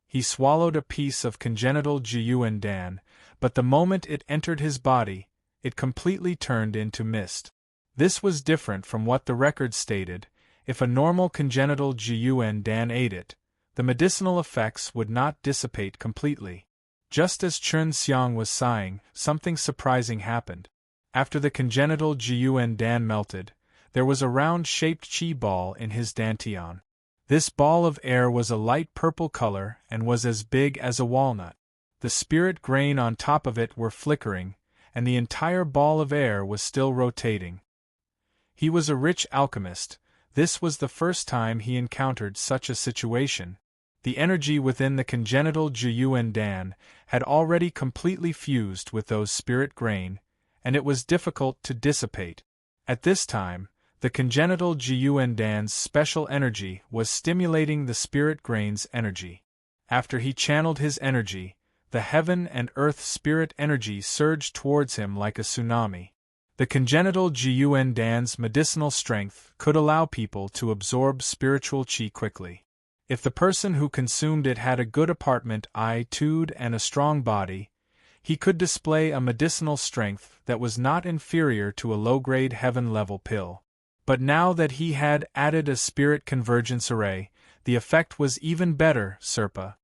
He swallowed a piece of congenital Jiyuan Dan, but the moment it entered his body, it completely turned into mist. This was different from what the record stated. If a normal congenital Jiyuan Dan ate it, the medicinal effects would not dissipate completely. Just as Chen Xiang was sighing, something surprising happened. After the congenital Jiyuan Dan melted, there was a round-shaped chi ball in his dantian. This ball of air was a light purple color and was as big as a walnut. The spirit grain on top of it were flickering, and the entire ball of air was still rotating. He was a rich alchemist. This was the first time he encountered such a situation. The energy within the congenital Jiyuan Dan had already completely fused with those spirit grain, and it was difficult to dissipate. At this time, the congenital Jiyuan Dan's special energy was stimulating the spirit grain's energy. After he channeled his energy, the heaven and earth spirit energy surged towards him like a tsunami. The congenital Jiuan Dan's medicinal strength could allow people to absorb spiritual qi quickly. If the person who consumed it had a good attitude and a strong body, he could display a medicinal strength that was not inferior to a low-grade heaven-level pill. But now that he had added a spirit convergence array, the effect was even better. Serpa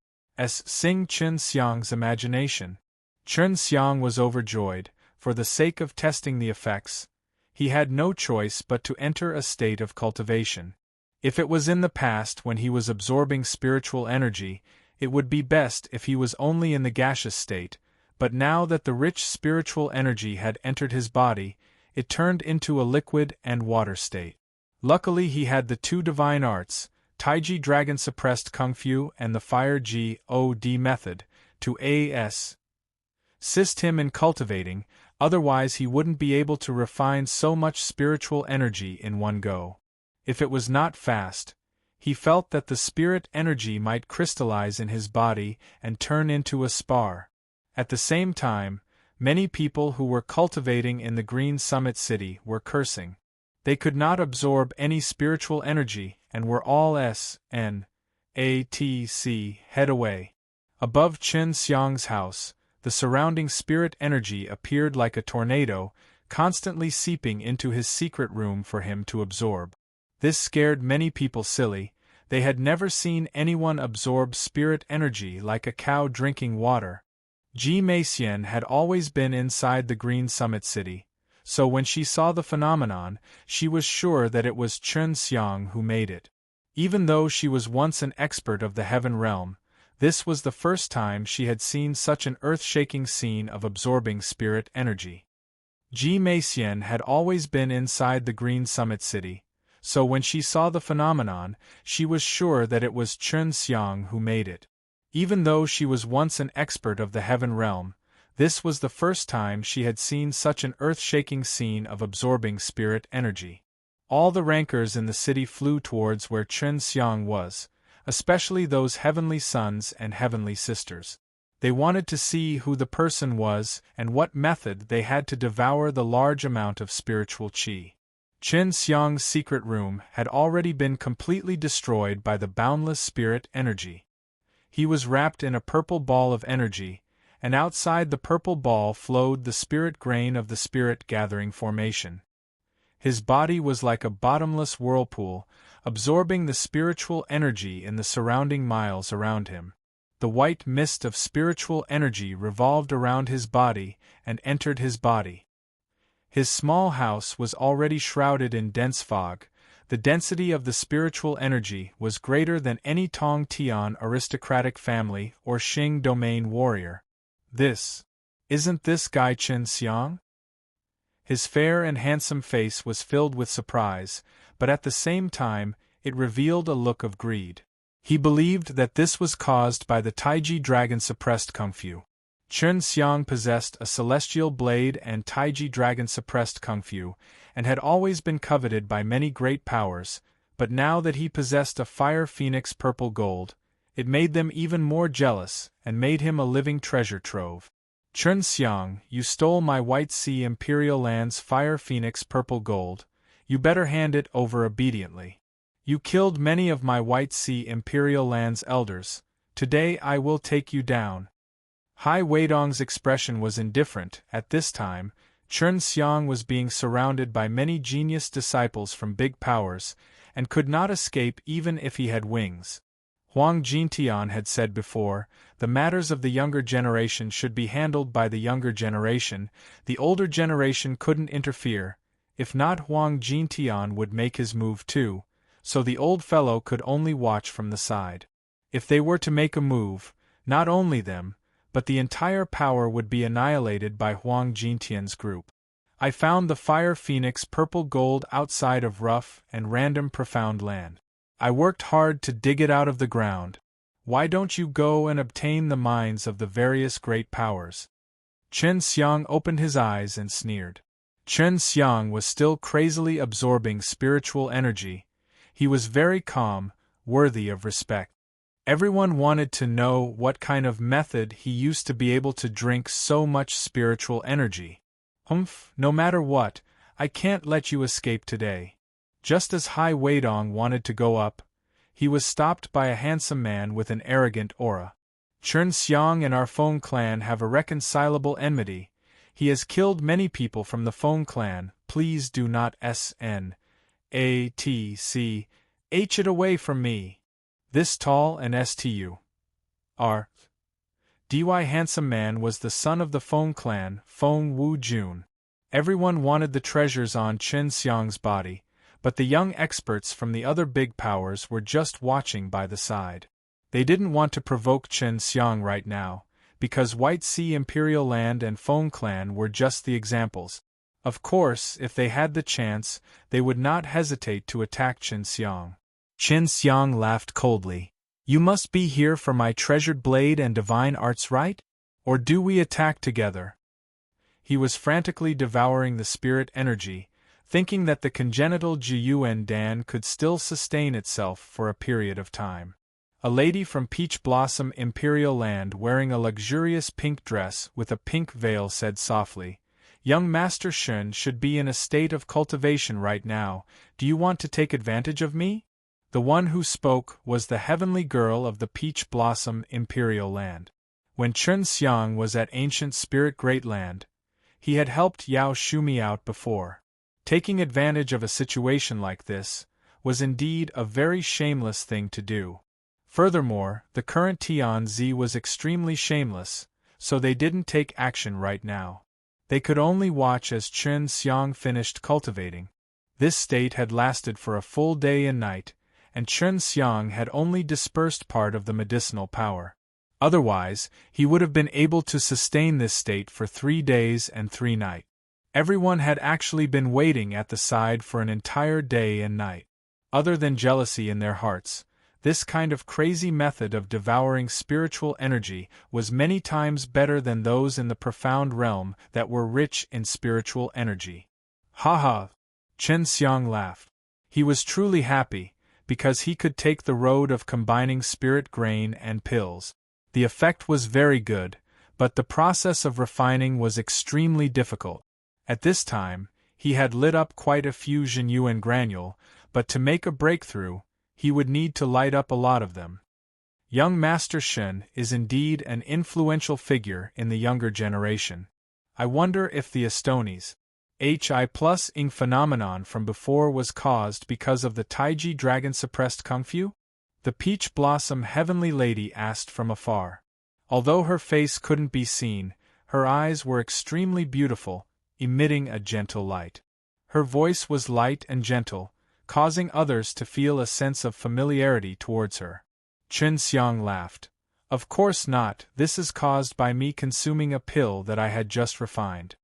sing Chen Xiang's imagination. Chen Xiang was overjoyed. For the sake of testing the effects, he had no choice but to enter a state of cultivation. If it was in the past when he was absorbing spiritual energy, it would be best if he was only in the gaseous state, but now that the rich spiritual energy had entered his body, it turned into a liquid and water state. Luckily he had the two divine arts, Taiji Dragon Suppressed Kung Fu and the Fire God method, to assist him in cultivating, otherwise he wouldn't be able to refine so much spiritual energy in one go. If it was not fast, he felt that the spirit energy might crystallize in his body and turn into a spar. At the same time, many people who were cultivating in the Green Summit City were cursing. They could not absorb any spiritual energy and were all snatc head away. Above Chen Xiang's house, the surrounding spirit energy appeared like a tornado, constantly seeping into his secret room for him to absorb. This scared many people silly. They had never seen anyone absorb spirit energy like a cow drinking water. Ji Meixian had always been inside the Green Summit City, so when she saw the phenomenon, she was sure that it was Chen Xiang who made it. Even though she was once an expert of the heaven realm, this was the first time she had seen such an earth-shaking scene of absorbing spirit energy. Ji Meixian had always been inside the Green Summit City, so when she saw the phenomenon, she was sure that it was Chen Xiang who made it. Even though she was once an expert of the heaven realm, this was the first time she had seen such an earth-shaking scene of absorbing spirit energy. All the rankers in the city flew towards where Chen Xiang was, especially those heavenly sons and heavenly sisters. They wanted to see who the person was and what method they had to devour the large amount of spiritual qi. Chen Xiang's secret room had already been completely destroyed by the boundless spirit energy. He was wrapped in a purple ball of energy, and outside the purple ball flowed the spirit grain of the spirit gathering formation. His body was like a bottomless whirlpool, absorbing the spiritual energy in the surrounding miles around him. The white mist of spiritual energy revolved around his body and entered his body. His small house was already shrouded in dense fog. The density of the spiritual energy was greater than any Tong Tian aristocratic family or Xing domain warrior. Isn't this guy Chen Xiang? His fair and handsome face was filled with surprise, but at the same time, it revealed a look of greed. He believed that this was caused by the Taiji Dragon Suppressed Kung Fu. Chen Xiang possessed a celestial blade and Taiji Dragon Suppressed Kung Fu, and had always been coveted by many great powers, but now that he possessed a Fire Phoenix purple gold, it made them even more jealous and made him a living treasure trove. Chen Xiang, you stole my White Sea Imperial Land's Fire Phoenix purple gold. You better hand it over obediently. You killed many of my White Sea Imperial Land's elders. Today I will take you down. Hai Weidong's expression was indifferent. At this time, Chen Xiang was being surrounded by many genius disciples from big powers, and could not escape even if he had wings. Huang Jintian had said before, the matters of the younger generation should be handled by the younger generation, the older generation couldn't interfere. If not, Huang Jintian would make his move too, so the old fellow could only watch from the side. If they were to make a move, not only them, but the entire power would be annihilated by Huang Jintian's group. I found the Fire Phoenix purple gold outside of rough and random profound land. I worked hard to dig it out of the ground. Why don't you go and obtain the mines of the various great powers? Chen Xiang opened his eyes and sneered. Chen Xiang was still crazily absorbing spiritual energy. He was very calm, worthy of respect. Everyone wanted to know what kind of method he used to be able to drink so much spiritual energy. No matter what, I can't let you escape today. Just as Hai Weidong wanted to go up, he was stopped by a handsome man with an arrogant aura. Chen Xiang and our Feng clan have a reconcilable enmity. He has killed many people from the Feng clan. Please do not SNATCH it away from me. This tall and STURDY handsome man was the son of the Feng clan, Feng Wu Jun. Everyone wanted the treasures on Chen Xiang's body, but the young experts from the other big powers were just watching by the side. They didn't want to provoke Chen Xiang right now, because White Sea Imperial Land and Feng clan were just the examples. Of course, if they had the chance, they would not hesitate to attack Chen Xiang. Chen Xiang laughed coldly. You must be here for my treasured blade and divine arts, right? Or do we attack together? He was frantically devouring the spirit energy, thinking that the congenital Jiyuan Dan could still sustain itself for a period of time. A lady from Peach Blossom Imperial Land wearing a luxurious pink dress with a pink veil said softly, Young Master Shun should be in a state of cultivation right now. Do you want to take advantage of me? The one who spoke was the heavenly girl of the Peach Blossom Imperial Land. When Chen Xiang was at Ancient Spirit Great Land, he had helped Yao Shumi out before. Taking advantage of a situation like this was indeed a very shameless thing to do. Furthermore, the current Tianzi was extremely shameless, so they didn't take action right now. They could only watch as Chen Xiang finished cultivating. This state had lasted for a full day and night, and Chen Xiang had only dispersed part of the medicinal power. Otherwise, he would have been able to sustain this state for 3 days and 3 nights. Everyone had actually been waiting at the side for an entire day and night. Other than jealousy in their hearts, this kind of crazy method of devouring spiritual energy was many times better than those in the profound realm that were rich in spiritual energy. Ha ha! Chen Xiang laughed. He was truly happy, because he could take the road of combining spirit grain and pills. The effect was very good, but the process of refining was extremely difficult. At this time, he had lit up quite a few Jinyuan granule, but to make a breakthrough, he would need to light up a lot of them. Young Master Shen is indeed an influential figure in the younger generation. I wonder if the Astoni's HI+ing phenomenon from before was caused because of the Taiji dragon-suppressed Kung Fu? The Peach Blossom Heavenly Lady asked from afar. Although her face couldn't be seen, her eyes were extremely beautiful, emitting a gentle light. Her voice was light and gentle, causing others to feel a sense of familiarity towards her. Chen Xiang laughed. Of course not, this is caused by me consuming a pill that I had just refined.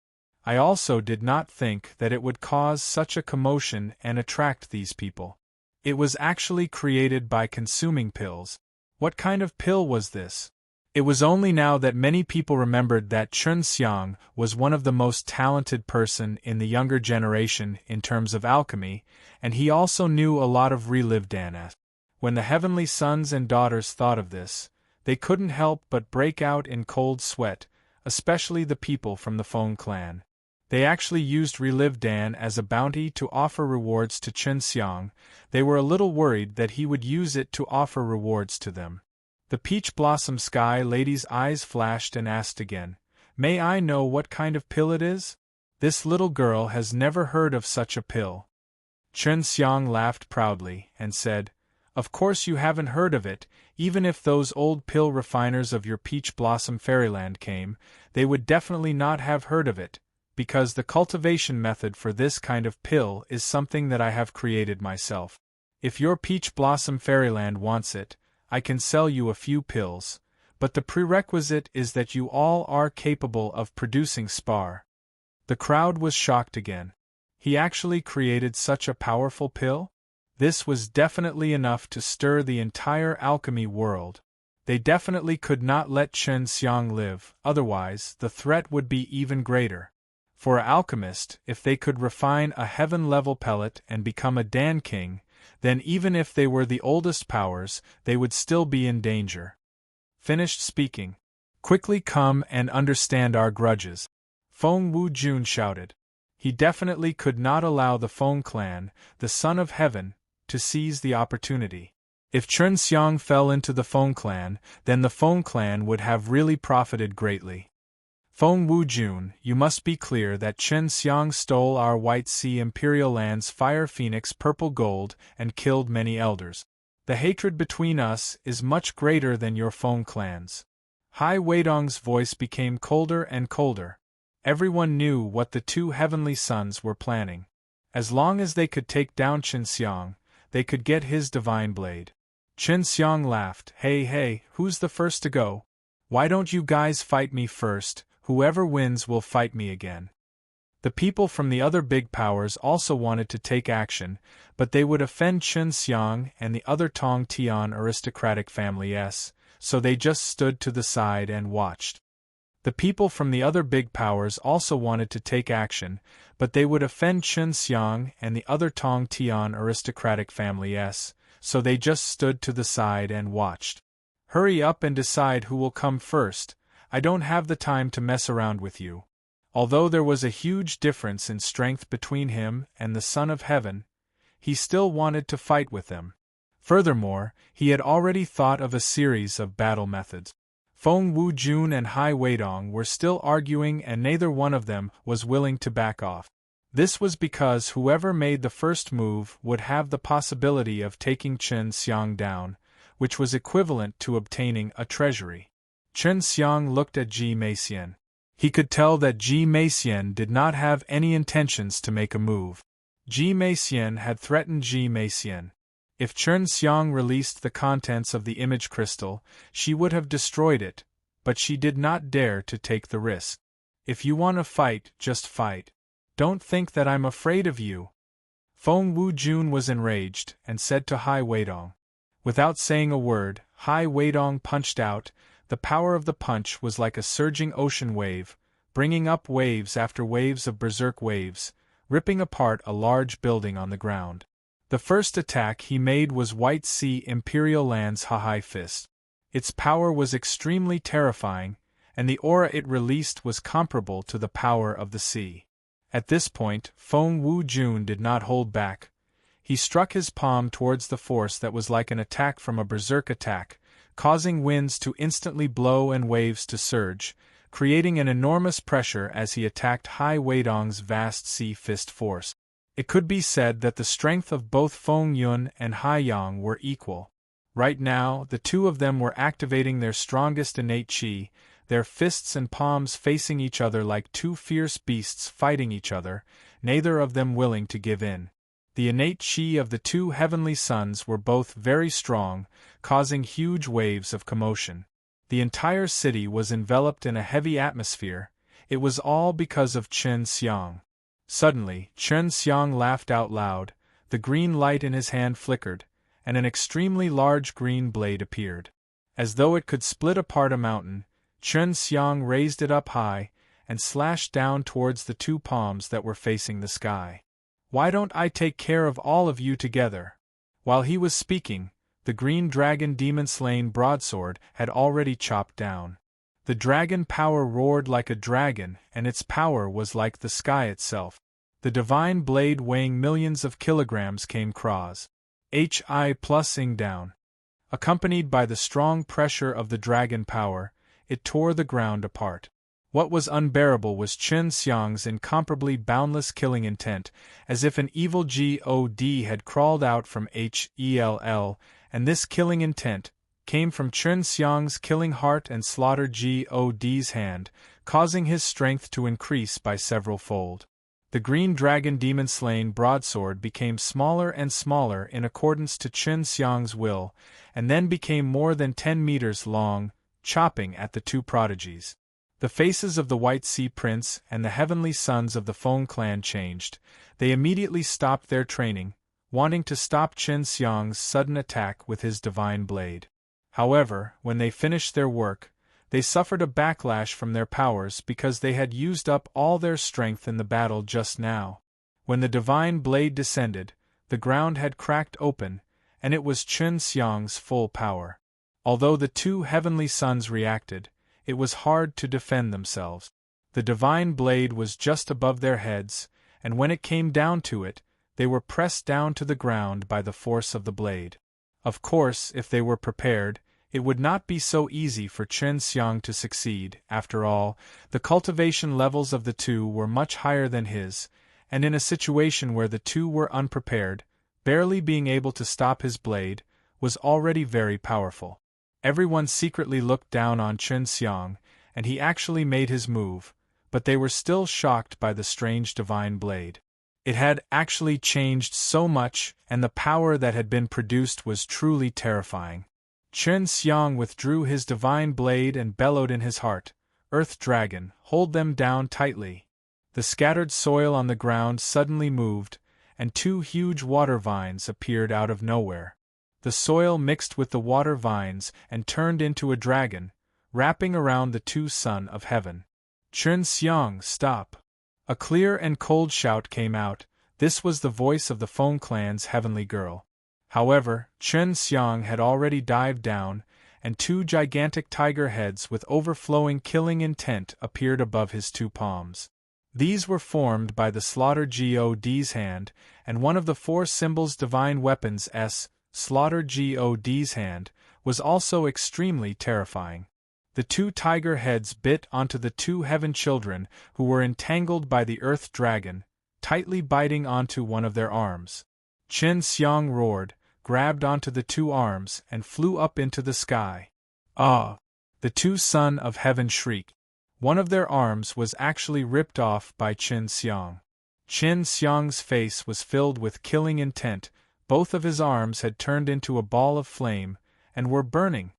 I also did not think that it would cause such a commotion and attract these people. It was actually created by consuming pills. What kind of pill was this? It was only now that many people remembered that Chen Xiang was one of the most talented person in the younger generation in terms of alchemy, and he also knew a lot of relived danas. When the heavenly sons and daughters thought of this, they couldn't help but break out in cold sweat, especially the people from the Feng clan. They actually used relived Dan as a bounty to offer rewards to Chen Xiang. They were a little worried that he would use it to offer rewards to them. The Peach Blossom Sky Lady's eyes flashed and asked again, May I know what kind of pill it is? This little girl has never heard of such a pill. Chen Xiang laughed proudly and said, Of course you haven't heard of it. Even if those old pill refiners of your Peach Blossom Fairyland came, they would definitely not have heard of it, because the cultivation method for this kind of pill is something that I have created myself. If your Peach Blossom Fairyland wants it, I can sell you a few pills, but the prerequisite is that you all are capable of producing spar. The crowd was shocked again. He actually created such a powerful pill? This was definitely enough to stir the entire alchemy world. They definitely could not let Chen Xiang live, otherwise the threat would be even greater. For an alchemist, if they could refine a heaven-level pellet and become a Dan King, then even if they were the oldest powers, they would still be in danger. Finished speaking. Quickly come and understand our grudges. Feng Wu-jun shouted. He definitely could not allow the Feng clan, the Son of Heaven, to seize the opportunity. If Chen Xiang fell into the Feng clan, then the Feng clan would have really profited greatly. Feng Wu-jun, you must be clear that Chen Xiang stole our White Sea Imperial Land's Fire Phoenix purple gold and killed many elders. The hatred between us is much greater than your Feng clan's. Hai Weidong's voice became colder and colder. Everyone knew what the two heavenly sons were planning. As long as they could take down Chen Xiang, they could get his divine blade. Chen Xiang laughed. Hey, who's the first to go? Why don't you guys fight me first? Whoever wins will fight me again. The people from the other big powers also wanted to take action, but they would offend Chen Xiang and the other Tong Tian aristocratic families, so they just stood to the side and watched. The people from the other big powers also wanted to take action, but they would offend Chen Xiang and the other Tong Tian aristocratic families, so they just stood to the side and watched. Hurry up and decide who will come first. I don't have the time to mess around with you. Although there was a huge difference in strength between him and the Son of Heaven, he still wanted to fight with them. Furthermore, he had already thought of a series of battle methods. Feng Wu-jun and Hai Weidong were still arguing and neither one of them was willing to back off. This was because whoever made the first move would have the possibility of taking Chen Xiang down, which was equivalent to obtaining a treasury. Chen Xiang looked at Ji Meixian. He could tell that Ji Meixian did not have any intentions to make a move. Ji Meixian had threatened Ji Meixian. If Chen Xiang released the contents of the image crystal, she would have destroyed it, but she did not dare to take the risk. If you want to fight, just fight. Don't think that I'm afraid of you. Feng Wu-jun was enraged and said to Hai Weidong. Without saying a word, Hai Weidong punched out. The power of the punch was like a surging ocean wave, bringing up waves after waves of berserk waves, ripping apart a large building on the ground. The first attack he made was White Sea Imperial Land's Hai Fist. Its power was extremely terrifying, and the aura it released was comparable to the power of the sea. At this point, Feng Wu-jun did not hold back. He struck his palm towards the force that was like an attack from a berserk attack, causing winds to instantly blow and waves to surge, creating an enormous pressure as he attacked Hai Weidong's vast sea fist force. It could be said that the strength of both Feng Yun and Hai Yang were equal. Right now, the two of them were activating their strongest innate qi, their fists and palms facing each other like two fierce beasts fighting each other, neither of them willing to give in. The innate qi of the two heavenly sons were both very strong, causing huge waves of commotion. The entire city was enveloped in a heavy atmosphere. It was all because of Chen Xiang. Suddenly, Chen Xiang laughed out loud, the green light in his hand flickered, and an extremely large green blade appeared. As though it could split apart a mountain, Chen Xiang raised it up high, and slashed down towards the two palms that were facing the sky. Why don't I take care of all of you together? While he was speaking, the green dragon demon-slain broadsword had already chopped down. The dragon power roared like a dragon, and its power was like the sky itself. The divine blade weighing millions of kilograms came Hi+ing down. Accompanied by the strong pressure of the dragon power, it tore the ground apart. What was unbearable was Chen Xiang's incomparably boundless killing intent, as if an evil god had crawled out from Hell, and this killing intent came from Chen Xiang's killing heart and slaughtered god's hand, causing his strength to increase by several fold. The green dragon demon-slain broadsword became smaller and smaller in accordance to Chen Xiang's will, and then became more than 10 meters long, chopping at the two prodigies. The faces of the White Sea Prince and the heavenly sons of the Feng clan changed. They immediately stopped their training, wanting to stop Chen Xiang's sudden attack with his divine blade. However, when they finished their work, they suffered a backlash from their powers because they had used up all their strength in the battle just now. When the divine blade descended, the ground had cracked open, and it was Chen Xiang's full power. Although the two heavenly sons reacted, it was hard to defend themselves. The divine blade was just above their heads, and when it came down to it, they were pressed down to the ground by the force of the blade. Of course, if they were prepared, it would not be so easy for Chen Xiang to succeed. After all, the cultivation levels of the two were much higher than his, and in a situation where the two were unprepared, barely being able to stop his blade, was already very powerful. Everyone secretly looked down on Chen Xiang, and he actually made his move, but they were still shocked by the strange divine blade. It had actually changed so much, and the power that had been produced was truly terrifying. Chen Xiang withdrew his divine blade and bellowed in his heart, "Earth Dragon, hold them down tightly." The scattered soil on the ground suddenly moved, and two huge water vines appeared out of nowhere. The soil mixed with the water vines and turned into a dragon, wrapping around the two Son of Heaven. "Chen Xiang, stop!" A clear and cold shout came out. This was the voice of the Feng clan's heavenly girl. However, Chen Xiang had already dived down, and two gigantic tiger heads with overflowing killing intent appeared above his two palms. These were formed by the Slaughter God's hand, and one of the four symbols divine weapons Slaughter God's hand, was also extremely terrifying. The two tiger heads bit onto the two heaven children who were entangled by the earth dragon, tightly biting onto one of their arms. Chen Xiang roared, grabbed onto the two arms, and flew up into the sky. "Ah!" The two Son of Heaven shrieked. One of their arms was actually ripped off by Chen Xiang. Chen Xiang's face was filled with killing intent, both of his arms had turned into a ball of flame, and were burning.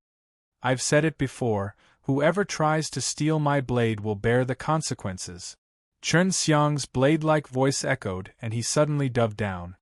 "I've said it before, whoever tries to steal my blade will bear the consequences." Chen Xiang's blade-like voice echoed, and he suddenly dove down.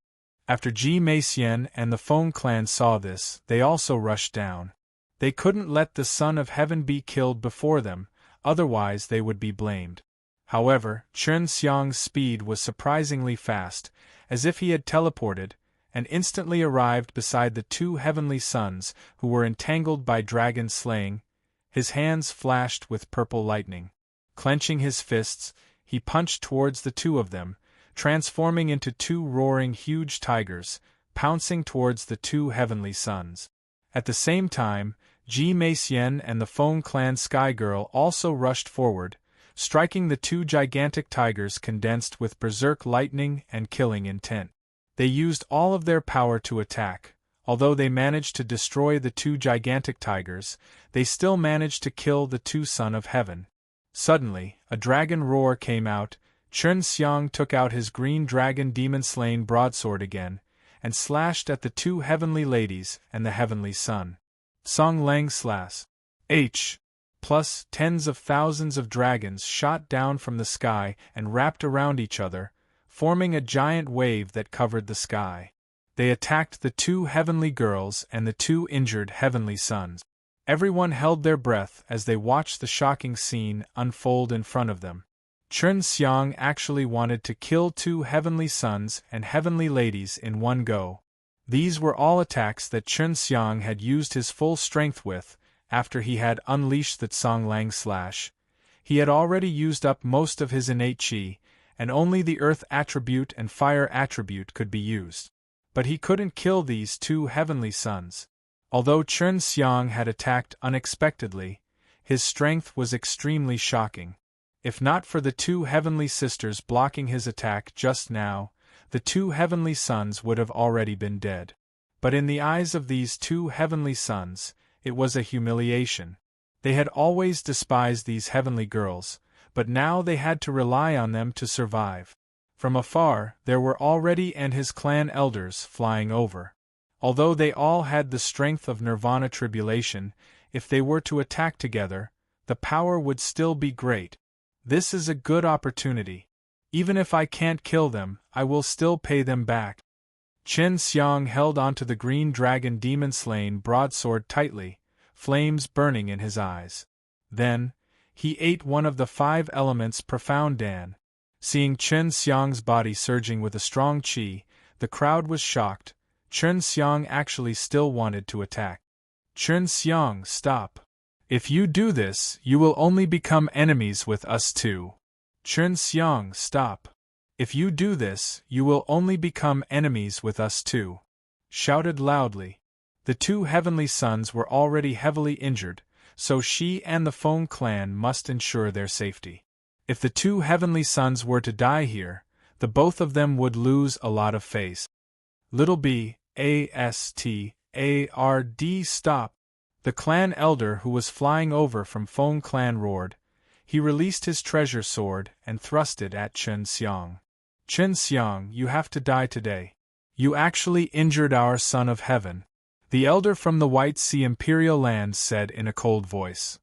After Ji Meixian and the Feng clan saw this, they also rushed down. They couldn't let the Son of Heaven be killed before them, otherwise they would be blamed. However, Chen Xiang's speed was surprisingly fast, as if he had teleported, and instantly arrived beside the two heavenly sons who were entangled by dragon slaying. His hands flashed with purple lightning. Clenching his fists, he punched towards the two of them, transforming into two roaring huge tigers, pouncing towards the two heavenly sons. At the same time, Ji Meixian and the Feng clan Sky Girl also rushed forward, striking the two gigantic tigers condensed with berserk lightning and killing intent. They used all of their power to attack. Although they managed to destroy the two gigantic tigers, they still managed to kill the two Son of Heaven. Suddenly, a dragon roar came out. Chen Xiang took out his green dragon demon-slain broadsword again, and slashed at the two heavenly ladies and the heavenly Son. Song Lang slash. Plus tens of thousands of dragons shot down from the sky and wrapped around each other, forming a giant wave that covered the sky. They attacked the two heavenly girls and the two injured heavenly sons. Everyone held their breath as they watched the shocking scene unfold in front of them. Chen Xiang actually wanted to kill two heavenly sons and heavenly ladies in one go. These were all attacks that Chen Xiang had used his full strength with, after he had unleashed the Song Lang slash. He had already used up most of his innate qi, and only the earth attribute and fire attribute could be used. But he couldn't kill these two heavenly sons. Although Chen Xiang had attacked unexpectedly, his strength was extremely shocking. If not for the two heavenly sisters blocking his attack just now, the two heavenly sons would have already been dead. But in the eyes of these two heavenly sons, it was a humiliation. They had always despised these heavenly girls, but now they had to rely on them to survive. From afar, there were already and his clan elders flying over. Although they all had the strength of Nirvana tribulation, if they were to attack together, the power would still be great. This is a good opportunity. Even if I can't kill them, I will still pay them back. Chen Xiang held onto the green dragon demon-slain broadsword tightly, flames burning in his eyes. Then, he ate one of the 5 elements profound Dan. Seeing Chen Xiang's body surging with a strong qi, The crowd was shocked. Chen Xiang actually still wanted to attack. Chen Xiang, stop. If you do this, you will only become enemies with us too. Chen Xiang, stop. If you do this, you will only become enemies with us too. Shouted loudly. The two heavenly sons were already heavily injured, so she and the Feng clan must ensure their safety. If the two heavenly sons were to die here, the both of them would lose a lot of face. Little b, A-S-T-A-R-D, stop. The clan elder who was flying over from Feng clan roared. He released his treasure sword and thrust it at Chen Xiang. Chen Xiang, you have to die today. You actually injured our son of heaven. The elder from the White Sea Imperial Lands said in a cold voice.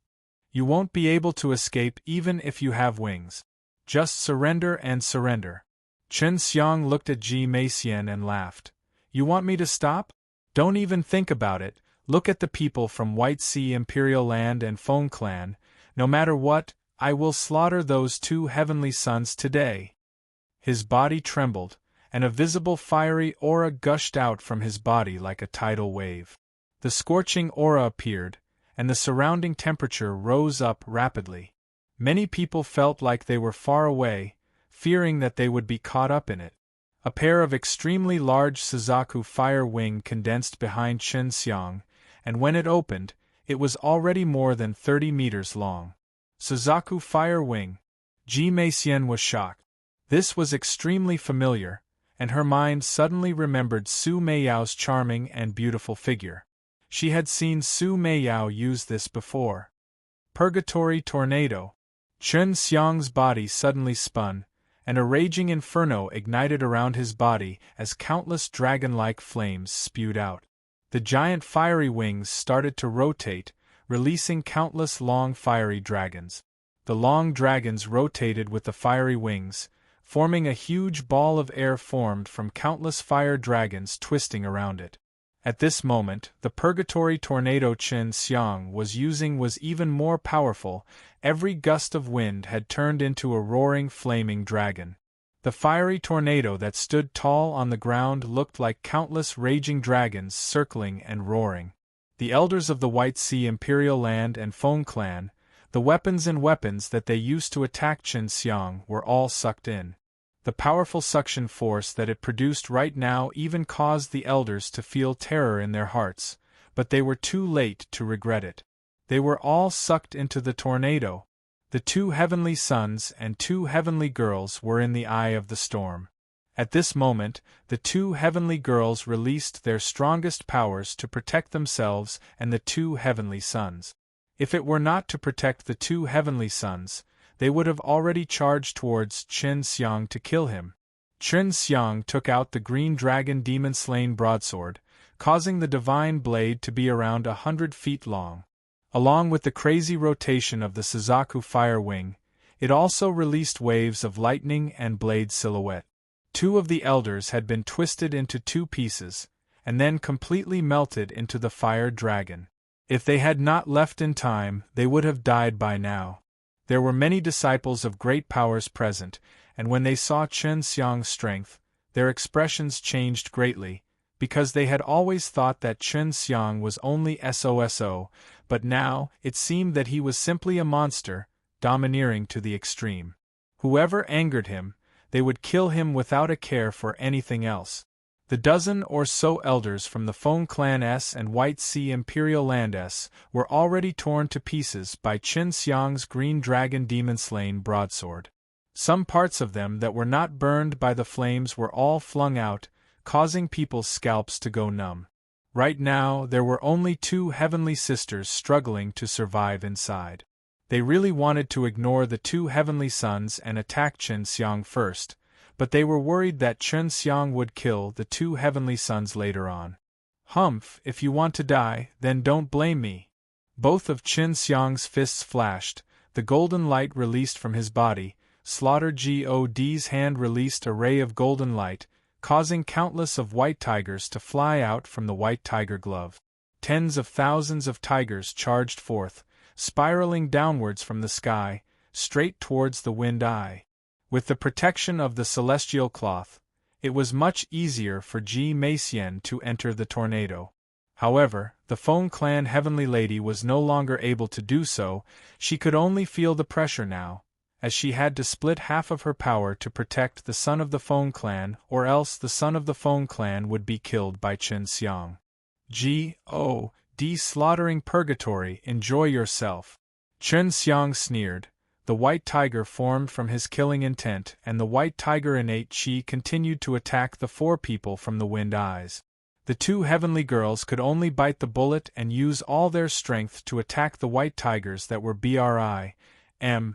You won't be able to escape even if you have wings. Just surrender and surrender. Chen Xiang looked at Ji Meixian and laughed. You want me to stop? Don't even think about it. Look at the people from White Sea Imperial Land and Feng clan. No matter what, I will slaughter those two heavenly sons today. His body trembled, and a visible fiery aura gushed out from his body like a tidal wave. The scorching aura appeared, and the surrounding temperature rose up rapidly. Many people felt like they were far away, fearing that they would be caught up in it. A pair of extremely large Suzaku fire wing condensed behind Chen Xiang, and when it opened, it was already more than 30 meters long. Suzaku fire wing. Ji Meixian was shocked. This was extremely familiar, and her mind suddenly remembered Su Meiyao's charming and beautiful figure. She had seen Su Meiyao use this before. Purgatory tornado. Chen Xiang's body suddenly spun, and a raging inferno ignited around his body as countless dragon-like flames spewed out. The giant fiery wings started to rotate, releasing countless long fiery dragons. The long dragons rotated with the fiery wings, forming a huge ball of air formed from countless fire dragons twisting around it. At this moment, the purgatory tornado Chen Xiang was using was even more powerful. Every gust of wind had turned into a roaring flaming dragon. The fiery tornado that stood tall on the ground looked like countless raging dragons circling and roaring. The elders of the White Sea Imperial Land and Feng clan, the weapons that they used to attack Chen Xiang, were all sucked in. The powerful suction force that it produced right now even caused the elders to feel terror in their hearts, but they were too late to regret it. They were all sucked into the tornado. The two heavenly sons and two heavenly girls were in the eye of the storm. At this moment, the two heavenly girls released their strongest powers to protect themselves and the two heavenly sons. If it were not to protect the two heavenly sons, they would have already charged towards Chen Xiang to kill him. Chen Xiang took out the green dragon demon-slain broadsword, causing the divine blade to be around 100 feet long. Along with the crazy rotation of the Suzaku fire wing, it also released waves of lightning and blade silhouette. Two of the elders had been twisted into two pieces, and then completely melted into the fire dragon. If they had not left in time, they would have died by now. There were many disciples of great powers present, and when they saw Chen Xiang's strength, their expressions changed greatly, because they had always thought that Chen Xiang was only SOSO, but now it seemed that he was simply a monster, domineering to the extreme. Whoever angered him, they would kill him without a care for anything else. The dozen or so elders from the Feng Clan S and White Sea Imperial Land S were already torn to pieces by Chen Xiang's green dragon demon-slain broadsword. Some parts of them that were not burned by the flames were all flung out, causing people's scalps to go numb. Right now, there were only two heavenly sisters struggling to survive inside. They really wanted to ignore the two heavenly sons and attack Chen Xiang first, but they were worried that Chen Xiang would kill the two heavenly sons later on. Humph, if you want to die, then don't blame me. Both of Chen Xiang's fists flashed, the golden light released from his body. Slaughter God's hand released a ray of golden light, causing countless of white tigers to fly out from the white tiger glove. Tens of thousands of tigers charged forth, spiraling downwards from the sky, straight towards the wind eye. With the protection of the celestial cloth, it was much easier for Ji Meixian to enter the tornado. However, the Feng Clan Heavenly Lady was no longer able to do so. She could only feel the pressure now, as she had to split half of her power to protect the son of the Feng Clan, or else the son of the Feng Clan would be killed by Chen Xiang. G.O.D. slaughtering purgatory, enjoy yourself. Chen Xiang sneered. The white tiger formed from his killing intent, and the white tiger innate chi continued to attack the four people from the wind eyes. The two heavenly girls could only bite the bullet and use all their strength to attack the white tigers that were BRIMMING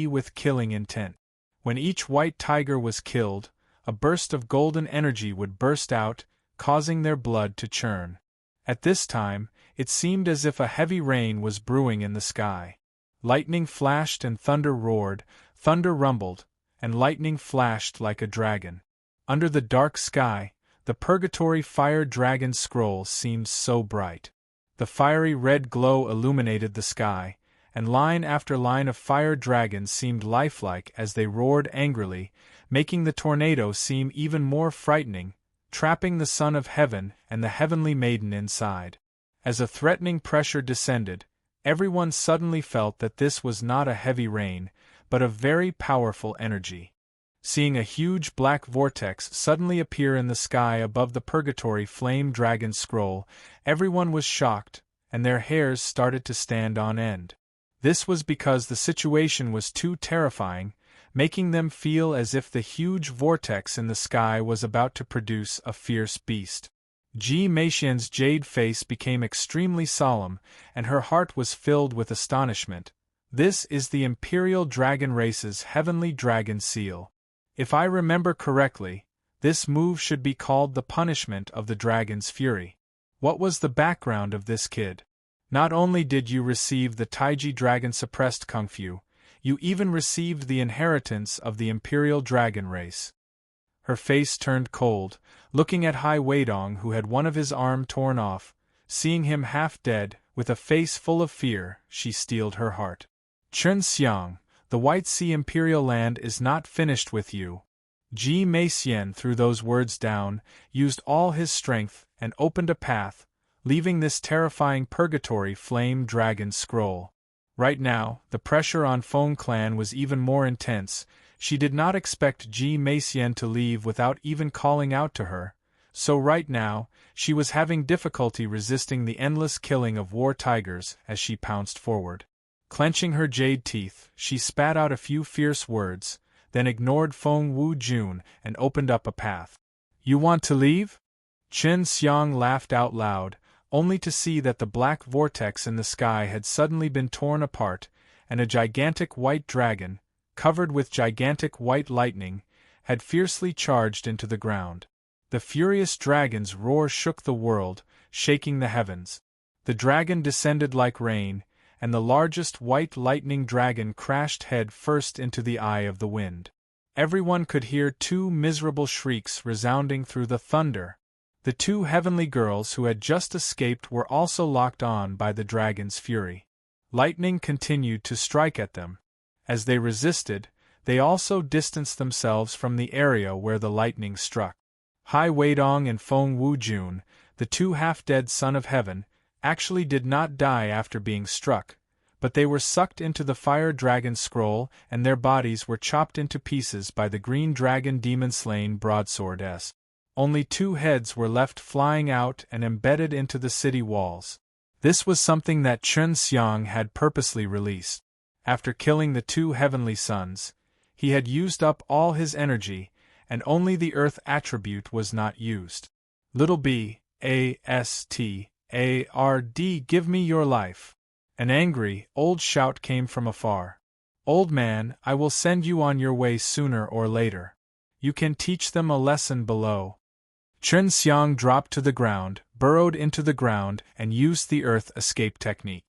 with killing intent. When each white tiger was killed, a burst of golden energy would burst out, causing their blood to churn. At this time, it seemed as if a heavy rain was brewing in the sky. Lightning flashed and thunder roared, thunder rumbled, and lightning flashed like a dragon. Under the dark sky, the Purgatory Fire Dragon scroll seemed so bright. The fiery red glow illuminated the sky, and line after line of fire dragons seemed lifelike as they roared angrily, making the tornado seem even more frightening, trapping the Son of Heaven and the Heavenly Maiden inside. As a threatening pressure descended, everyone suddenly felt that this was not a heavy rain, but a very powerful energy. Seeing a huge black vortex suddenly appear in the sky above the Purgatory Flame Dragon scroll, everyone was shocked, and their hairs started to stand on end. This was because the situation was too terrifying, making them feel as if the huge vortex in the sky was about to produce a fierce beast. Ji Meixian's jade face became extremely solemn, and her heart was filled with astonishment. This is the Imperial Dragon Race's Heavenly Dragon Seal. If I remember correctly, this move should be called the punishment of the dragon's fury. What was the background of this kid? Not only did you receive the Taiji Dragon Suppressed Kung Fu, you even received the inheritance of the Imperial Dragon Race. Her face turned cold, looking at Hai Weidong, who had one of his arm torn off. Seeing him half dead, with a face full of fear, she steeled her heart. Chen Xiang, the White Sea Imperial Land is not finished with you. Ji Meixian threw those words down, used all his strength, and opened a path, leaving this terrifying Purgatory Flame Dragon scroll. Right now, the pressure on Feng Clan was even more intense. She did not expect Ji Meixian to leave without even calling out to her, so right now, she was having difficulty resisting the endless killing of war tigers as she pounced forward. Clenching her jade teeth, she spat out a few fierce words, then ignored Feng Wu Jun and opened up a path. You want to leave? Chen Xiang laughed out loud, only to see that the black vortex in the sky had suddenly been torn apart, and a gigantic white dragon, covered with gigantic white lightning, had fiercely charged into the ground. The furious dragon's roar shook the world, shaking the heavens. The dragon descended like rain, and the largest white lightning dragon crashed head first into the eye of the wind. Everyone could hear two miserable shrieks resounding through the thunder. The two heavenly girls who had just escaped were also locked on by the dragon's fury. Lightning continued to strike at them. As they resisted, they also distanced themselves from the area where the lightning struck. Hai Weidong and Feng Wu Jun, the two half-dead Son of Heaven, actually did not die after being struck, but they were sucked into the Fire Dragon Scroll and their bodies were chopped into pieces by the Green Dragon Demon-slain Broadsword S. Only two heads were left flying out and embedded into the city walls. This was something that Chen Xiang had purposely released. After killing the two heavenly sons, he had used up all his energy, and only the earth attribute was not used. Little b, a, s, t, a, r, d, give me your life. An angry, old shout came from afar. Old man, I will send you on your way sooner or later. You can teach them a lesson below. Chen Xiang dropped to the ground, burrowed into the ground, and used the earth escape technique.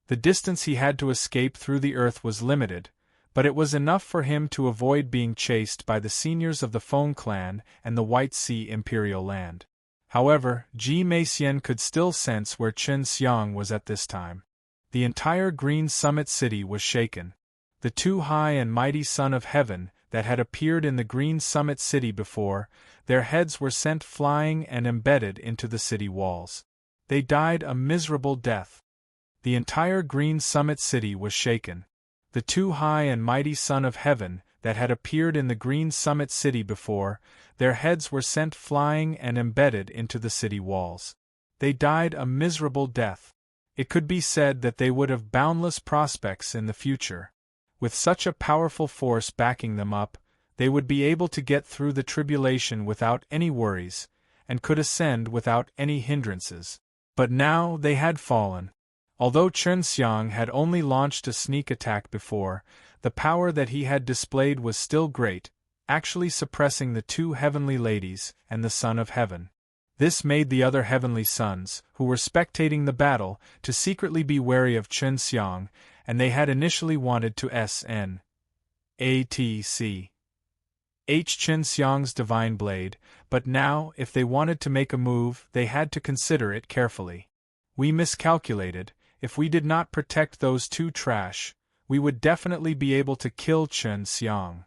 The distance he had to escape through the earth was limited, but it was enough for him to avoid being chased by the seniors of the Feng clan and the White Sea Imperial Land. However, Ji Meixian could still sense where Chen Xiang was at this time. The entire Green Summit city was shaken. The two high and mighty Son of Heaven, that had appeared in the green summit city before, their heads were sent flying and embedded into the city walls. They died a miserable death. The entire green summit city was shaken. The two high and mighty Son of Heaven that had appeared in the green summit city before, their heads were sent flying and embedded into the city walls. They died a miserable death. It could be said that they would have boundless prospects in the future. With such a powerful force backing them up, they would be able to get through the tribulation without any worries, and could ascend without any hindrances. But now they had fallen. Although Chen Xiang had only launched a sneak attack before, the power that he had displayed was still great, actually suppressing the two heavenly ladies and the Son of Heaven. This made the other heavenly sons, who were spectating the battle, to secretly be wary of Chen Xiang, and they had initially wanted to S.N. A.T.C. H. Chen Xiang's divine blade, but now, if they wanted to make a move, they had to consider it carefully. We miscalculated. If we did not protect those two trash, we would definitely be able to kill Chen Xiang.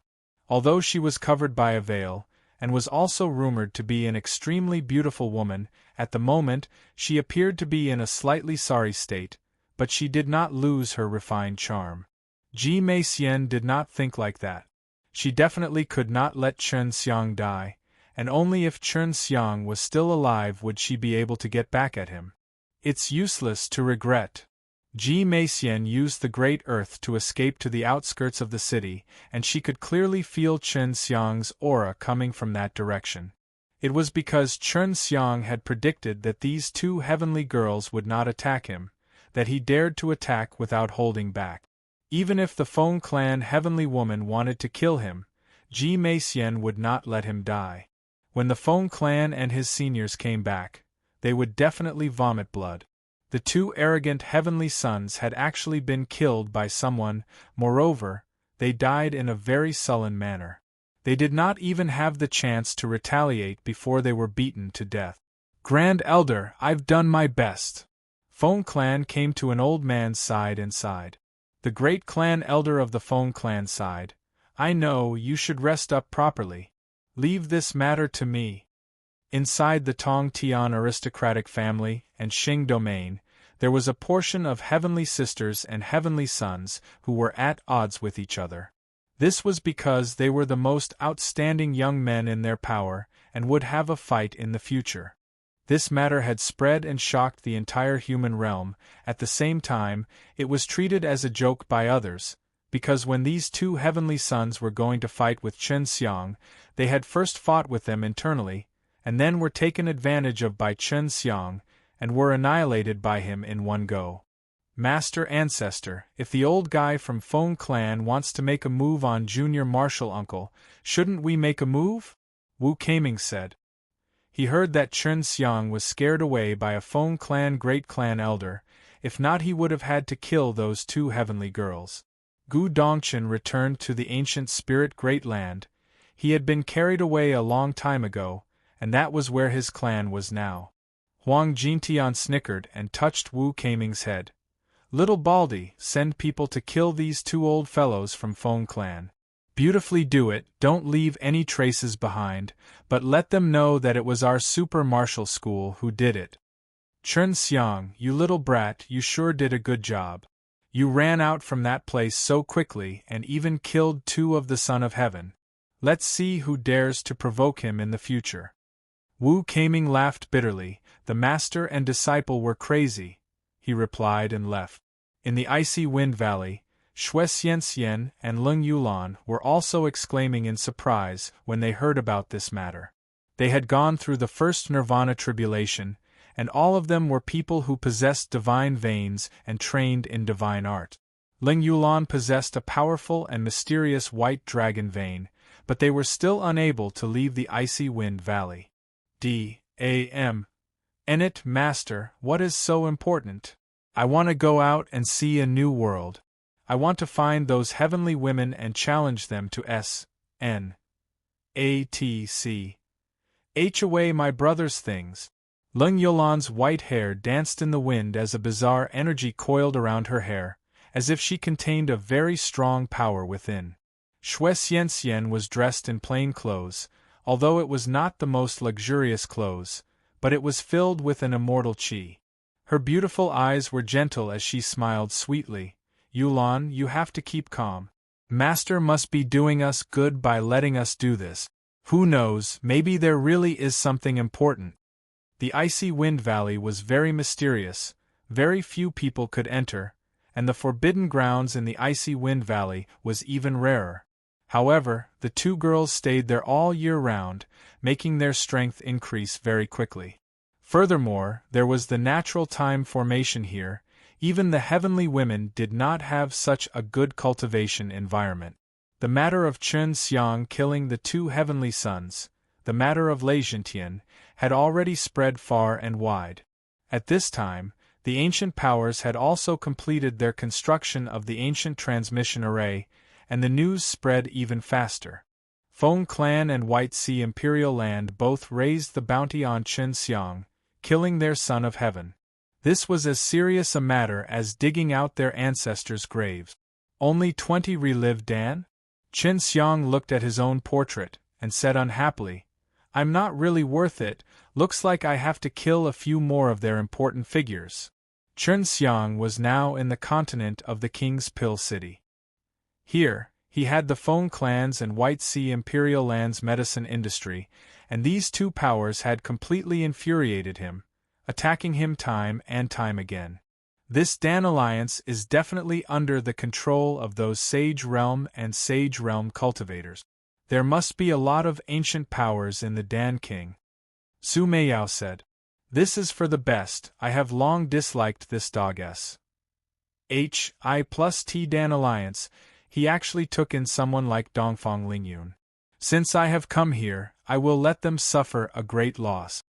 Although she was covered by a veil, and was also rumored to be an extremely beautiful woman, at the moment she appeared to be in a slightly sorry state, but she did not lose her refined charm. Ji Meixian did not think like that. She definitely could not let Chen Xiang die, and only if Chen Xiang was still alive would she be able to get back at him. It's useless to regret. Ji Meixian used the Great Earth to escape to the outskirts of the city, and she could clearly feel Chen Xiang's aura coming from that direction. It was because Chen Xiang had predicted that these two heavenly girls would not attack him, that he dared to attack without holding back. Even if the Feng clan heavenly woman wanted to kill him, Ji Meixian would not let him die. When the Feng clan and his seniors came back, they would definitely vomit blood. The two arrogant heavenly sons had actually been killed by someone, moreover, they died in a very sullen manner. They did not even have the chance to retaliate before they were beaten to death. Grand Elder, I've done my best. Feng clan came to an old man's side and sighed. The great clan elder of the Feng clan sighed, I know you should rest up properly. Leave this matter to me. Inside the Tong Tian aristocratic family and Xing domain, there was a portion of heavenly sisters and heavenly sons who were at odds with each other. This was because they were the most outstanding young men in their power and would have a fight in the future. This matter had spread and shocked the entire human realm. At the same time, it was treated as a joke by others, because when these two heavenly sons were going to fight with Chen Xiang, they had first fought with them internally, and then were taken advantage of by Chen Xiang, and were annihilated by him in one go. Master Ancestor, if the old guy from Feng clan wants to make a move on Junior Marshal Uncle, shouldn't we make a move? Wu Kaming said. He heard that Chen Xiang was scared away by a Feng clan great clan elder, if not he would have had to kill those two heavenly girls. Gu Dongchen returned to the ancient spirit great land. He had been carried away a long time ago, and that was where his clan was now. Huang Jintian snickered and touched Wu Kaming's head. Little Baldy, send people to kill these two old fellows from Feng clan. Beautifully do it, don't leave any traces behind, but let them know that it was our super martial school who did it. Chen Xiang, you little brat, you sure did a good job. You ran out from that place so quickly and even killed two of the Son of Heaven. Let's see who dares to provoke him in the future. Wu Kaming laughed bitterly. The master and disciple were crazy, he replied and left. In the icy wind valley, Xue Xianxian and Leng Yulan were also exclaiming in surprise when they heard about this matter. They had gone through the first nirvana tribulation, and all of them were people who possessed divine veins and trained in divine art. Leng Yulan possessed a powerful and mysterious white dragon vein, but they were still unable to leave the icy wind valley. D.A.M. Enit, Master, what is so important? I want to go out and see a new world. I want to find those heavenly women and challenge them to S.N. A.T.C. H away my brother's things. Leng Yulan's white hair danced in the wind as a bizarre energy coiled around her hair, as if she contained a very strong power within. Shui Xianxian was dressed in plain clothes, although it was not the most luxurious clothes, but it was filled with an immortal qi. Her beautiful eyes were gentle as she smiled sweetly. Yulan, you have to keep calm. Master must be doing us good by letting us do this. Who knows, maybe there really is something important. The icy wind valley was very mysterious, very few people could enter, and the forbidden grounds in the icy wind valley was even rarer. However, the two girls stayed there all year round, making their strength increase very quickly. Furthermore, there was the natural time formation here. Even the heavenly women did not have such a good cultivation environment. The matter of Chen Xiang killing the two heavenly sons, the matter of Lei Zhentian, had already spread far and wide. At this time, the ancient powers had also completed their construction of the ancient transmission array, and the news spread even faster. Feng Clan and White Sea Imperial Land both raised the bounty on Chen Xiang, killing their son of heaven. This was as serious a matter as digging out their ancestors' graves. Only 20 relived, Dan? Chen Xiang looked at his own portrait, and said unhappily, I'm not really worth it, looks like I have to kill a few more of their important figures. Chen Xiang was now in the continent of the King's Pill City. Here, he had the Feng clans and White Sea Imperial Land's medicine industry, and these two powers had completely infuriated him, attacking him time and time again. This Dan alliance is definitely under the control of those Sage Realm and Sage Realm cultivators. There must be a lot of ancient powers in the Dan King. Su Meiyao said. This is for the best, I have long disliked this dog S. I plus T Dan alliance, he actually took in someone like Dongfang Lingyun. Since I have come here, I will let them suffer a great loss.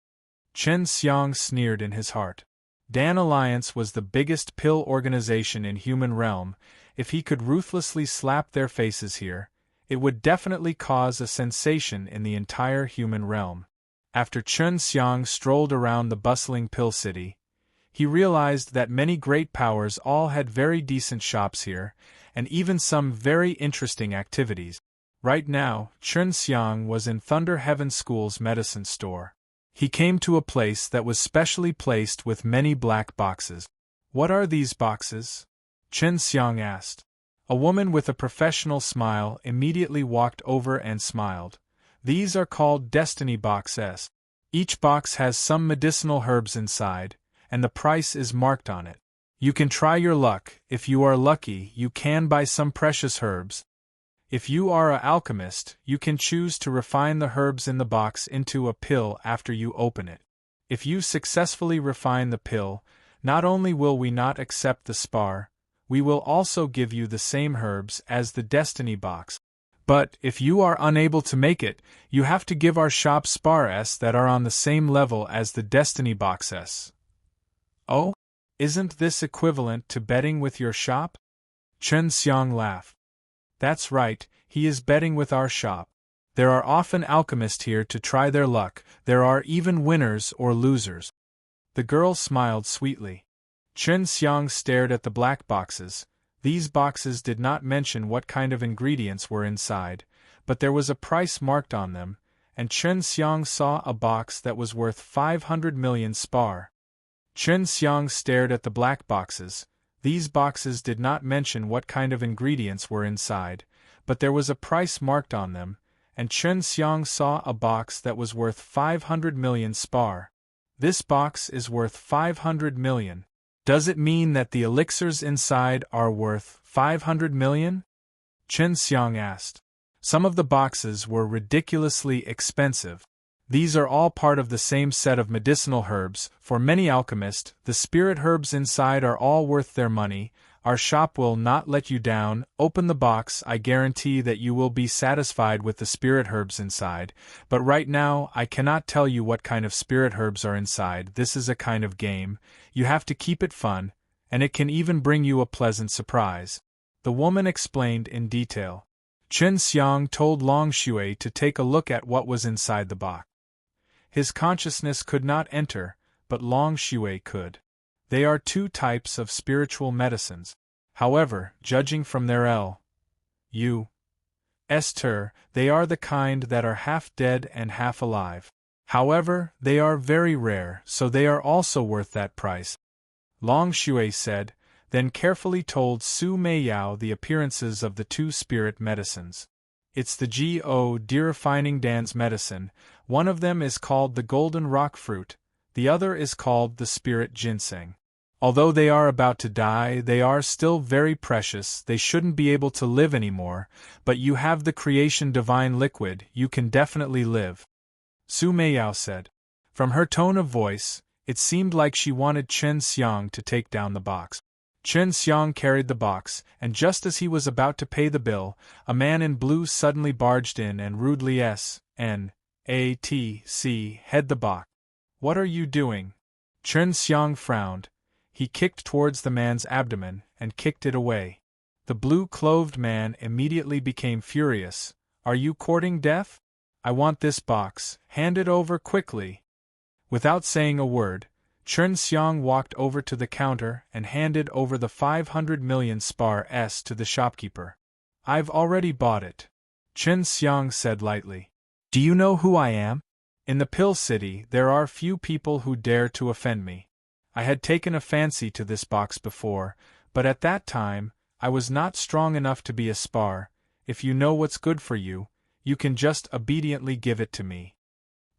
Chen Xiang sneered in his heart. Dan Alliance was the biggest pill organization in human realm. If he could ruthlessly slap their faces here, it would definitely cause a sensation in the entire human realm. After Chen Xiang strolled around the bustling pill city, he realized that many great powers all had very decent shops here, and even some very interesting activities. Right now, Chen Xiang was in Thunder Heaven School's medicine store. He came to a place that was specially placed with many black boxes. What are these boxes? Chen Xiang asked. A woman with a professional smile immediately walked over and smiled. These are called Destiny Boxes. Each box has some medicinal herbs inside, and the price is marked on it. You can try your luck. If you are lucky, you can buy some precious herbs. If you are an alchemist, you can choose to refine the herbs in the box into a pill after you open it. If you successfully refine the pill, not only will we not accept the spar, we will also give you the same herbs as the Destiny box. But, if you are unable to make it, you have to give our shop spars that are on the same level as the Destiny boxes. Oh? Isn't this equivalent to betting with your shop? Chen Xiang laughed. That's right, he is betting with our shop. There are often alchemists here to try their luck, there are even winners or losers. The girl smiled sweetly. Chen Xiang stared at the black boxes. These boxes did not mention what kind of ingredients were inside, but there was a price marked on them, and Chen Xiang saw a box that was worth 500 million spar. Chen Xiang stared at the black boxes. These boxes did not mention what kind of ingredients were inside, but there was a price marked on them, and Chen Xiang saw a box that was worth 500 million spar. This box is worth 500 million. Does it mean that the elixirs inside are worth 500 million? Chen Xiang asked. Some of the boxes were ridiculously expensive. These are all part of the same set of medicinal herbs. For many alchemists, the spirit herbs inside are all worth their money. Our shop will not let you down. Open the box, I guarantee that you will be satisfied with the spirit herbs inside. But right now, I cannot tell you what kind of spirit herbs are inside. This is a kind of game. You have to keep it fun, and it can even bring you a pleasant surprise. The woman explained in detail. Chen Xiang told Long Shui to take a look at what was inside the box. His consciousness could not enter, but Long Shui could. They are two types of spiritual medicines. However, judging from their Esther, they are the kind that are half dead and half alive. However, they are very rare, so they are also worth that price. Long Shui said, then carefully told Su Meiyao the appearances of the two spirit medicines. It's the Go Derefining Dan's medicine. One of them is called the golden rock fruit, the other is called the spirit ginseng. Although they are about to die, they are still very precious, they shouldn't be able to live anymore, but you have the creation divine liquid, you can definitely live. Su Meiyao said. From her tone of voice, it seemed like she wanted Chen Xiang to take down the box. Chen Xiang carried the box, and just as he was about to pay the bill, a man in blue suddenly barged in and rudely head the box. What are you doing? Chen Xiang frowned. He kicked towards the man's abdomen, and kicked it away. The blue-clothed man immediately became furious. Are you courting death? I want this box, hand it over quickly. Without saying a word, Chen Xiang walked over to the counter and handed over the 500 million spars to the shopkeeper. I've already bought it. Chen Xiang said lightly. Do you know who I am? In the Pill City, there are few people who dare to offend me. I had taken a fancy to this box before, but at that time, I was not strong enough to be a spar. If you know what's good for you, you can just obediently give it to me.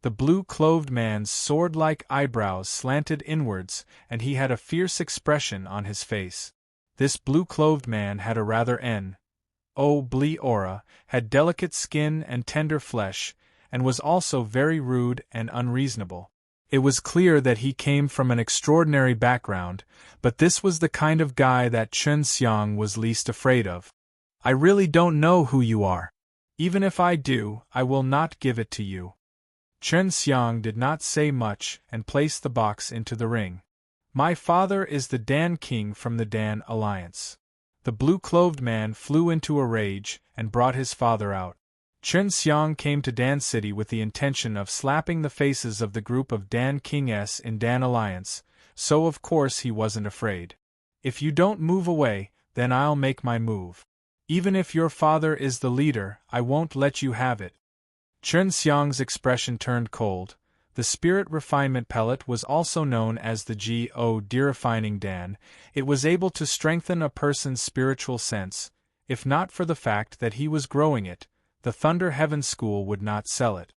The blue-clothed man's sword-like eyebrows slanted inwards, and he had a fierce expression on his face. This blue-clothed man had a rather blee aura, had delicate skin and tender flesh, and was also very rude and unreasonable. It was clear that he came from an extraordinary background, but this was the kind of guy that Chen Xiang was least afraid of. I really don't know who you are. Even if I do, I will not give it to you. Chen Xiang did not say much and placed the box into the ring. My father is the Dan King from the Dan Alliance. The blue-clothed man flew into a rage and brought his father out. Chen Xiang came to Dan City with the intention of slapping the faces of the group of Dan Kings in Dan Alliance, so of course he wasn't afraid. If you don't move away, then I'll make my move. Even if your father is the leader, I won't let you have it. Chen Xiang's expression turned cold. The spirit refinement pellet was also known as the Go Derefining Dan. It was able to strengthen a person's spiritual sense. If not for the fact that he was growing it, the Thunder Heaven School would not sell it.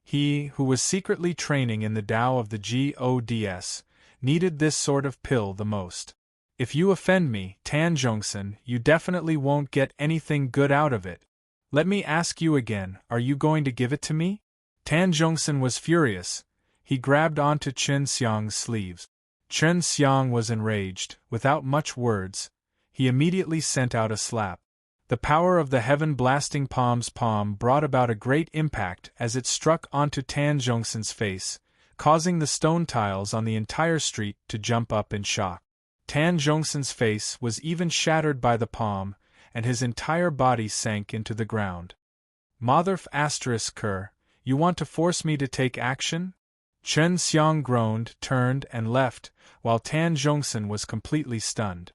He, who was secretly training in the Tao of the Gods, needed this sort of pill the most. If you offend me, Tan Zhongsen, you definitely won't get anything good out of it. Let me ask you again, are you going to give it to me? Tan Zhongsen was furious. He grabbed onto Chen Xiang's sleeves. Chen Xiang was enraged. Without much words, he immediately sent out a slap. The power of the heaven-blasting palm's palm brought about a great impact as it struck onto Tan Zhongsen's face, causing the stone tiles on the entire street to jump up in shock. Tan Zhongsen's face was even shattered by the palm, and his entire body sank into the ground. Motherf *Ker, you want to force me to take action? Chen Xiang groaned, turned, and left, while Tan Zhongsen was completely stunned.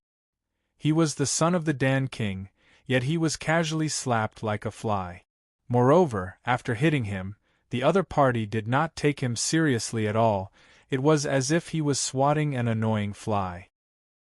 He was the son of the Dan King, yet he was casually slapped like a fly. Moreover, after hitting him, the other party did not take him seriously at all. It was as if he was swatting an annoying fly.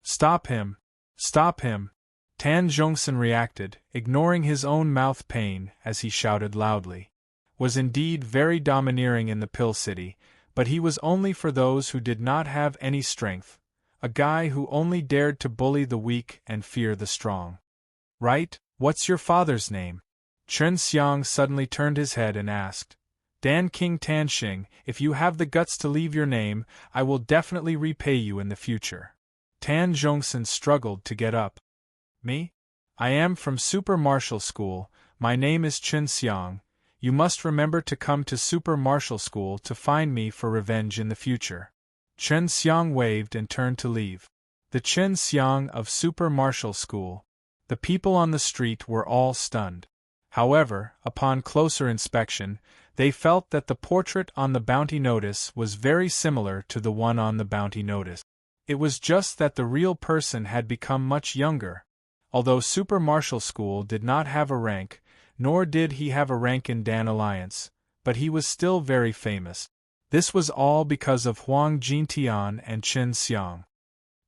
Stop him! Stop him! Tan Zhongsen reacted, ignoring his own mouth pain as he shouted loudly. Was indeed very domineering in the Pill City, but he was only for those who did not have any strength, a guy who only dared to bully the weak and fear the strong. Right, what's your father's name? Chen Xiang suddenly turned his head and asked. Dan King Tanxing, if you have the guts to leave your name, I will definitely repay you in the future. Tan Zhongsen struggled to get up. Me? I am from Super Martial School, my name is Chen Xiang. You must remember to come to Super Martial School to find me for revenge in the future. Chen Xiang waved and turned to leave. The Chen Xiang of Super Martial School. The people on the street were all stunned. However, upon closer inspection, they felt that the portrait on the bounty notice was very similar to the one on the bounty notice. It was just that the real person had become much younger. Although Super Martial School did not have a rank, nor did he have a rank in Dan Alliance, but he was still very famous. This was all because of Huang Jintian and Chen Xiang.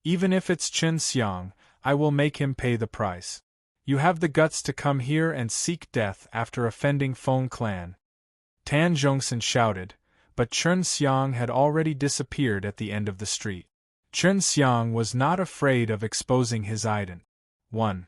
Even if it's Chen Xiang, I will make him pay the price. You have the guts to come here and seek death after offending Feng clan. Tan Zhongxin shouted, but Chen Xiang had already disappeared at the end of the street. Chen Xiang was not afraid of exposing his ident. 1.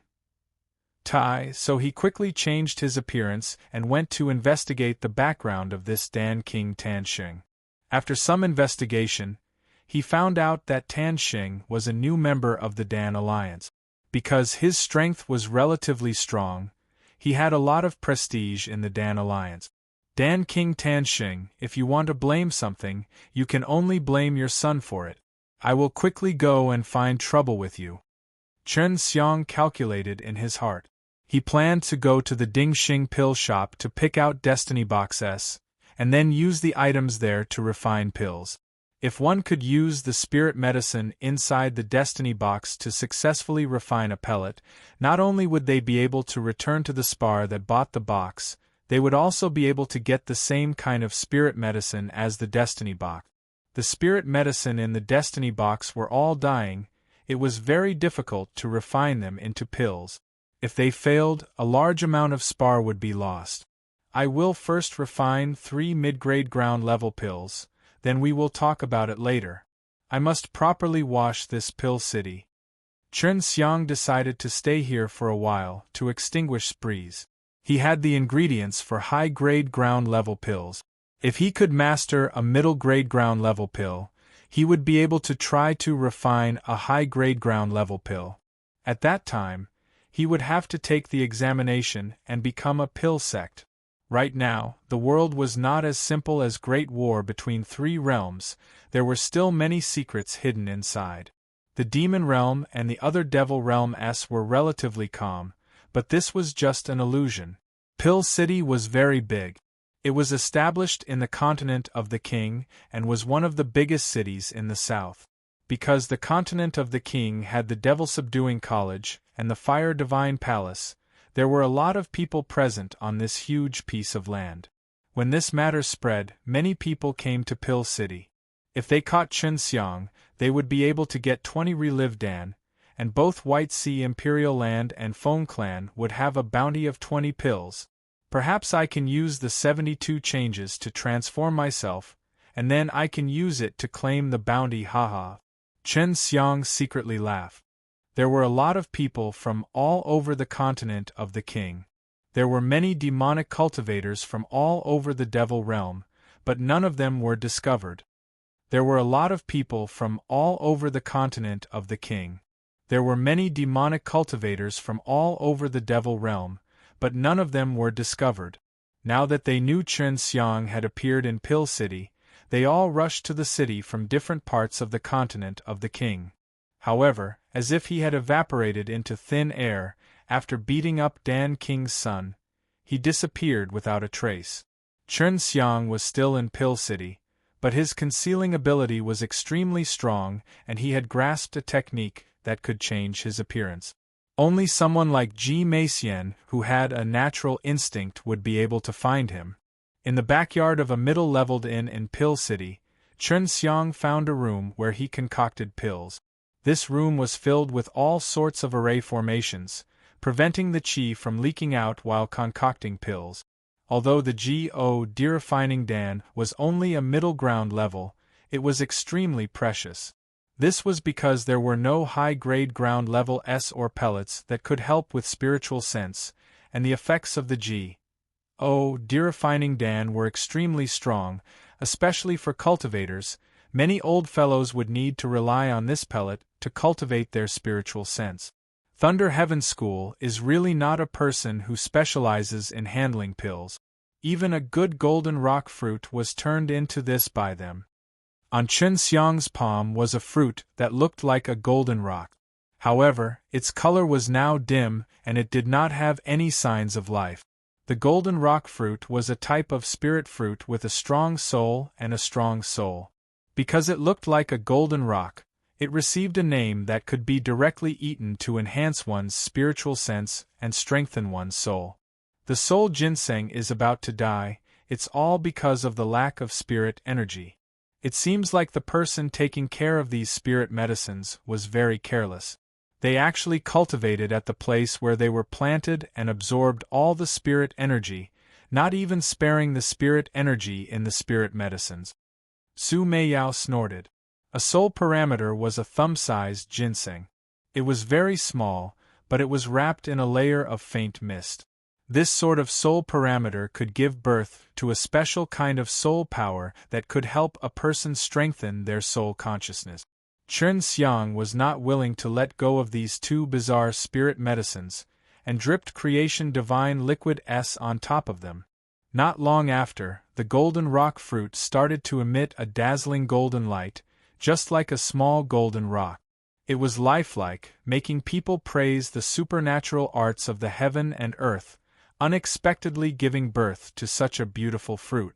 Tai, so he quickly changed his appearance and went to investigate the background of this Dan King Tanxing. After some investigation, he found out that Tanxing was a new member of the Dan Alliance. Because his strength was relatively strong, he had a lot of prestige in the Dan Alliance. Dan King Tanxing, if you want to blame something, you can only blame your son for it. I will quickly go and find trouble with you. Chen Xiang calculated in his heart. He planned to go to the Dingxing pill shop to pick out Destiny Boxes, and then use the items there to refine pills. If one could use the spirit medicine inside the Destiny box to successfully refine a pellet, not only would they be able to return to the spar that bought the box, they would also be able to get the same kind of spirit medicine as the Destiny box. The spirit medicine in the Destiny box were all dying. It was very difficult to refine them into pills. If they failed, a large amount of spar would be lost. I will first refine 3 mid-grade ground-level pills, then we will talk about it later. I must properly wash this pill city. Chen Xiang decided to stay here for a while to extinguish sprees. He had the ingredients for high-grade ground-level pills. If he could master a middle-grade ground-level pill, he would be able to try to refine a high-grade ground-level pill. At that time, he would have to take the examination and become a pill sect. Right now, the world was not as simple as Great War between 3 realms. There were still many secrets hidden inside. The Demon Realm and the other Devil Realm were relatively calm, but this was just an illusion. Pill City was very big. It was established in the continent of the King and was one of the biggest cities in the south. Because the continent of the King had the Devil Subduing College and the Fire Divine Palace, there were a lot of people present on this huge piece of land. When this matter spread, many people came to Pill City. If they caught Chen Xiang, they would be able to get 20 Relive Dan, and both White Sea Imperial Land and Feng Clan would have a bounty of 20 pills. Perhaps I can use the 72 changes to transform myself, and then I can use it to claim the bounty, haha. Chen Xiang secretly laughed. There were a lot of people from all over the continent of the King. There were many demonic cultivators from all over the Devil Realm, but none of them were discovered. There were a lot of people from all over the continent of the King. There were many demonic cultivators from all over the Devil Realm, but none of them were discovered. Now that they knew Chen Xiang had appeared in Pill City, they all rushed to the city from different parts of the continent of the King. However, as if he had evaporated into thin air, after beating up Dan King's son, he disappeared without a trace. Chen Xiang was still in Pill City, but his concealing ability was extremely strong and he had grasped a technique that could change his appearance. Only someone like Ji Meixian, who had a natural instinct, would be able to find him. In the backyard of a middle-leveled inn in Pill City, Chen Xiang found a room where he concocted pills. This room was filled with all sorts of array formations, preventing the qi from leaking out while concocting pills. Although the G.O. derefining Dan was only a middle ground level, it was extremely precious. This was because there were no high-grade ground level S or pellets that could help with spiritual sense, and the effects of the G.O. derefining Dan were extremely strong, especially for cultivators. Many old fellows would need to rely on this pellet to cultivate their spiritual sense. Thunder Heaven School is really not a person who specializes in handling pills. Even a good golden rock fruit was turned into this by them. On Chen Xiang's palm was a fruit that looked like a golden rock. However, its color was now dim and it did not have any signs of life. The golden rock fruit was a type of spirit fruit with a strong soul and a strong soul. Because it looked like a golden rock, it received a name that could be directly eaten to enhance one's spiritual sense and strengthen one's soul. The soul ginseng is about to die, it's all because of the lack of spirit energy. It seems like the person taking care of these spirit medicines was very careless. They actually cultivated at the place where they were planted and absorbed all the spirit energy, not even sparing the spirit energy in the spirit medicines. Su Meiyao snorted. A soul parameter was a thumb-sized ginseng. It was very small, but it was wrapped in a layer of faint mist. This sort of soul parameter could give birth to a special kind of soul power that could help a person strengthen their soul consciousness. Chen Xiang was not willing to let go of these two bizarre spirit medicines, and dripped creation divine liquid S on top of them. Not long after, the golden rock fruit started to emit a dazzling golden light, just like a small golden rock. It was lifelike, making people praise the supernatural arts of the heaven and earth, unexpectedly giving birth to such a beautiful fruit.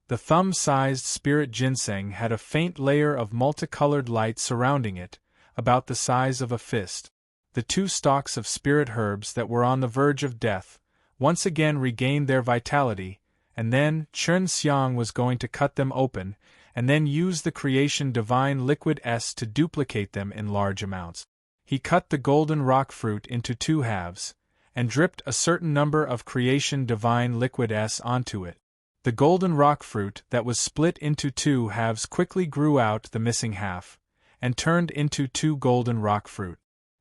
The thumb-sized spirit ginseng had a faint layer of multicolored light surrounding it, about the size of a fist. The two stalks of spirit herbs that were on the verge of death once again regained their vitality, and then Chen Xiang was going to cut them open, and then use the creation divine liquid S to duplicate them in large amounts. He cut the golden rock fruit into two halves, and dripped a certain number of creation divine liquid S onto it. The golden rock fruit that was split into two halves quickly grew out the missing half, and turned into two golden rock fruit.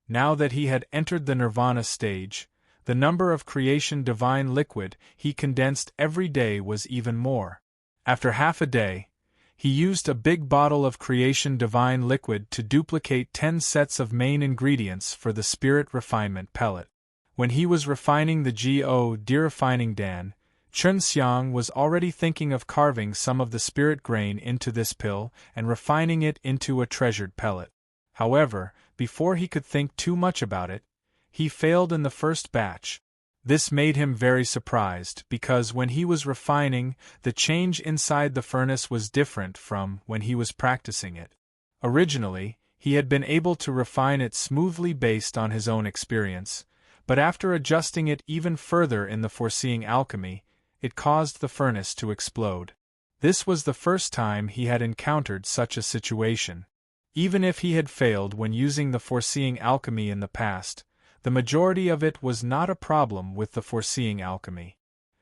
Now that he had entered the nirvana stage, the number of creation divine liquid he condensed every day was even more. After half a day, he used a big bottle of creation divine liquid to duplicate 10 sets of main ingredients for the spirit refinement pellet. When he was refining the Go de-refining Dan, Chen Xiang was already thinking of carving some of the spirit grain into this pill and refining it into a treasured pellet. However, before he could think too much about it, he failed in the first batch. This made him very surprised because when he was refining, the change inside the furnace was different from when he was practicing it. Originally, he had been able to refine it smoothly based on his own experience, but after adjusting it even further in the foreseeing alchemy, it caused the furnace to explode. This was the first time he had encountered such a situation. Even if he had failed when using the foreseeing alchemy in the past, the majority of it was not a problem with the foreseeing alchemy.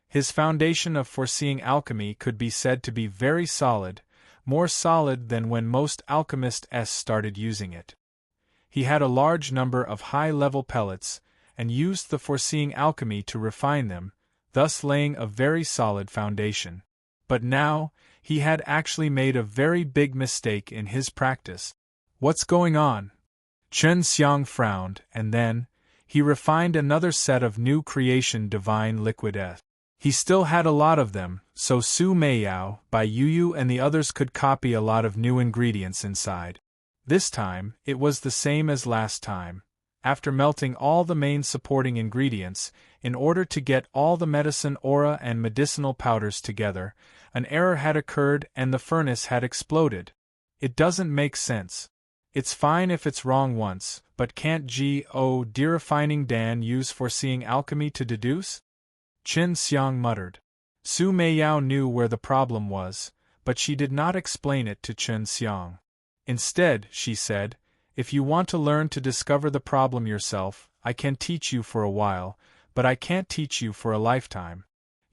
His foundation of foreseeing alchemy could be said to be very solid, more solid than when most alchemists started using it. He had a large number of high-level pellets, and used the foreseeing alchemy to refine them, thus laying a very solid foundation. But now, he had actually made a very big mistake in his practice. What's going on? Chen Xiang frowned, and then, he refined another set of new creation divine liquid S. He still had a lot of them, so Su Meiyao, Bai Yuyu and the others could copy a lot of new ingredients inside. This time, it was the same as last time. After melting all the main supporting ingredients, in order to get all the medicine aura and medicinal powders together, an error had occurred and the furnace had exploded. It doesn't make sense. It's fine if it's wrong once, but can't Go de-refining Dan use foreseeing alchemy to deduce? Chen Xiang muttered. Su Meiyao knew where the problem was, but she did not explain it to Chen Xiang. Instead, she said, "If you want to learn to discover the problem yourself, I can teach you for a while, but I can't teach you for a lifetime.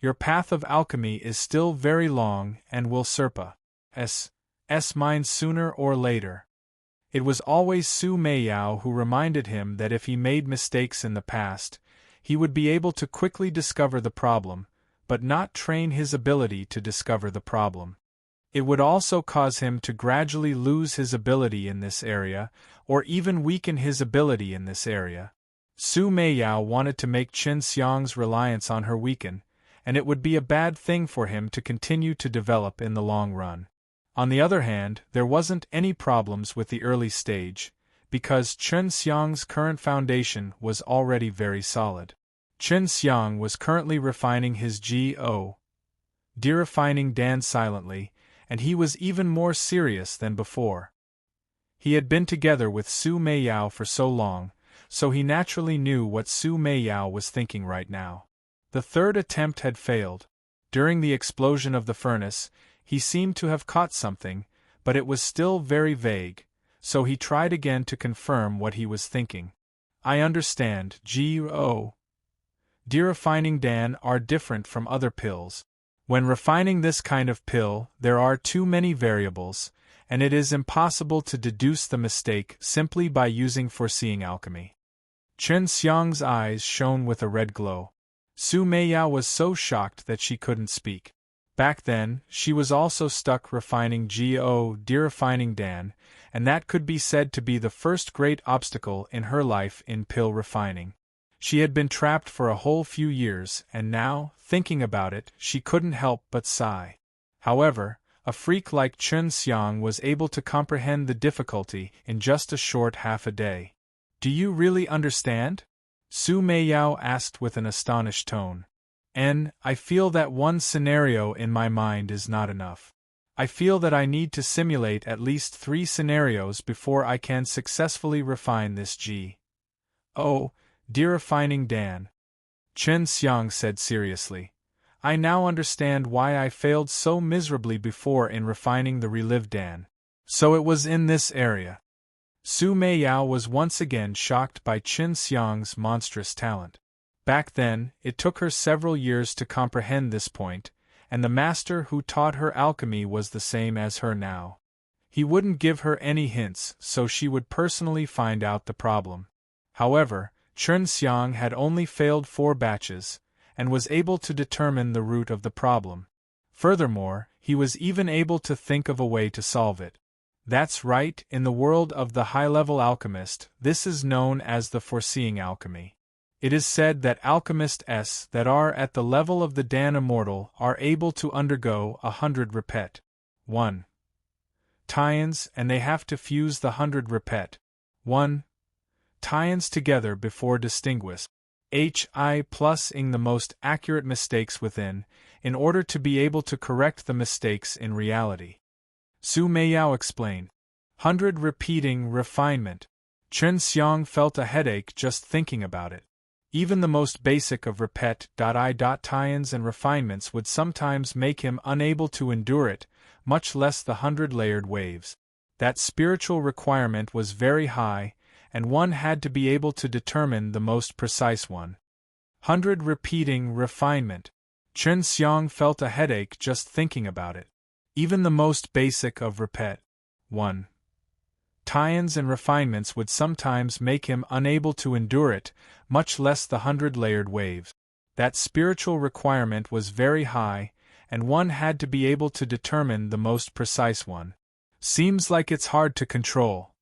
Your path of alchemy is still very long and will surpass mine sooner or later." It was always Su Meiyao who reminded him that if he made mistakes in the past, he would be able to quickly discover the problem, but not train his ability to discover the problem. It would also cause him to gradually lose his ability in this area, or even weaken his ability in this area. Su Meiyao wanted to make Chen Xiang's reliance on her weaken, and it would be a bad thing for him to continue to develop in the long run. On the other hand, there wasn't any problems with the early stage, because Chen Xiang's current foundation was already very solid. Chen Xiang was currently refining his Go de-refining Dan silently, and he was even more serious than before. He had been together with Su Meiyao for so long, so he naturally knew what Su Meiyao was thinking right now. The third attempt had failed. During the explosion of the furnace, he seemed to have caught something, but it was still very vague, so he tried again to confirm what he was thinking. I understand, G.O. Derefining Dan are different from other pills. When refining this kind of pill, there are too many variables, and it is impossible to deduce the mistake simply by using foreseeing alchemy. Chen Xiang's eyes shone with a red glow. Su Meiyao was so shocked that she couldn't speak. Back then, she was also stuck refining G.O. Derefining Dan, and that could be said to be the first great obstacle in her life in pill refining. She had been trapped for a whole few years, and now, thinking about it, she couldn't help but sigh. However, a freak like Chen Xiang was able to comprehend the difficulty in just a short half a day. Do you really understand? Su Meiyao asked with an astonished tone. I feel that one scenario in my mind is not enough. I feel that I need to simulate at least 3 scenarios before I can successfully refine this G.O. Derefining Dan. Chen Xiang said seriously. I now understand why I failed so miserably before in refining the relived Dan. So it was in this area. Su Meiyao was once again shocked by Chen Xiang's monstrous talent. Back then, it took her several years to comprehend this point, and the master who taught her alchemy was the same as her now. He wouldn't give her any hints, so she would personally find out the problem. However, Chen Xiang had only failed 4 batches, and was able to determine the root of the problem. Furthermore, he was even able to think of a way to solve it. That's right, in the world of the high-level alchemist, this is known as the foreseeing alchemy. It is said that alchemists that are at the level of the Dan Immortal are able to undergo 100 repet. 1. Tie-ins, and they have to fuse the 100 repet. 1. Tie-ins together before distinguish HI+ing the most accurate mistakes within, in order to be able to correct the mistakes in reality. Su Meiyao explained. 100 repeating refinement. Chen Xiang felt a headache just thinking about it. Even the most basic of repet.I. tie-ins and refinements would sometimes make him unable to endure it, much less the 100-layered waves. That spiritual requirement was very high, and one had to be able to determine the most precise one. 100 repeating refinement. Chen Xiang felt a headache just thinking about it. Even the most basic of repet. 1. Tie-ins and refinements would sometimes make him unable to endure it, much less the 100-layered waves. That spiritual requirement was very high, and one had to be able to determine the most precise one. Seems like it's hard to control.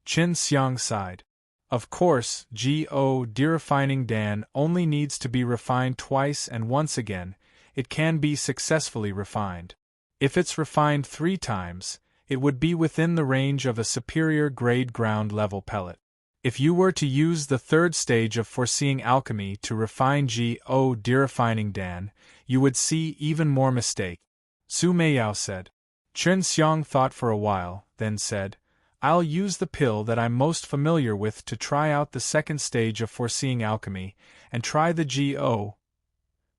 Chen Xiang sighed. Of course, G.O. Derefining Dan only needs to be refined twice, and once again, it can be successfully refined. If it's refined 3 times, it would be within the range of a superior grade ground level pellet. If you were to use the 3rd stage of foreseeing alchemy to refine G.O. Derefining Dan, you would see even more mistake. Su Meiyao said. Chen Xiang thought for a while, then said, I'll use the pill that I'm most familiar with to try out the 2nd stage of foreseeing alchemy, and try the G.O.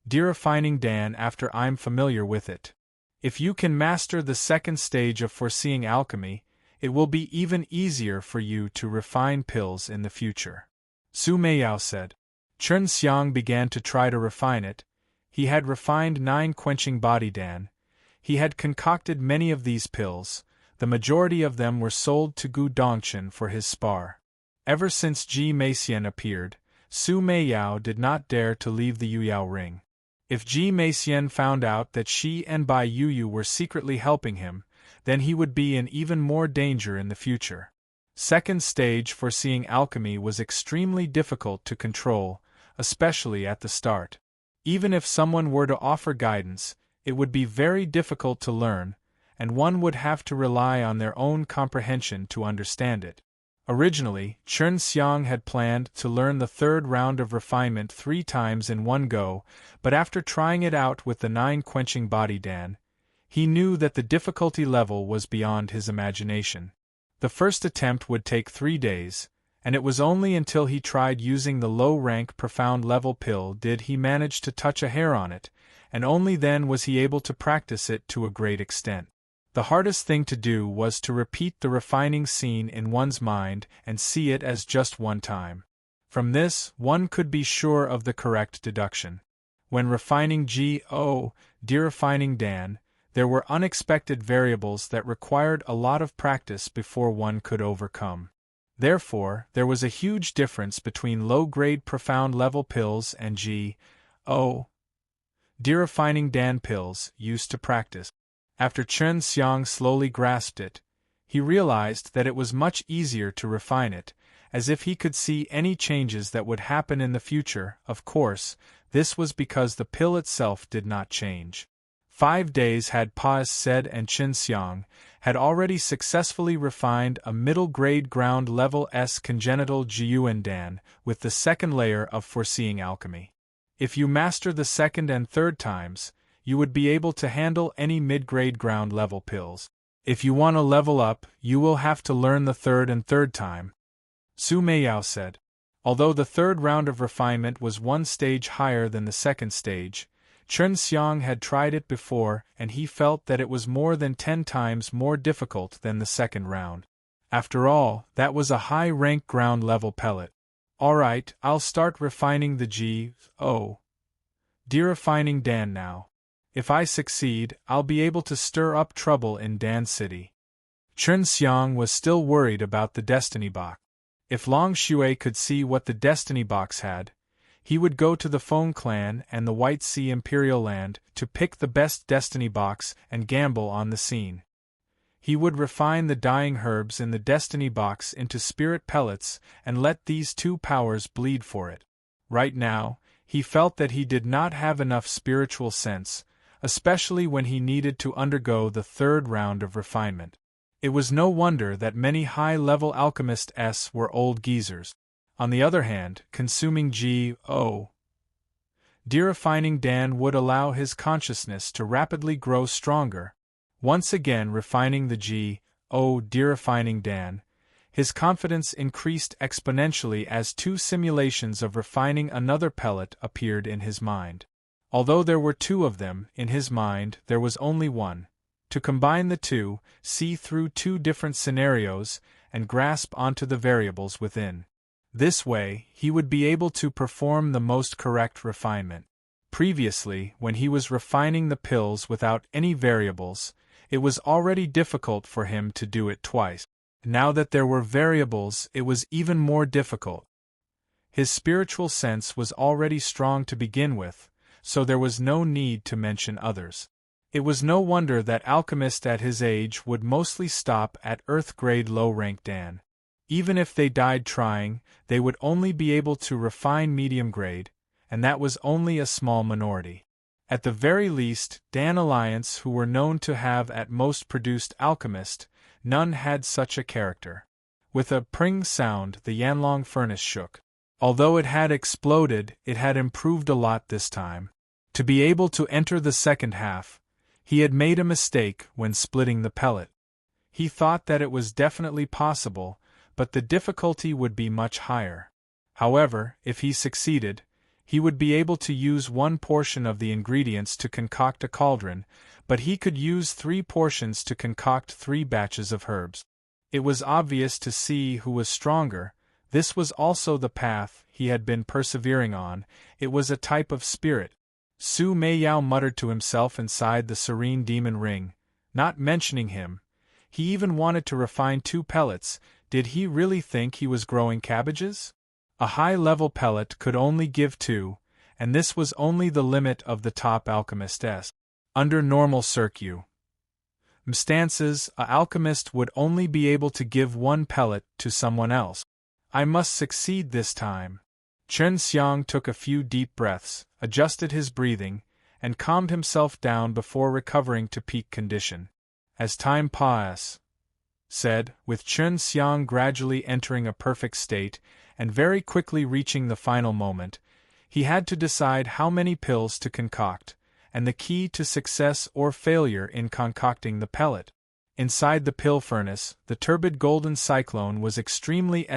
Derefining Dan after I'm familiar with it. If you can master the 2nd stage of foreseeing alchemy, it will be even easier for you to refine pills in the future. Su Meiyao said. Chen Xiang began to try to refine it. He had refined 9 quenching body Dan. He had concocted many of these pills. The majority of them were sold to Gu Dongchen for his spar. Ever since Ji Meixian appeared, Su Meiyao did not dare to leave the Yuyao ring. If Ji Meixian found out that she and Bai Yuyu were secretly helping him, then he would be in even more danger in the future. 2nd stage foreseeing alchemy was extremely difficult to control, especially at the start. Even if someone were to offer guidance, it would be very difficult to learn, and one would have to rely on their own comprehension to understand it. Originally, Chen Xiang had planned to learn the 3rd round of refinement 3 times in one go, but after trying it out with the 9 quenching body Dan, he knew that the difficulty level was beyond his imagination. The first attempt would take 3 days, and it was only until he tried using the low-rank profound level pill did he manage to touch a hair on it, and only then was he able to practice it to a great extent. The hardest thing to do was to repeat the refining scene in one's mind and see it as just one time. From this, one could be sure of the correct deduction. When refining de-refining Dan, there were unexpected variables that required a lot of practice before one could overcome. Therefore, there was a huge difference between low-grade profound level pills and de-refining Dan pills used to practice. After Chen Xiang slowly grasped it, he realized that it was much easier to refine it, as if he could see any changes that would happen in the future. Of course, this was because the pill itself did not change. 5 days had passed and Chen Xiang had already successfully refined a middle-grade ground-level congenital Jiuan Dan with the second layer of foreseeing alchemy. If you master the second and third times, you would be able to handle any mid-grade ground-level pills. If you want to level up, you will have to learn the third time, Su Meiyao said. Although the third round of refinement was one stage higher than the second stage, Chen Xiang had tried it before and he felt that it was more than 10 times more difficult than the second round. After all, that was a high-rank ground-level pellet. Alright, I'll start refining the de-refining Dan now. If I succeed, I'll be able to stir up trouble in Dan City. Chen Xiang was still worried about the Destiny Box. If Long Shui could see what the Destiny Box had, he would go to the Feng clan and the White Sea Imperial Land to pick the best Destiny Box and gamble on the scene. He would refine the dying herbs in the Destiny Box into spirit pellets and let these two powers bleed for it. Right now, he felt that he did not have enough spiritual sense, especially when he needed to undergo the third round of refinement. It was no wonder that many high-level alchemists were old geezers. On the other hand, consuming de-refining Dan would allow his consciousness to rapidly grow stronger. Once again refining the de-refining Dan, his confidence increased exponentially as 2 simulations of refining another pellet appeared in his mind. Although there were 2 of them, in his mind there was only one. To combine the 2, see through 2 different scenarios, and grasp onto the variables within. This way, he would be able to perform the most correct refinement. Previously, when he was refining the pills without any variables, it was already difficult for him to do it twice. Now that there were variables, it was even more difficult. His spiritual sense was already strong to begin with, so there was no need to mention others. It was no wonder that alchemists at his age would mostly stop at Earth-grade low-rank Dan. Even if they died trying, they would only be able to refine medium-grade, and that was only a small minority. At the very least, Dan Alliance, who were known to have at most produced alchemists, none had such a character. With a pring sound, the Yanlong furnace shook. Although it had exploded, it had improved a lot this time. To be able to enter the second half, he had made a mistake when splitting the pellet. He thought that it was definitely possible, but the difficulty would be much higher. However, if he succeeded, he would be able to use 1 portion of the ingredients to concoct a cauldron, but he could use 3 portions to concoct 3 batches of herbs. It was obvious to see who was stronger. This was also the path he had been persevering on. It was a type of spirit. Su Meiyao muttered to himself inside the serene demon ring, not mentioning him. He even wanted to refine 2 pellets. Did he really think he was growing cabbages? A high-level pellet could only give 2, and this was only the limit of the top alchemists. Under normal circumstances, an alchemist would only be able to give 1 pellet to someone else. I must succeed this time. Chen Xiang took a few deep breaths, adjusted his breathing, and calmed himself down before recovering to peak condition. As time passed, with Chen Xiang gradually entering a perfect state and very quickly reaching the final moment, he had to decide how many pills to concoct, and the key to success or failure in concocting the pellet. Inside the pill furnace, the turbid golden cyclone was extremely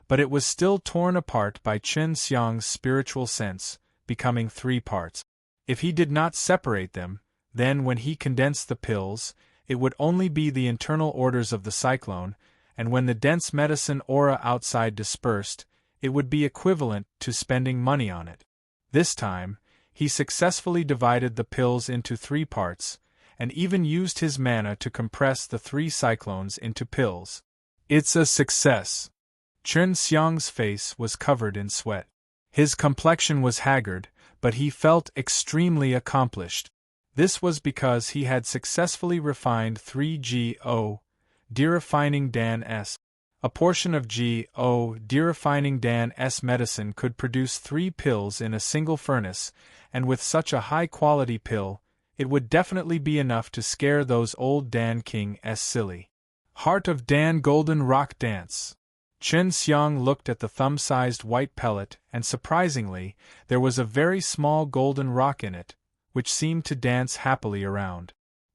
but it was still torn apart by Chen Xiang's spiritual sense, becoming 3 parts. If he did not separate them, then when he condensed the pills, it would only be the internal orders of the cyclone, and when the dense medicine aura outside dispersed, it would be equivalent to spending money on it. This time, he successfully divided the pills into 3 parts, and even used his mana to compress the 3 cyclones into pills. It's a success. Chen Xiang's face was covered in sweat. His complexion was haggard, but he felt extremely accomplished. This was because he had successfully refined 3GO, derefining Dan S. A portion of GO derefining Dan S medicine could produce 3 pills in a single furnace, and with such a high-quality pill, it would definitely be enough to scare those old Dan King S silly. Heart of Dan Golden Rock Dance. Chen Xiang looked at the thumb-sized white pellet, and surprisingly, there was a very small golden rock in it, which seemed to dance happily around.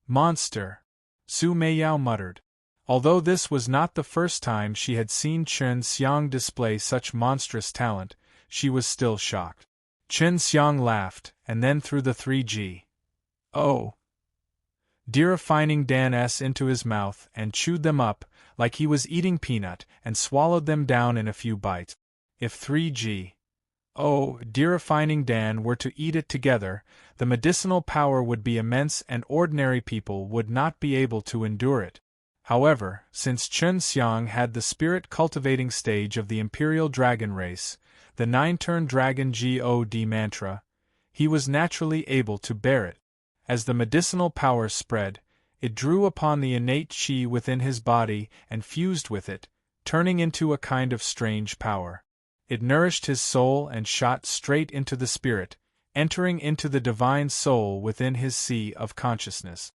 Monster! Su Meiyao muttered. Although this was not the first time she had seen Chen Xiang display such monstrous talent, she was still shocked. Chen Xiang laughed, and then threw the 3GO derefining Dan S into his mouth and chewed them up, like he was eating peanut, and swallowed them down in a few bites. If 3GO derefining Dan were to eat it together, the medicinal power would be immense and ordinary people would not be able to endure it. However, since Chen Xiang had the spirit-cultivating stage of the Imperial Dragon race, the 9-turn Dragon God mantra, he was naturally able to bear it. As the medicinal power spread, it drew upon the innate qi within his body and fused with it, turning into a kind of strange power. It nourished his soul and shot straight into the spirit, entering into the divine soul within his sea of consciousness.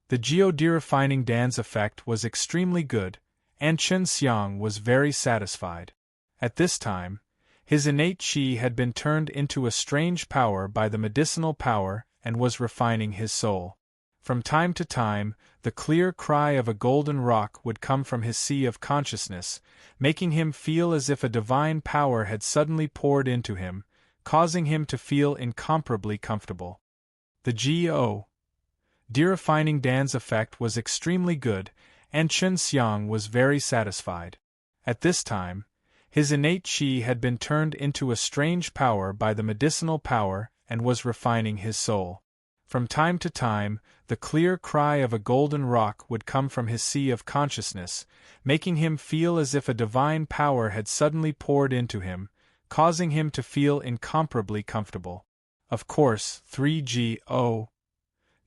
The geoderefining Dan's effect was extremely good, and Chen Xiang was very satisfied. At this time, his innate qi had been turned into a strange power by the medicinal power and was refining his soul. From time to time, the clear cry of a golden rock would come from his sea of consciousness, making him feel as if a divine power had suddenly poured into him, causing him to feel incomparably comfortable. The GO derefining Dan's effect was extremely good, and Chen Xiang was very satisfied. At this time, his innate qi had been turned into a strange power by the medicinal power and was refining his soul. From time to time, the clear cry of a golden rock would come from his sea of consciousness, making him feel as if a divine power had suddenly poured into him, causing him to feel incomparably comfortable. Of course, 3GO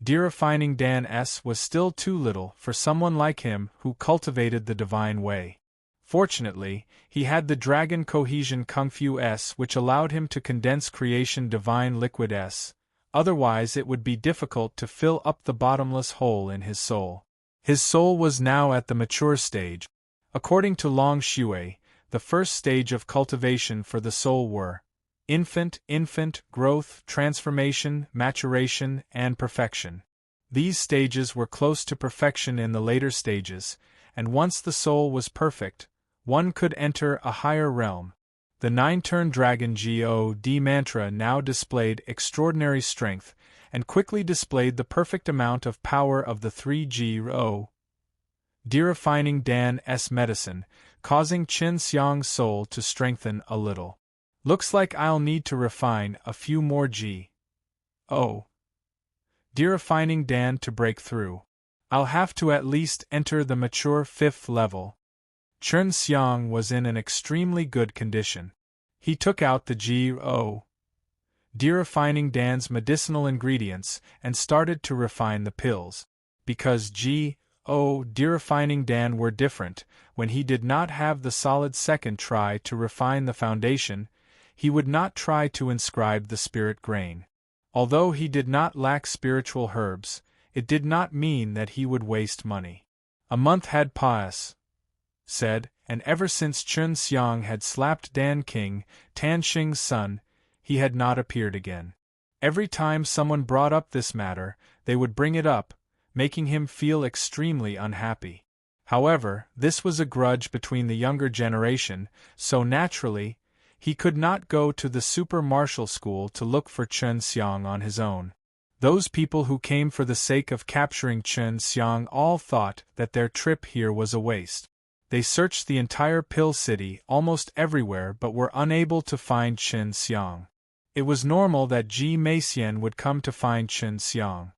derefining Dan S was still too little for someone like him who cultivated the divine way. Fortunately, he had the Dragon Cohesion Kung Fu S, which allowed him to condense creation divine liquid S, otherwise it would be difficult to fill up the bottomless hole in his soul. His soul was now at the mature stage. According to Long Shui, the first stage of cultivation for the soul were infant, growth, transformation, maturation, and perfection. These stages were close to perfection in the later stages, and once the soul was perfect, one could enter a higher realm. The 9-turn Dragon God mantra now displayed extraordinary strength, and quickly displayed the perfect amount of power of the 3GO derefining Dan S medicine, causing Chen Xiang's soul to strengthen a little. Looks like I'll need to refine a few more GO derefining Dan to break through. I'll have to at least enter the mature 5th level. Chen Xiang was in an extremely good condition. He took out the GO derefining Dan's medicinal ingredients and started to refine the pills. Because GO derefining Dan were different, when he did not have the solid second try to refine the foundation, he would not try to inscribe the spirit grain. Although he did not lack spiritual herbs, it did not mean that he would waste money. A month had passed, and ever since Chen Xiang had slapped Dan King, Tan Xing's son, he had not appeared again. Every time someone brought up this matter, they would bring it up, making him feel extremely unhappy. However, this was a grudge between the younger generation, so naturally, he could not go to the super martial school to look for Chen Xiang on his own. Those people who came for the sake of capturing Chen Xiang all thought that their trip here was a waste. They searched the entire Pill City almost everywhere but were unable to find Chen Xiang. It was normal that Ji Meixian would come to find Chen Xiang.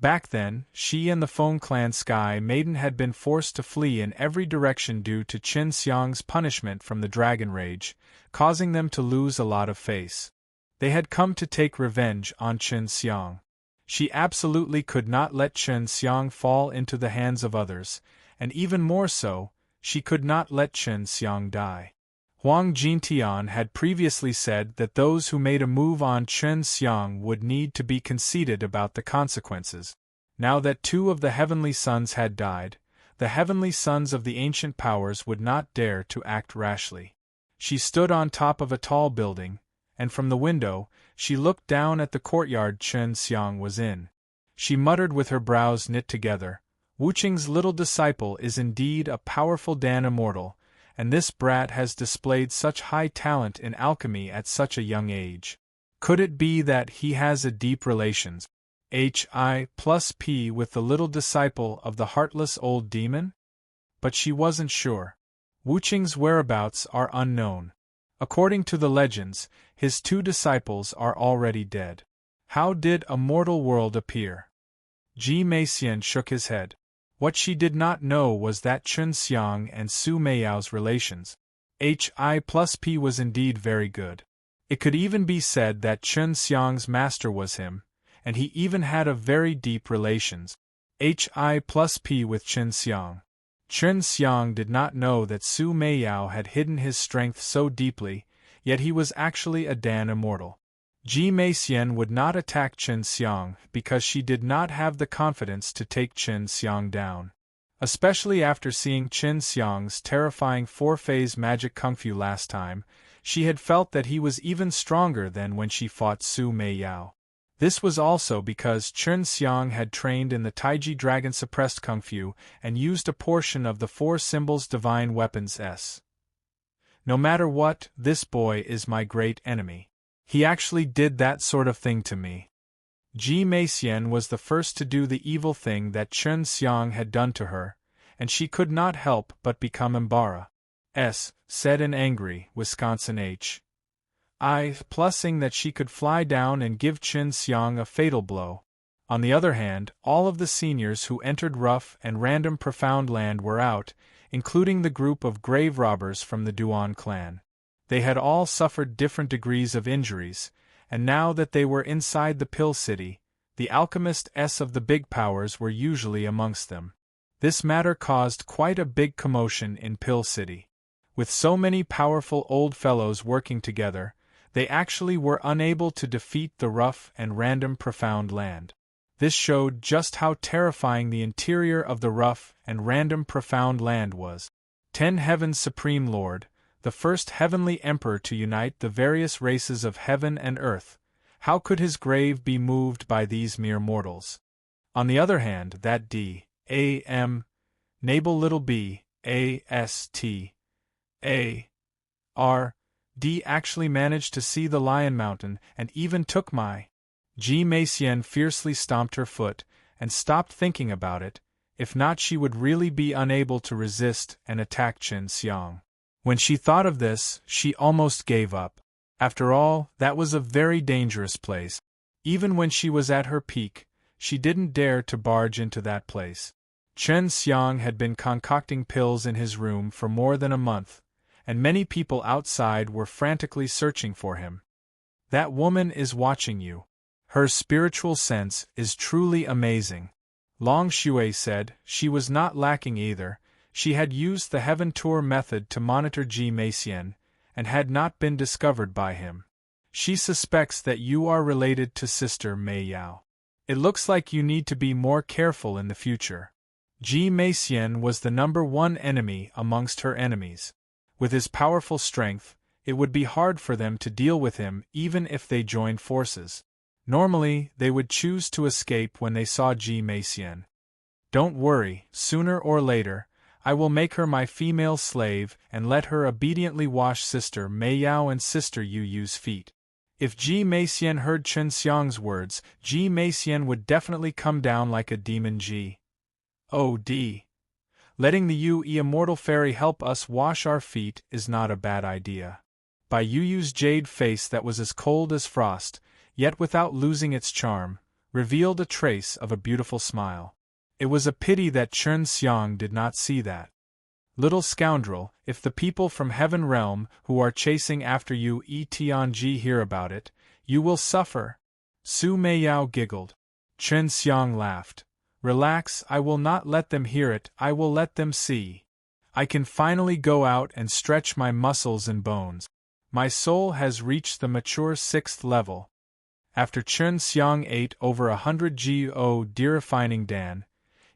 Back then, she and the Feng clan Sky Maiden had been forced to flee in every direction due to Chen Xiang's punishment from the Dragon Rage, causing them to lose a lot of face. They had come to take revenge on Chen Xiang. She absolutely could not let Chen Xiang fall into the hands of others, and even more so, she could not let Chen Xiang die. Huang Jintian had previously said that those who made a move on Chen Xiang would need to be conceited about the consequences. Now that 2 of the Heavenly Sons had died, the Heavenly Sons of the ancient powers would not dare to act rashly. She stood on top of a tall building, and from the window, she looked down at the courtyard Chen Xiang was in. She muttered with her brows knit together, "Wuqing's little disciple is indeed a powerful Dan immortal, and this brat has displayed such high talent in alchemy at such a young age. Could it be that he has a deep relations Hi+P with the little disciple of the heartless old demon?" But she wasn't sure. Wuqing's whereabouts are unknown. According to the legends, his 2 disciples are already dead. How did a mortal world appear? Ji Meixian shook his head. What she did not know was that Chen Xiang and Su Meiyao's relations Hi+P was indeed very good. It could even be said that Chen Xiang's master was him, and he even had a very deep relations Hi+P with Chen Xiang. Chen Xiang did not know that Su Meiyao had hidden his strength so deeply, yet he was actually a Dan immortal. Ji Meixian would not attack Chen Xiang because she did not have the confidence to take Chen Xiang down. Especially after seeing Chen Xiang's terrifying 4-phase magic kung fu last time, she had felt that he was even stronger than when she fought Su Meiyao. This was also because Chen Xiang had trained in the Taiji Dragon suppressed kung fu and used a portion of the 4 symbols divine weapons S. No matter what, this boy is my great enemy. He actually did that sort of thing to me. Ji Meixian was the first to do the evil thing that Chen Xiang had done to her, and she could not help but become Embark. Said in angry, Wisconsin H. I+ing that she could fly down and give Chen Xiang a fatal blow. On the other hand, all of the seniors who entered Rough and Random Profound Land were out, including the group of grave robbers from the Duan clan. They had all suffered different degrees of injuries, and now that they were inside the Pill City, the alchemists of the big powers were usually amongst them. This matter caused quite a big commotion in Pill City. With so many powerful old fellows working together, they actually were unable to defeat the Rough and Random Profound Land. This showed just how terrifying the interior of the Rough and Random Profound Land was. 10 Heaven's Supreme Lord, the first heavenly emperor to unite the various races of heaven and earth, how could his grave be moved by these mere mortals? On the other hand, that D.A.M. Nabal little b. A.S.T.A.R.D. actually managed to see the Lion Mountain and even took my. Ji Meixian fiercely stomped her foot and stopped thinking about it, if not she would really be unable to resist and attack Chen Xiang. When she thought of this, she almost gave up. After all, that was a very dangerous place. Even when she was at her peak, she didn't dare to barge into that place. Chen Xiang had been concocting pills in his room for more than a month, and many people outside were frantically searching for him. That woman is watching you. Her spiritual sense is truly amazing. Long Shui said. She was not lacking either. She had used the Heaven Tour method to monitor Ji Meixian, and had not been discovered by him. She suspects that you are related to Sister Mei Yao. It looks like you need to be more careful in the future. Ji Meixian was the #1 enemy amongst her enemies. With his powerful strength, it would be hard for them to deal with him even if they joined forces. Normally, they would choose to escape when they saw Ji Meixian. Don't worry, sooner or later, I will make her my female slave and let her obediently wash Sister Mei Yao and Sister Yu Yu's feet. If Ji Meixian heard Chen Xiang's words, Ji Meixian would definitely come down like a demon. Od. Letting the Yu immortal fairy help us wash our feet is not a bad idea. By Yu Yu's jade face that was as cold as frost, yet without losing its charm, revealed a trace of a beautiful smile. It was a pity that Chen Xiang did not see that. Little scoundrel, if the people from Heaven Realm who are chasing after you Tianji hear about it, you will suffer. Su Meiyao giggled. Chen Xiang laughed. Relax, I will not let them hear it, I will let them see. I can finally go out and stretch my muscles and bones. My soul has reached the mature 6th level. After Chen Xiang ate over 100 GO derefining Dan,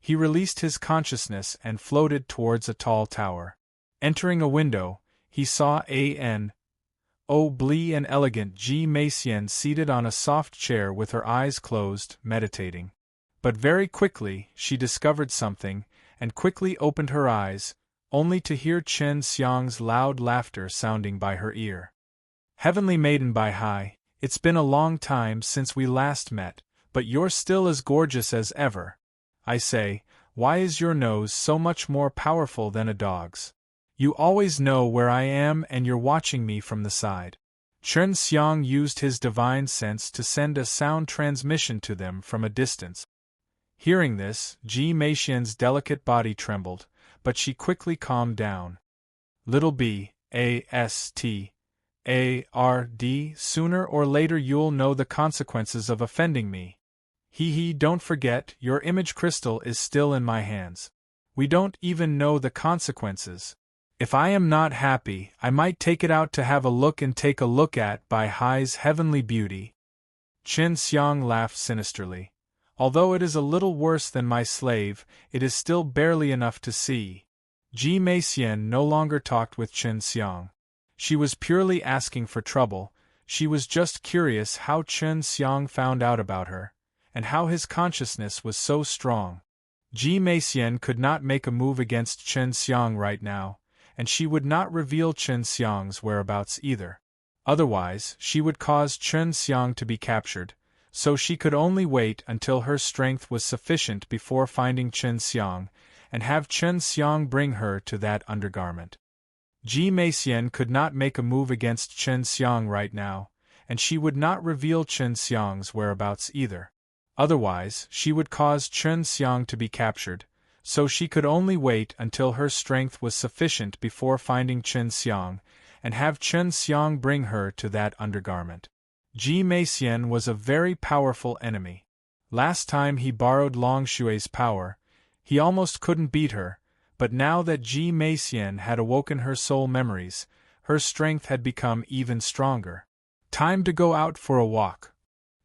he released his consciousness and floated towards a tall tower. Entering a window, he saw an oblique and elegant Ji Meixian seated on a soft chair with her eyes closed, meditating. But very quickly she discovered something, and quickly opened her eyes, only to hear Chen Xiang's loud laughter sounding by her ear. Heavenly Maiden by Hai, it's been a long time since we last met, but you're still as gorgeous as ever. I say, why is your nose so much more powerful than a dog's? You always know where I am and you're watching me from the side. Chen Xiang used his divine sense to send a sound transmission to them from a distance. Hearing this, Ji Meixian's delicate body trembled, but she quickly calmed down. Little B, A-S-T, A-R-D, sooner or later you'll know the consequences of offending me. Don't forget, your image crystal is still in my hands. We don't even know the consequences. If I am not happy, I might take it out to have a look and take a look at by Hai's heavenly beauty. Chen Xiang laughed sinisterly. Although it is a little worse than my slave, it is still barely enough to see. Ji Meixian no longer talked with Chen Xiang. She was purely asking for trouble. She was just curious how Chen Xiang found out about her, and how his consciousness was so strong. Ji Meixian could not make a move against Chen Xiang right now, and she would not reveal Chen Xiang's whereabouts either. Otherwise, she would cause Chen Xiang to be captured, so she could only wait until her strength was sufficient before finding Chen Xiang, and have Chen Xiang bring her to that undergarment. Ji Meixian could not make a move against Chen Xiang right now, and she would not reveal Chen Xiang's whereabouts either. Otherwise, she would cause Chen Xiang to be captured, so she could only wait until her strength was sufficient before finding Chen Xiang, and have Chen Xiang bring her to that undergarment. Ji Meixian was a very powerful enemy. Last time he borrowed Long Xue's power, he almost couldn't beat her, but now that Ji Meixian had awoken her soul memories, her strength had become even stronger. Time to go out for a walk.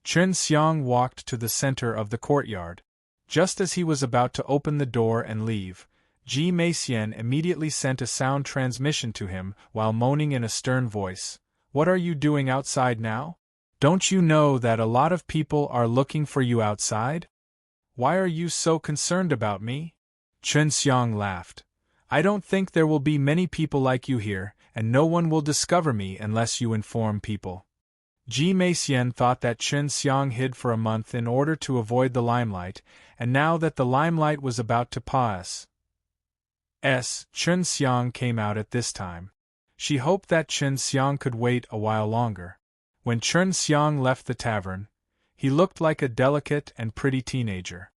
Chen Xiang walked to the center of the courtyard. Just as he was about to open the door and leave, Ji Meixian immediately sent a sound transmission to him while moaning in a stern voice. What are you doing outside now? Don't you know that a lot of people are looking for you outside? Why are you so concerned about me? Chen Xiang laughed. I don't think there will be many people like you here, and no one will discover me unless you inform people. Ji Meixian thought that Chen Xiang hid for a month in order to avoid the limelight, and now that the limelight was about to pass, Chen Xiang came out at this time. She hoped that Chen Xiang could wait a while longer. When Chen Xiang left the tavern, he looked like a delicate and pretty teenager.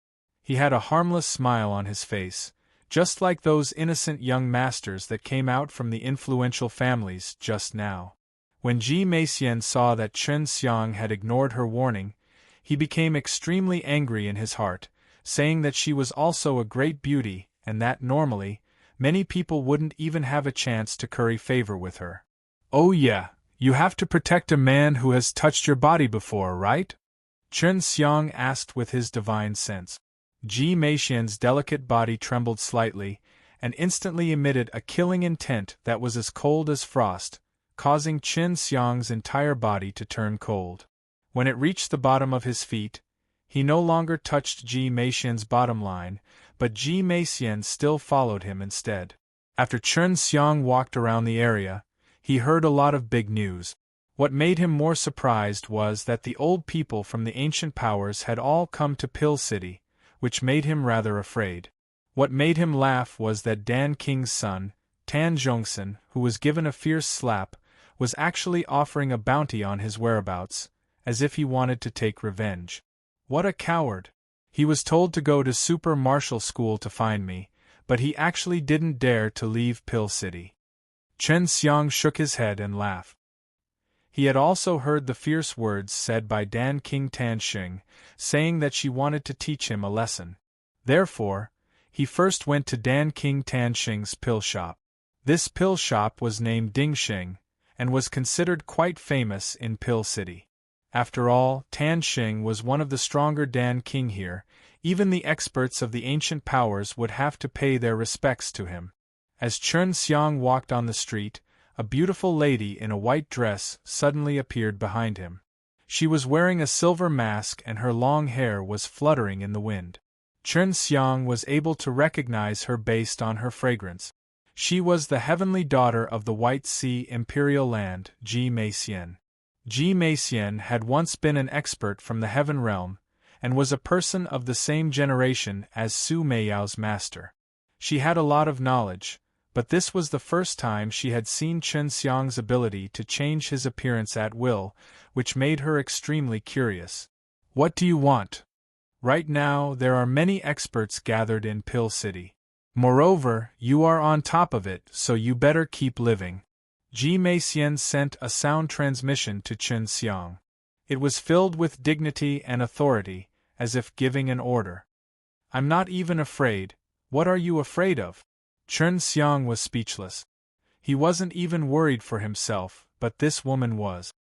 He had a harmless smile on his face, just like those innocent young masters that came out from the influential families just now. When Ji Meixian saw that Chen Xiang had ignored her warning, he became extremely angry in his heart, saying that she was also a great beauty and that normally, many people wouldn't even have a chance to curry favor with her. Oh yeah, you have to protect a man who has touched your body before, right? Chen Xiang asked with his divine sense. Ji Meixian's delicate body trembled slightly, and instantly emitted a killing intent that was as cold as frost, causing Chen Xiang's entire body to turn cold. When it reached the bottom of his feet, he no longer touched Ji Meixian's bottom line, but Ji Meixian still followed him instead. After Chen Xiang walked around the area, he heard a lot of big news. What made him more surprised was that the old people from the ancient powers had all come to Pill City, which made him rather afraid. What made him laugh was that Dan King's son, Tan Zhongxin, who was given a fierce slap, was actually offering a bounty on his whereabouts, as if he wanted to take revenge. What a coward! He was told to go to Super Martial School to find me, but he actually didn't dare to leave Pill City. Chen Xiang shook his head and laughed. He had also heard the fierce words said by Dan King Tan Xing, saying that she wanted to teach him a lesson. Therefore, he first went to Dan King Tan Xing's pill shop. This pill shop was named Ding Xing, and was considered quite famous in Pill City. After all, Tan Xing was one of the stronger Dan King here. Even the experts of the ancient powers would have to pay their respects to him. As Chen Xiang walked on the street, a beautiful lady in a white dress suddenly appeared behind him. She was wearing a silver mask and her long hair was fluttering in the wind. Chen Xiang was able to recognize her based on her fragrance. She was the heavenly daughter of the White Sea Imperial Land, Ji Meixian. Ji Meixian had once been an expert from the Heaven Realm, and was a person of the same generation as Su Meiyao's master. She had a lot of knowledge, but this was the first time she had seen Chen Xiang's ability to change his appearance at will, which made her extremely curious. "What do you want?" Right now there are many experts gathered in Pill City. Moreover, you are on top of it, so you better keep living. Ji Meixian sent a sound transmission to Chen Xiang. It was filled with dignity and authority, as if giving an order. "I'm not even afraid. What are you afraid of?" Chen Xiang was speechless. He wasn't even worried for himself, but this woman was.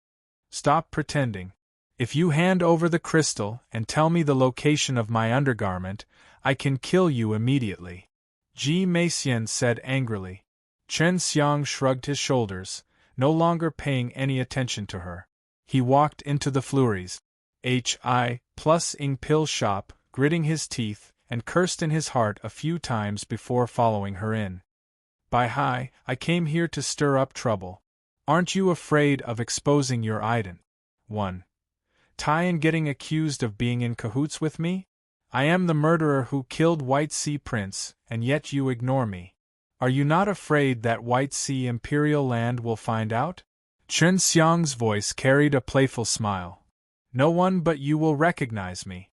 "Stop pretending. If you hand over the crystal and tell me the location of my undergarment, I can kill you immediately," Ji Meixian said angrily. Chen Xiang shrugged his shoulders, no longer paying any attention to her. He walked into the fleuries. Ing pill shop, gritting his teeth, and cursed in his heart a few times before following her in. "Hi, I came here to stir up trouble. Aren't you afraid of exposing your ident? 1. Tai and getting accused of being in cahoots with me? I am the murderer who killed White Sea Prince, and yet you ignore me. Are you not afraid that White Sea Imperial Land will find out?" Chen Xiang's voice carried a playful smile. "No one but you will recognize me."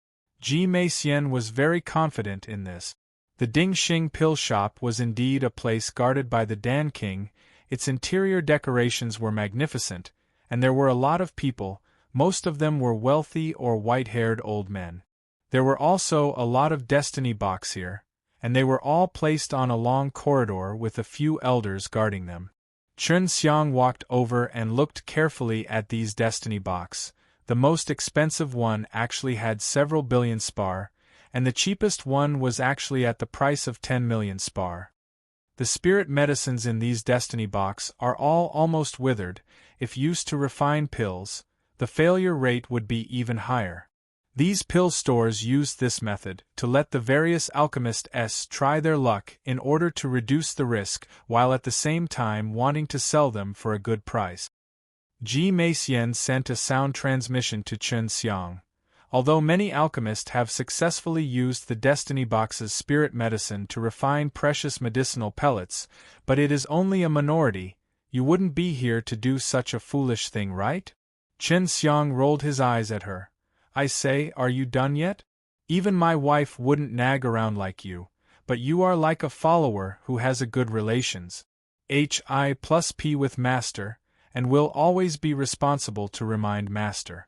Ji Meixian was very confident in this. The Ding Xing pill shop was indeed a place guarded by the Dan King. Its interior decorations were magnificent, and there were a lot of people. Most of them were wealthy or white-haired old men. There were also a lot of destiny box here, and they were all placed on a long corridor with a few elders guarding them. Chen Xiang walked over and looked carefully at these destiny box. The most expensive one actually had several billion spar, and the cheapest one was actually at the price of 10 million spar. The spirit medicines in these destiny box are all almost withered. If used to refine pills, the failure rate would be even higher. These pill stores used this method to let the various alchemists try their luck in order to reduce the risk, while at the same time wanting to sell them for a good price. Ji Meixian sent a sound transmission to Chen Xiang. Although many alchemists have successfully used the Destiny Box's spirit medicine to refine precious medicinal pellets, but it is only a minority. You wouldn't be here to do such a foolish thing, right? Chen Xiang rolled his eyes at her. "I say, are you done yet? Even my wife wouldn't nag around like you, but you are like a follower who has a good relations. Hi+P with Master, and will always be responsible to remind Master."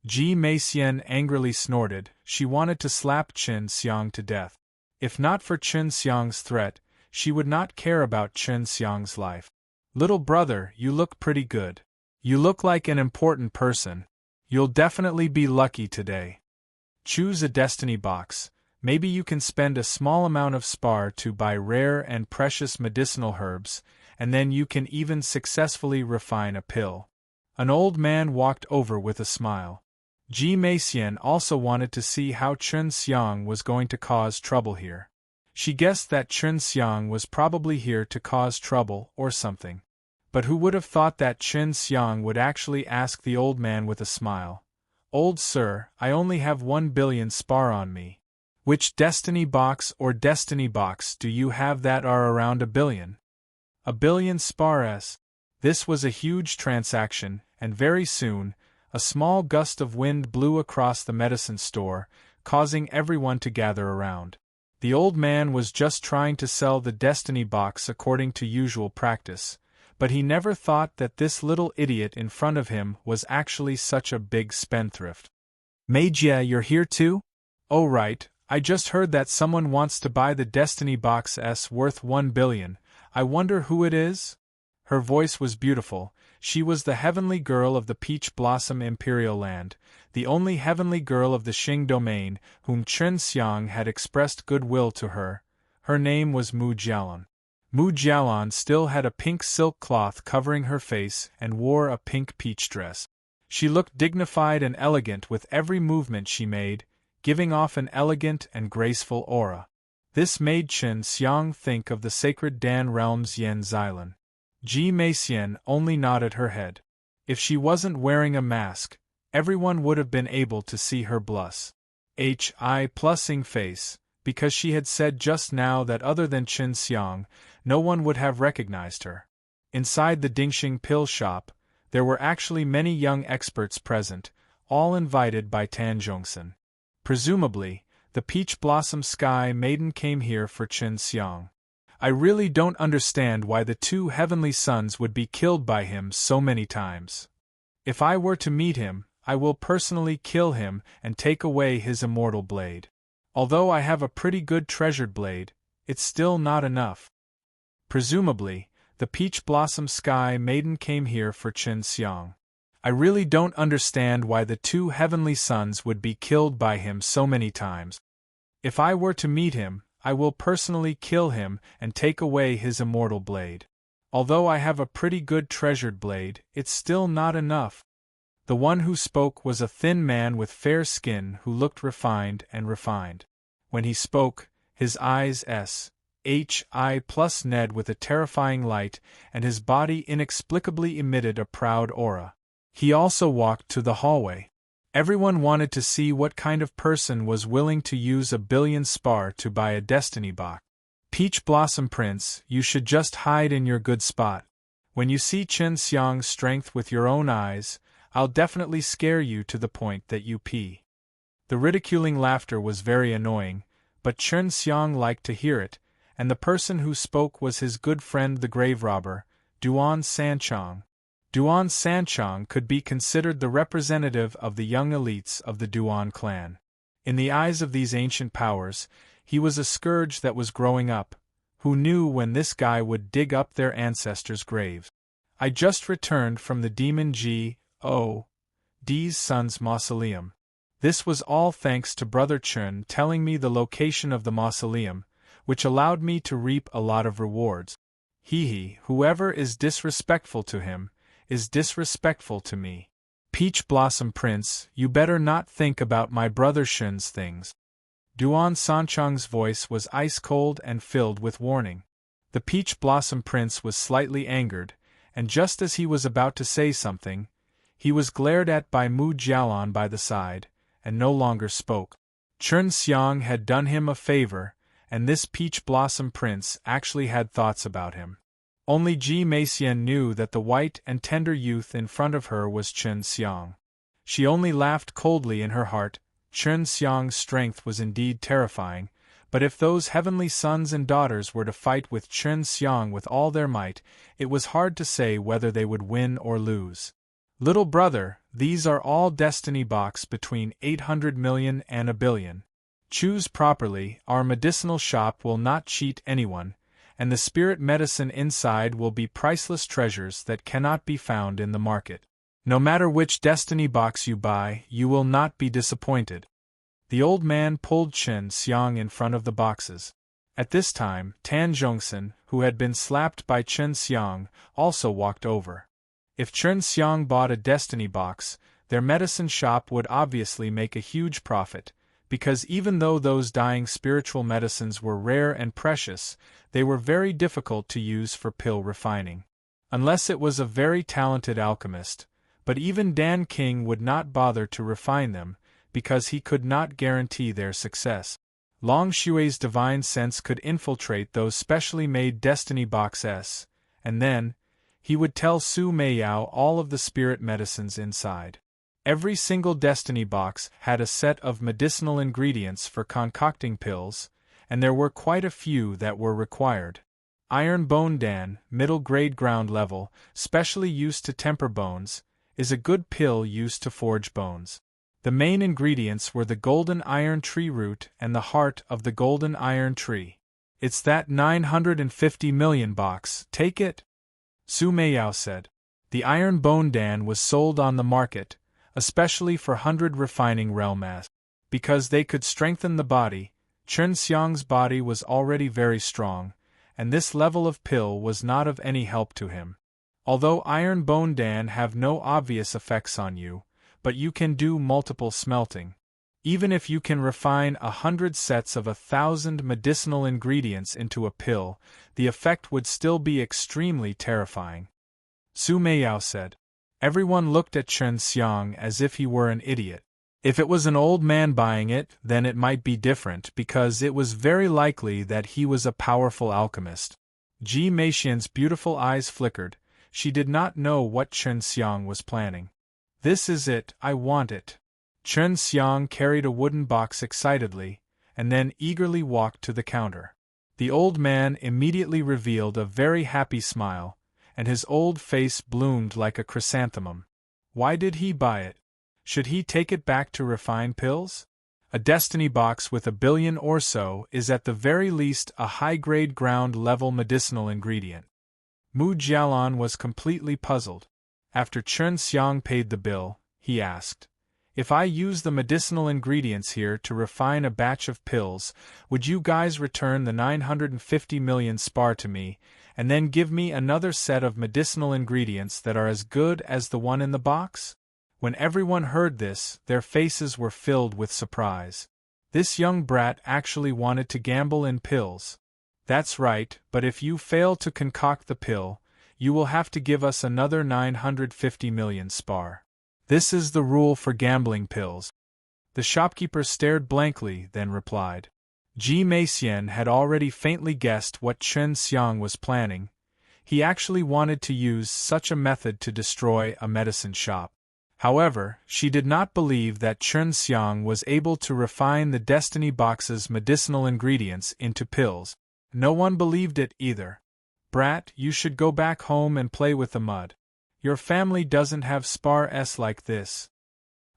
Ji Meixian angrily snorted. She wanted to slap Chen Xiang to death. If not for Chen Xiang's threat, she would not care about Chen Xiang's life. "Little brother, you look pretty good. You look like an important person. You'll definitely be lucky today. Choose a destiny box. Maybe you can spend a small amount of spar to buy rare and precious medicinal herbs, and then you can even successfully refine a pill." An old man walked over with a smile. Ji Meixian also wanted to see how Chen Xiang was going to cause trouble here. She guessed that Chen Xiang was probably here to cause trouble or something. But who would have thought that Chen Xiang would actually ask the old man with a smile, "Old sir, I only have 1 billion spar on me. Which destiny box or destiny box do you have that are around 1 billion? 1 billion spars." This was a huge transaction, and very soon, a small gust of wind blew across the medicine store, causing everyone to gather around. The old man was just trying to sell the destiny box according to usual practice, but he never thought that this little idiot in front of him was actually such a big spendthrift. "Magia, you're here too? Oh right, I just heard that someone wants to buy the destiny box worth 1 billion, I wonder who it is?" Her voice was beautiful. She was the heavenly girl of the Peach Blossom Imperial Land, the only heavenly girl of the Xing domain whom Chen Xiang had expressed goodwill to her. Her name was Mu Jialan. Mu Jialan still had a pink silk cloth covering her face and wore a pink peach dress. She looked dignified and elegant with every movement she made, giving off an elegant and graceful aura. This made Chen Xiang think of the sacred Dan realm's Yan Xilan. Ji Meixian only nodded her head. If she wasn't wearing a mask, everyone would have been able to see her blushing face, because she had said just now that other than Chen Xiang, no one would have recognized her. Inside the Dingxing pill shop, there were actually many young experts present, all invited by Tan Zhongxin. Presumably, the Peach Blossom Sky Maiden came here for Chen Xiang. I really don't understand why the 2 heavenly sons would be killed by him so many times. If I were to meet him, I will personally kill him and take away his immortal blade. Although I have a pretty good treasured blade, it's still not enough. Presumably, the Peach Blossom Sky Maiden came here for Chen Xiang. I really don't understand why the 2 heavenly sons would be killed by him so many times. If I were to meet him, I will personally kill him and take away his immortal blade. Although I have a pretty good treasured blade, it's still not enough. The one who spoke was a thin man with fair skin who looked refined and refined. When he spoke, his eyes shine with a terrifying light, and his body inexplicably emitted a proud aura. He also walked to the hallway. Everyone wanted to see what kind of person was willing to use 1 billion spar to buy a destiny box. Peach Blossom Prince, you should just hide in your good spot. When you see Chen Xiang's strength with your own eyes, I'll definitely scare you to the point that you pee. The ridiculing laughter was very annoying, but Chen Xiang liked to hear it, and the person who spoke was his good friend the grave robber, Duan Sanchong. Duan Sanchong could be considered the representative of the young elites of the Duan clan. In the eyes of these ancient powers, he was a scourge that was growing up. Who knew when this guy would dig up their ancestors' graves? I just returned from the Demon G.O.'s son's mausoleum. This was all thanks to Brother Chen telling me the location of the mausoleum, which allowed me to reap a lot of rewards. Whoever is disrespectful to him, is disrespectful to me. Peach Blossom Prince, you better not think about my brother Shen's things. Duan Sanchong's voice was ice-cold and filled with warning. The Peach Blossom Prince was slightly angered, and just as he was about to say something, he was glared at by Mu Jialan by the side, and no longer spoke. Chen Xiang had done him a favor, and this Peach Blossom Prince actually had thoughts about him. Only Ji Meixian knew that the white and tender youth in front of her was Chen Xiang. She only laughed coldly in her heart. Chen Xiang's strength was indeed terrifying, but if those heavenly sons and daughters were to fight with Chen Xiang with all their might, it was hard to say whether they would win or lose. Little brother, these are all destiny box between 800 million and 1 billion. Choose properly, our medicinal shop will not cheat anyone, and the spirit medicine inside will be priceless treasures that cannot be found in the market. No matter which destiny box you buy, you will not be disappointed. The old man pulled Chen Xiang in front of the boxes. At this time, Tan Zhongxin, who had been slapped by Chen Xiang, also walked over. If Chen Xiang bought a destiny box, their medicine shop would obviously make a huge profit, because even though those dying spiritual medicines were rare and precious, they were very difficult to use for pill refining. Unless it was a very talented alchemist, but even Dan King would not bother to refine them, because he could not guarantee their success. Long Xue's divine sense could infiltrate those specially made Destiny Boxes, and then, he would tell Su Meiyao all of the spirit medicines inside. Every single Destiny Box had a set of medicinal ingredients for concocting pills, and there were quite a few that were required. Iron Bone Dan, middle grade ground level, specially used to temper bones, is a good pill used to forge bones. The main ingredients were the golden iron tree root and the heart of the golden iron tree. It's that 950 million box, take it? Su Meiyao said. The Iron Bone Dan was sold on the market, especially for 100 refining realmas. Because they could strengthen the body, Chen Xiang's body was already very strong, and this level of pill was not of any help to him. Although Iron Bone Dan have no obvious effects on you, but you can do multiple smelting. Even if you can refine 100 sets of 1,000 medicinal ingredients into a pill, the effect would still be extremely terrifying. Su Meiyao said. Everyone looked at Chen Xiang as if he were an idiot. If it was an old man buying it, then it might be different because it was very likely that he was a powerful alchemist. Ji Meixian's beautiful eyes flickered. She did not know what Chen Xiang was planning. This is it, I want it. Chen Xiang carried a wooden box excitedly, and then eagerly walked to the counter. The old man immediately revealed a very happy smile, and his old face bloomed like a chrysanthemum. Why did he buy it? Should he take it back to refine pills? A Destiny Box with 1 billion or so is at the very least a high-grade ground-level medicinal ingredient. Mu Jialan was completely puzzled. After Chen Xiang paid the bill, he asked, "If I use the medicinal ingredients here to refine a batch of pills, would you guys return the 950 million spar to me, and then give me another set of medicinal ingredients that are as good as the one in the box?" When everyone heard this, their faces were filled with surprise. This young brat actually wanted to gamble in pills. That's right, but if you fail to concoct the pill, you will have to give us another 950 million spar. This is the rule for gambling pills. The shopkeeper stared blankly, then replied. Ji Meixian had already faintly guessed what Chen Xiang was planning. He actually wanted to use such a method to destroy a medicine shop. However, she did not believe that Chen Xiang was able to refine the Destiny Box's medicinal ingredients into pills. No one believed it either. Brat, you should go back home and play with the mud. Your family doesn't have spars like this.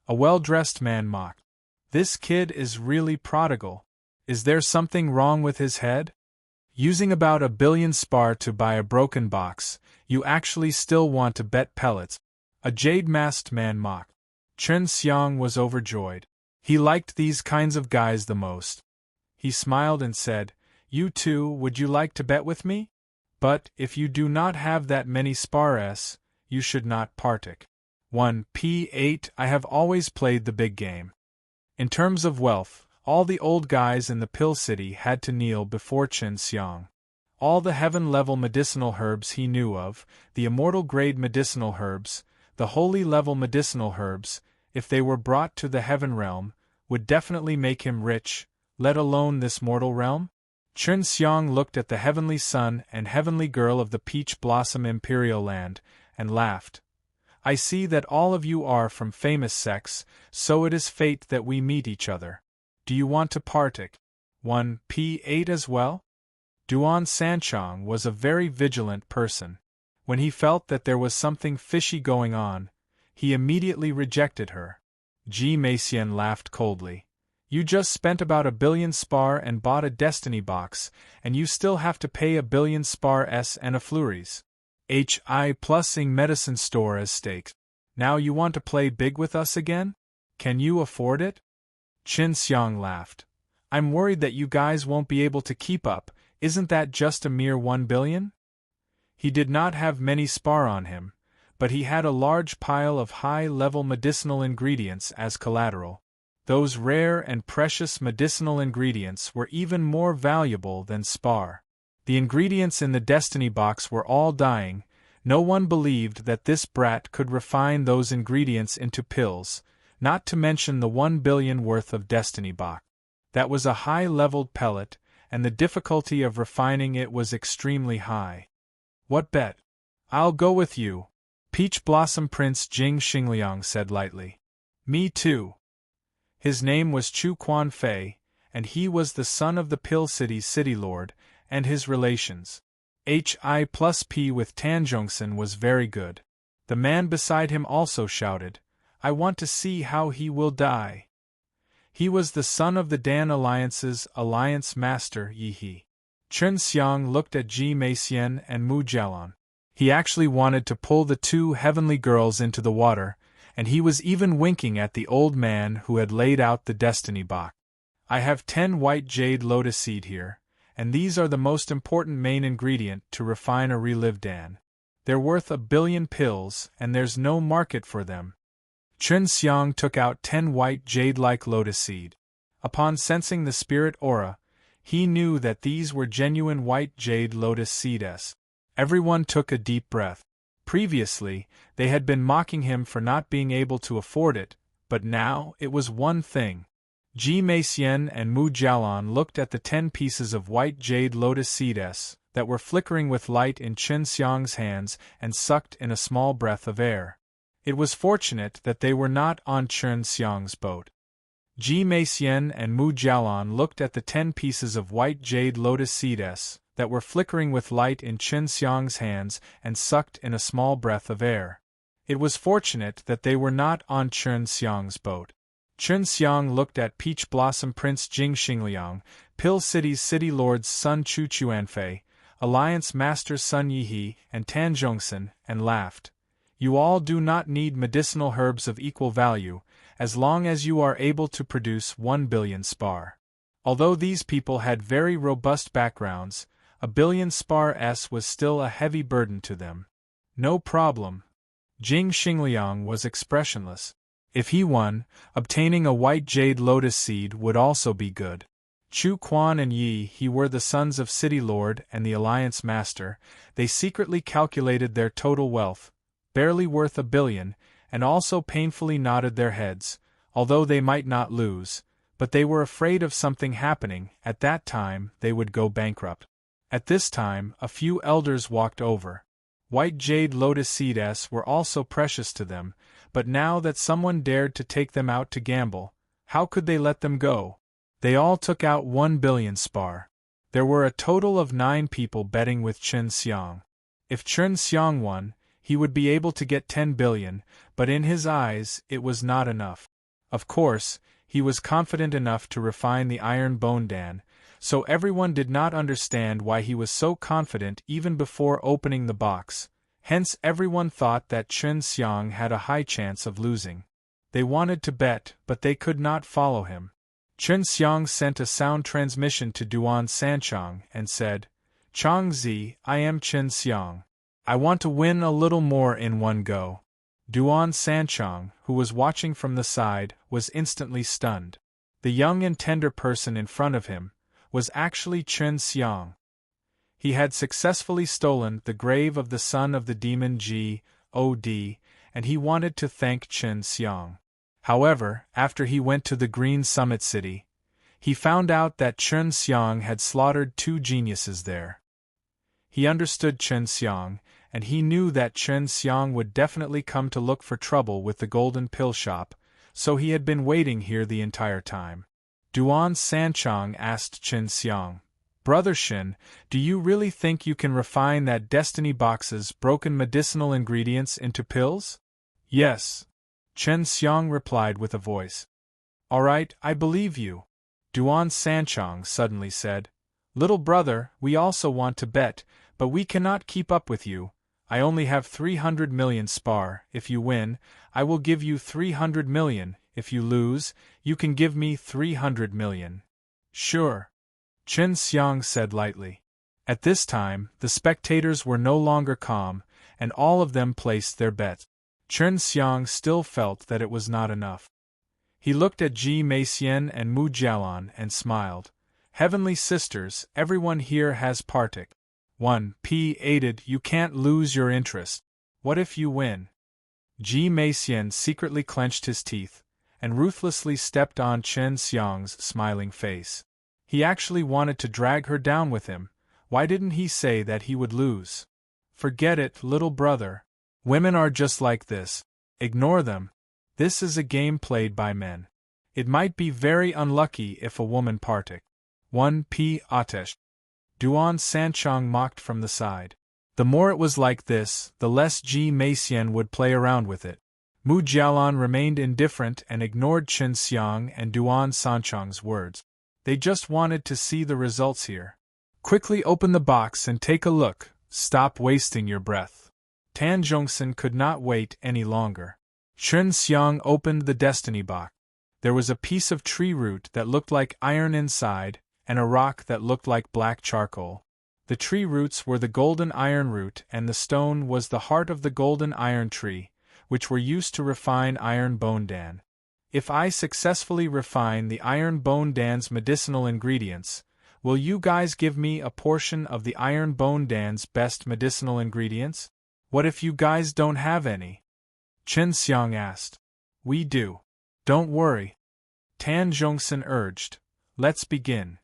A well-dressed man mocked. This kid is really prodigal. Is there something wrong with his head? Using about 1 billion spar to buy a broken box, you actually still want to bet pellets. A jade-masked man mocked. Chen Xiang was overjoyed. He liked these kinds of guys the most. He smiled and said, "You too, would you like to bet with me? But, if you do not have that many spars, you should not partake. 1p8 I have always played the big game." In terms of wealth, all the old guys in the Pill City had to kneel before Chen Xiang. All the heaven-level medicinal herbs he knew of, the immortal-grade medicinal herbs, the holy-level medicinal herbs, if they were brought to the heaven realm, would definitely make him rich, let alone this mortal realm. Chen Xiang looked at the heavenly sun and heavenly girl of the Peach Blossom Imperial Land, and laughed. "I see that all of you are from famous sects, so it is fate that we meet each other. Do you want to partake? 1p8 as well?" Duan Sanchong was a very vigilant person. When he felt that there was something fishy going on, he immediately rejected her. Ji Meixian laughed coldly. "You just spent about 1 billion spar and bought a Destiny Box, and you still have to pay 1 billion spars and a flurries. HI plusing medicine store as stakes. Now you want to play big with us again? Can you afford it?" Chen Xiang laughed. "I'm worried that you guys won't be able to keep up. Isn't that just a mere 1 billion? He did not have many spar on him, but he had a large pile of high-level medicinal ingredients as collateral. Those rare and precious medicinal ingredients were even more valuable than spar. The ingredients in the destiny box were all dying. No one believed that this brat could refine those ingredients into pills, not to mention the 1 billion worth of destiny box. That was a high-leveled pellet, and the difficulty of refining it was extremely high. What bet? I'll go with you, Peach Blossom Prince Jing Xingliang said lightly. Me too. His name was Chu Quan Fei, and he was the son of the Pill City's city lord, and his relations. Hi+P with Tanjongsen was very good. The man beside him also shouted, I want to see how he will die. He was the son of the Dan Alliance's alliance master Yi. Chen Xiang looked at Ji Meixian and Mu Jialan. He actually wanted to pull the two heavenly girls into the water, and he was even winking at the old man who had laid out the destiny box. I have 10 white jade lotus seed here, and these are the most important main ingredient to refine a relive Dan. They're worth 1 billion pills, and there's no market for them. Chen Xiang took out 10 white jade-like lotus seed. Upon sensing the spirit aura, he knew that these were genuine white jade lotus seeds. Everyone took a deep breath. Previously, they had been mocking him for not being able to afford it, but now it was one thing. Ji Meixian and Mu Jialan looked at the 10 pieces of white jade lotus seeds that were flickering with light in Chen Xiang's hands and sucked in a small breath of air. It was fortunate that they were not on Chen Xiang's boat. Ji Meixian and Mu Jialan looked at the 10 pieces of white jade lotus seeds that were flickering with light in Chen Xiang's hands and sucked in a small breath of air. It was fortunate that they were not on Chen Xiang's boat. Chen Xiang looked at Peach Blossom Prince Jing Xingliang, Pill City's city lord's son Chu Chuanfei, Alliance Master Sun Yihe, and Tanjongsen, and laughed. You all do not need medicinal herbs of equal value, as long as you are able to produce 1 billion spar. Although these people had very robust backgrounds, 1 billion spar was still a heavy burden to them. No problem. Jing Xingliang was expressionless. If he won, obtaining a white jade lotus seed would also be good. Chu Quan and Yi were the sons of City Lord and the Alliance Master. They secretly calculated their total wealth, barely worth 1 billion, and also painfully nodded their heads, although they might not lose, but they were afraid of something happening. At that time they would go bankrupt. At this time a few elders walked over. White jade lotus seeds were also precious to them, but now that someone dared to take them out to gamble, how could they let them go? They all took out 1 billion spar. There were a total of 9 people betting with Chen Xiang. If Chen Xiang won, he would be able to get 10 billion, but in his eyes it was not enough. Of course, he was confident enough to refine the iron bone Dan, so everyone did not understand why he was so confident even before opening the box. Hence everyone thought that Chen Xiang had a high chance of losing. They wanted to bet, but they could not follow him. Chen Xiang sent a sound transmission to Duan Sanchang and said, Changzi, I am Chen Xiang. I want to win a little more in one go. Duan Sanchang, who was watching from the side, was instantly stunned. The young and tender person in front of him was actually Chen Xiang. He had successfully stolen the grave of the son of the demon God, and he wanted to thank Chen Xiang. However, after he went to the Green Summit City, he found out that Chen Xiang had slaughtered 2 geniuses there. He understood Chen Xiang, and he knew that Chen Xiang would definitely come to look for trouble with the Golden Pill Shop, so he had been waiting here the entire time. Duan Sanchang asked Chen Xiang, Brother Shin, do you really think you can refine that destiny box's broken medicinal ingredients into pills? Yes. Chen Xiang replied with a voice. All right, I believe you. Duan Sanchang suddenly said, Little brother, we also want to bet, but we cannot keep up with you. I only have 300 million spar. If you win, I will give you 300 million. If you lose, you can give me 300 million. Sure. Chen Xiang said lightly. At this time, the spectators were no longer calm, and all of them placed their bets. Chen Xiang still felt that it was not enough. He looked at Ji Meixian and Mu Jialan and smiled. Heavenly sisters, everyone here has partic. 1. P. Aided, you can't lose your interest. What if you win? Ji Meixian secretly clenched his teeth, and ruthlessly stepped on Chen Xiang's smiling face. He actually wanted to drag her down with him. Why didn't he say that he would lose? Forget it, little brother. Women are just like this. Ignore them. This is a game played by men. It might be very unlucky if a woman partic. 1. P. Atesh. Duan Sanchong mocked from the side. The more it was like this, the less Ji Meixian would play around with it. Mu Jialan remained indifferent and ignored Chen Xiang and Duan Sanchong's words. They just wanted to see the results here. Quickly open the box and take a look. Stop wasting your breath. Tan Zhongxin could not wait any longer. Chen Xiang opened the destiny box. There was a piece of tree root that looked like iron inside, and a rock that looked like black charcoal. The tree roots were the golden iron root and the stone was the heart of the golden iron tree, which were used to refine iron bone dan. If I successfully refine the iron bone dan's medicinal ingredients, will you guys give me a portion of the iron bone dan's best medicinal ingredients? What if you guys don't have any? Chen Xiang asked. We do. Don't worry. Tan Zhongxin urged. Let's begin.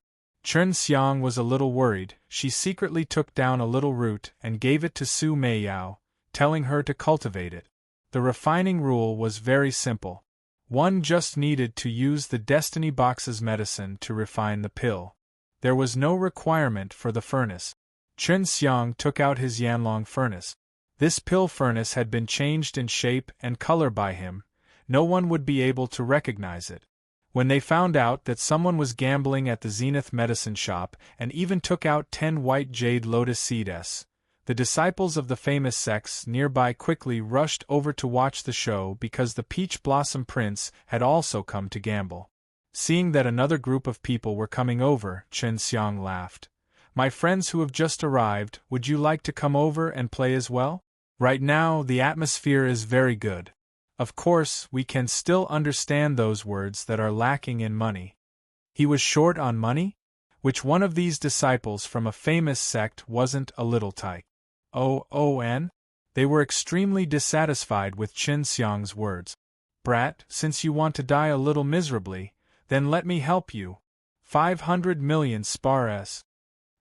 Chen Xiang was a little worried. She secretly took down a little root and gave it to Su Meiyao, telling her to cultivate it. The refining rule was very simple. One just needed to use the Destiny Box's medicine to refine the pill. There was no requirement for the furnace. Chen Xiang took out his Yanlong furnace. This pill furnace had been changed in shape and color by him. No one would be able to recognize it. When they found out that someone was gambling at the Zenith medicine shop and even took out 10 white jade lotus seeds, the disciples of the famous sects nearby quickly rushed over to watch the show because the Peach Blossom Prince had also come to gamble. Seeing that another group of people were coming over, Chen Xiang laughed. My friends who have just arrived, would you like to come over and play as well? Right now, the atmosphere is very good. Of course, we can still understand those words that are lacking in money. He was short on money? Which one of these disciples from a famous sect wasn't a little tight? Oh, they were extremely dissatisfied with Chen Xiang's words. Brat, since you want to die a little miserably, then let me help you. 500 million spars.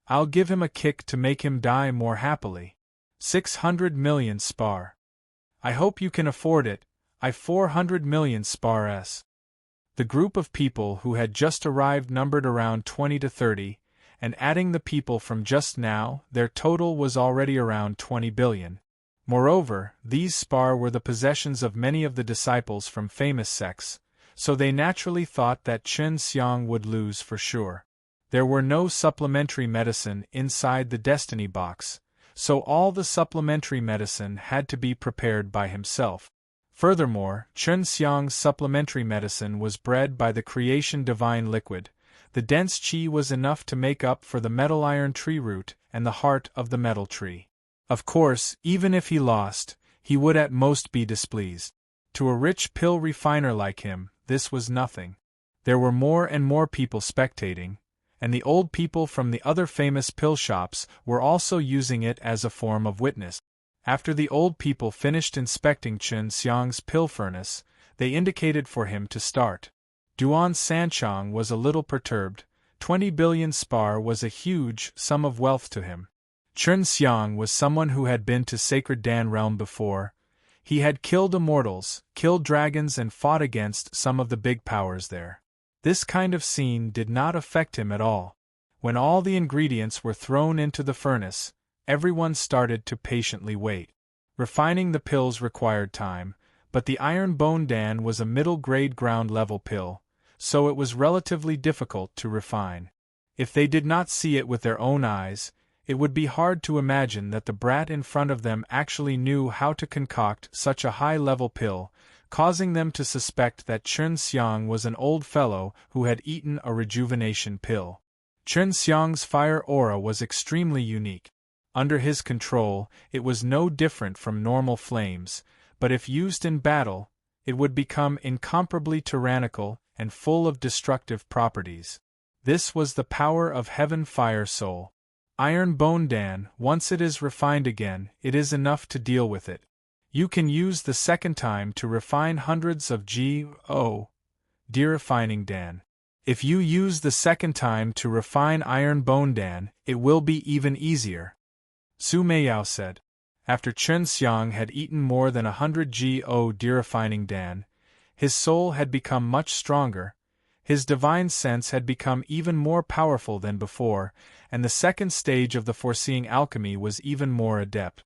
I'll give him a kick to make him die more happily. 600 million spar. I hope you can afford it. 400 million spars. The group of people who had just arrived numbered around 20 to 30, and adding the people from just now, their total was already around 20 billion. Moreover, these spar were the possessions of many of the disciples from famous sects, so they naturally thought that Chen Xiang would lose for sure. There were no supplementary medicine inside the destiny box, so all the supplementary medicine had to be prepared by himself. Furthermore, Chen Xiang's supplementary medicine was bred by the creation divine liquid. The dense qi was enough to make up for the metal iron tree root and the heart of the metal tree. Of course, even if he lost, he would at most be displeased. To a rich pill refiner like him, this was nothing. There were more and more people spectating, and the old people from the other famous pill shops were also using it as a form of witness. After the old people finished inspecting Chen Xiang's pill furnace, they indicated for him to start. Duan Sanchong was a little perturbed. 20 billion spar was a huge sum of wealth to him. Chen Xiang was someone who had been to Sacred Dan Realm before. He had killed immortals, killed dragons and fought against some of the big powers there. This kind of scene did not affect him at all. When all the ingredients were thrown into the furnace, everyone started to patiently wait. Refining the pills required time, but the iron bone dan was a middle-grade ground-level pill, so it was relatively difficult to refine. If they did not see it with their own eyes, it would be hard to imagine that the brat in front of them actually knew how to concoct such a high-level pill, causing them to suspect that Chen Xiang was an old fellow who had eaten a rejuvenation pill. Chen Xiang's fire aura was extremely unique. Under his control, it was no different from normal flames, but if used in battle, it would become incomparably tyrannical and full of destructive properties. This was the power of Heaven Fire Soul. Iron Bone Dan, once it is refined again, it is enough to deal with it. You can use the second time to refine hundreds of G.O. De-refining Dan. If you use the second time to refine Iron Bone Dan, it will be even easier. Su Meiyao said. After Chen Xiang had eaten more than 100 G.O. De-refining Dan, his soul had become much stronger, his divine sense had become even more powerful than before, and the second stage of the foreseeing alchemy was even more adept.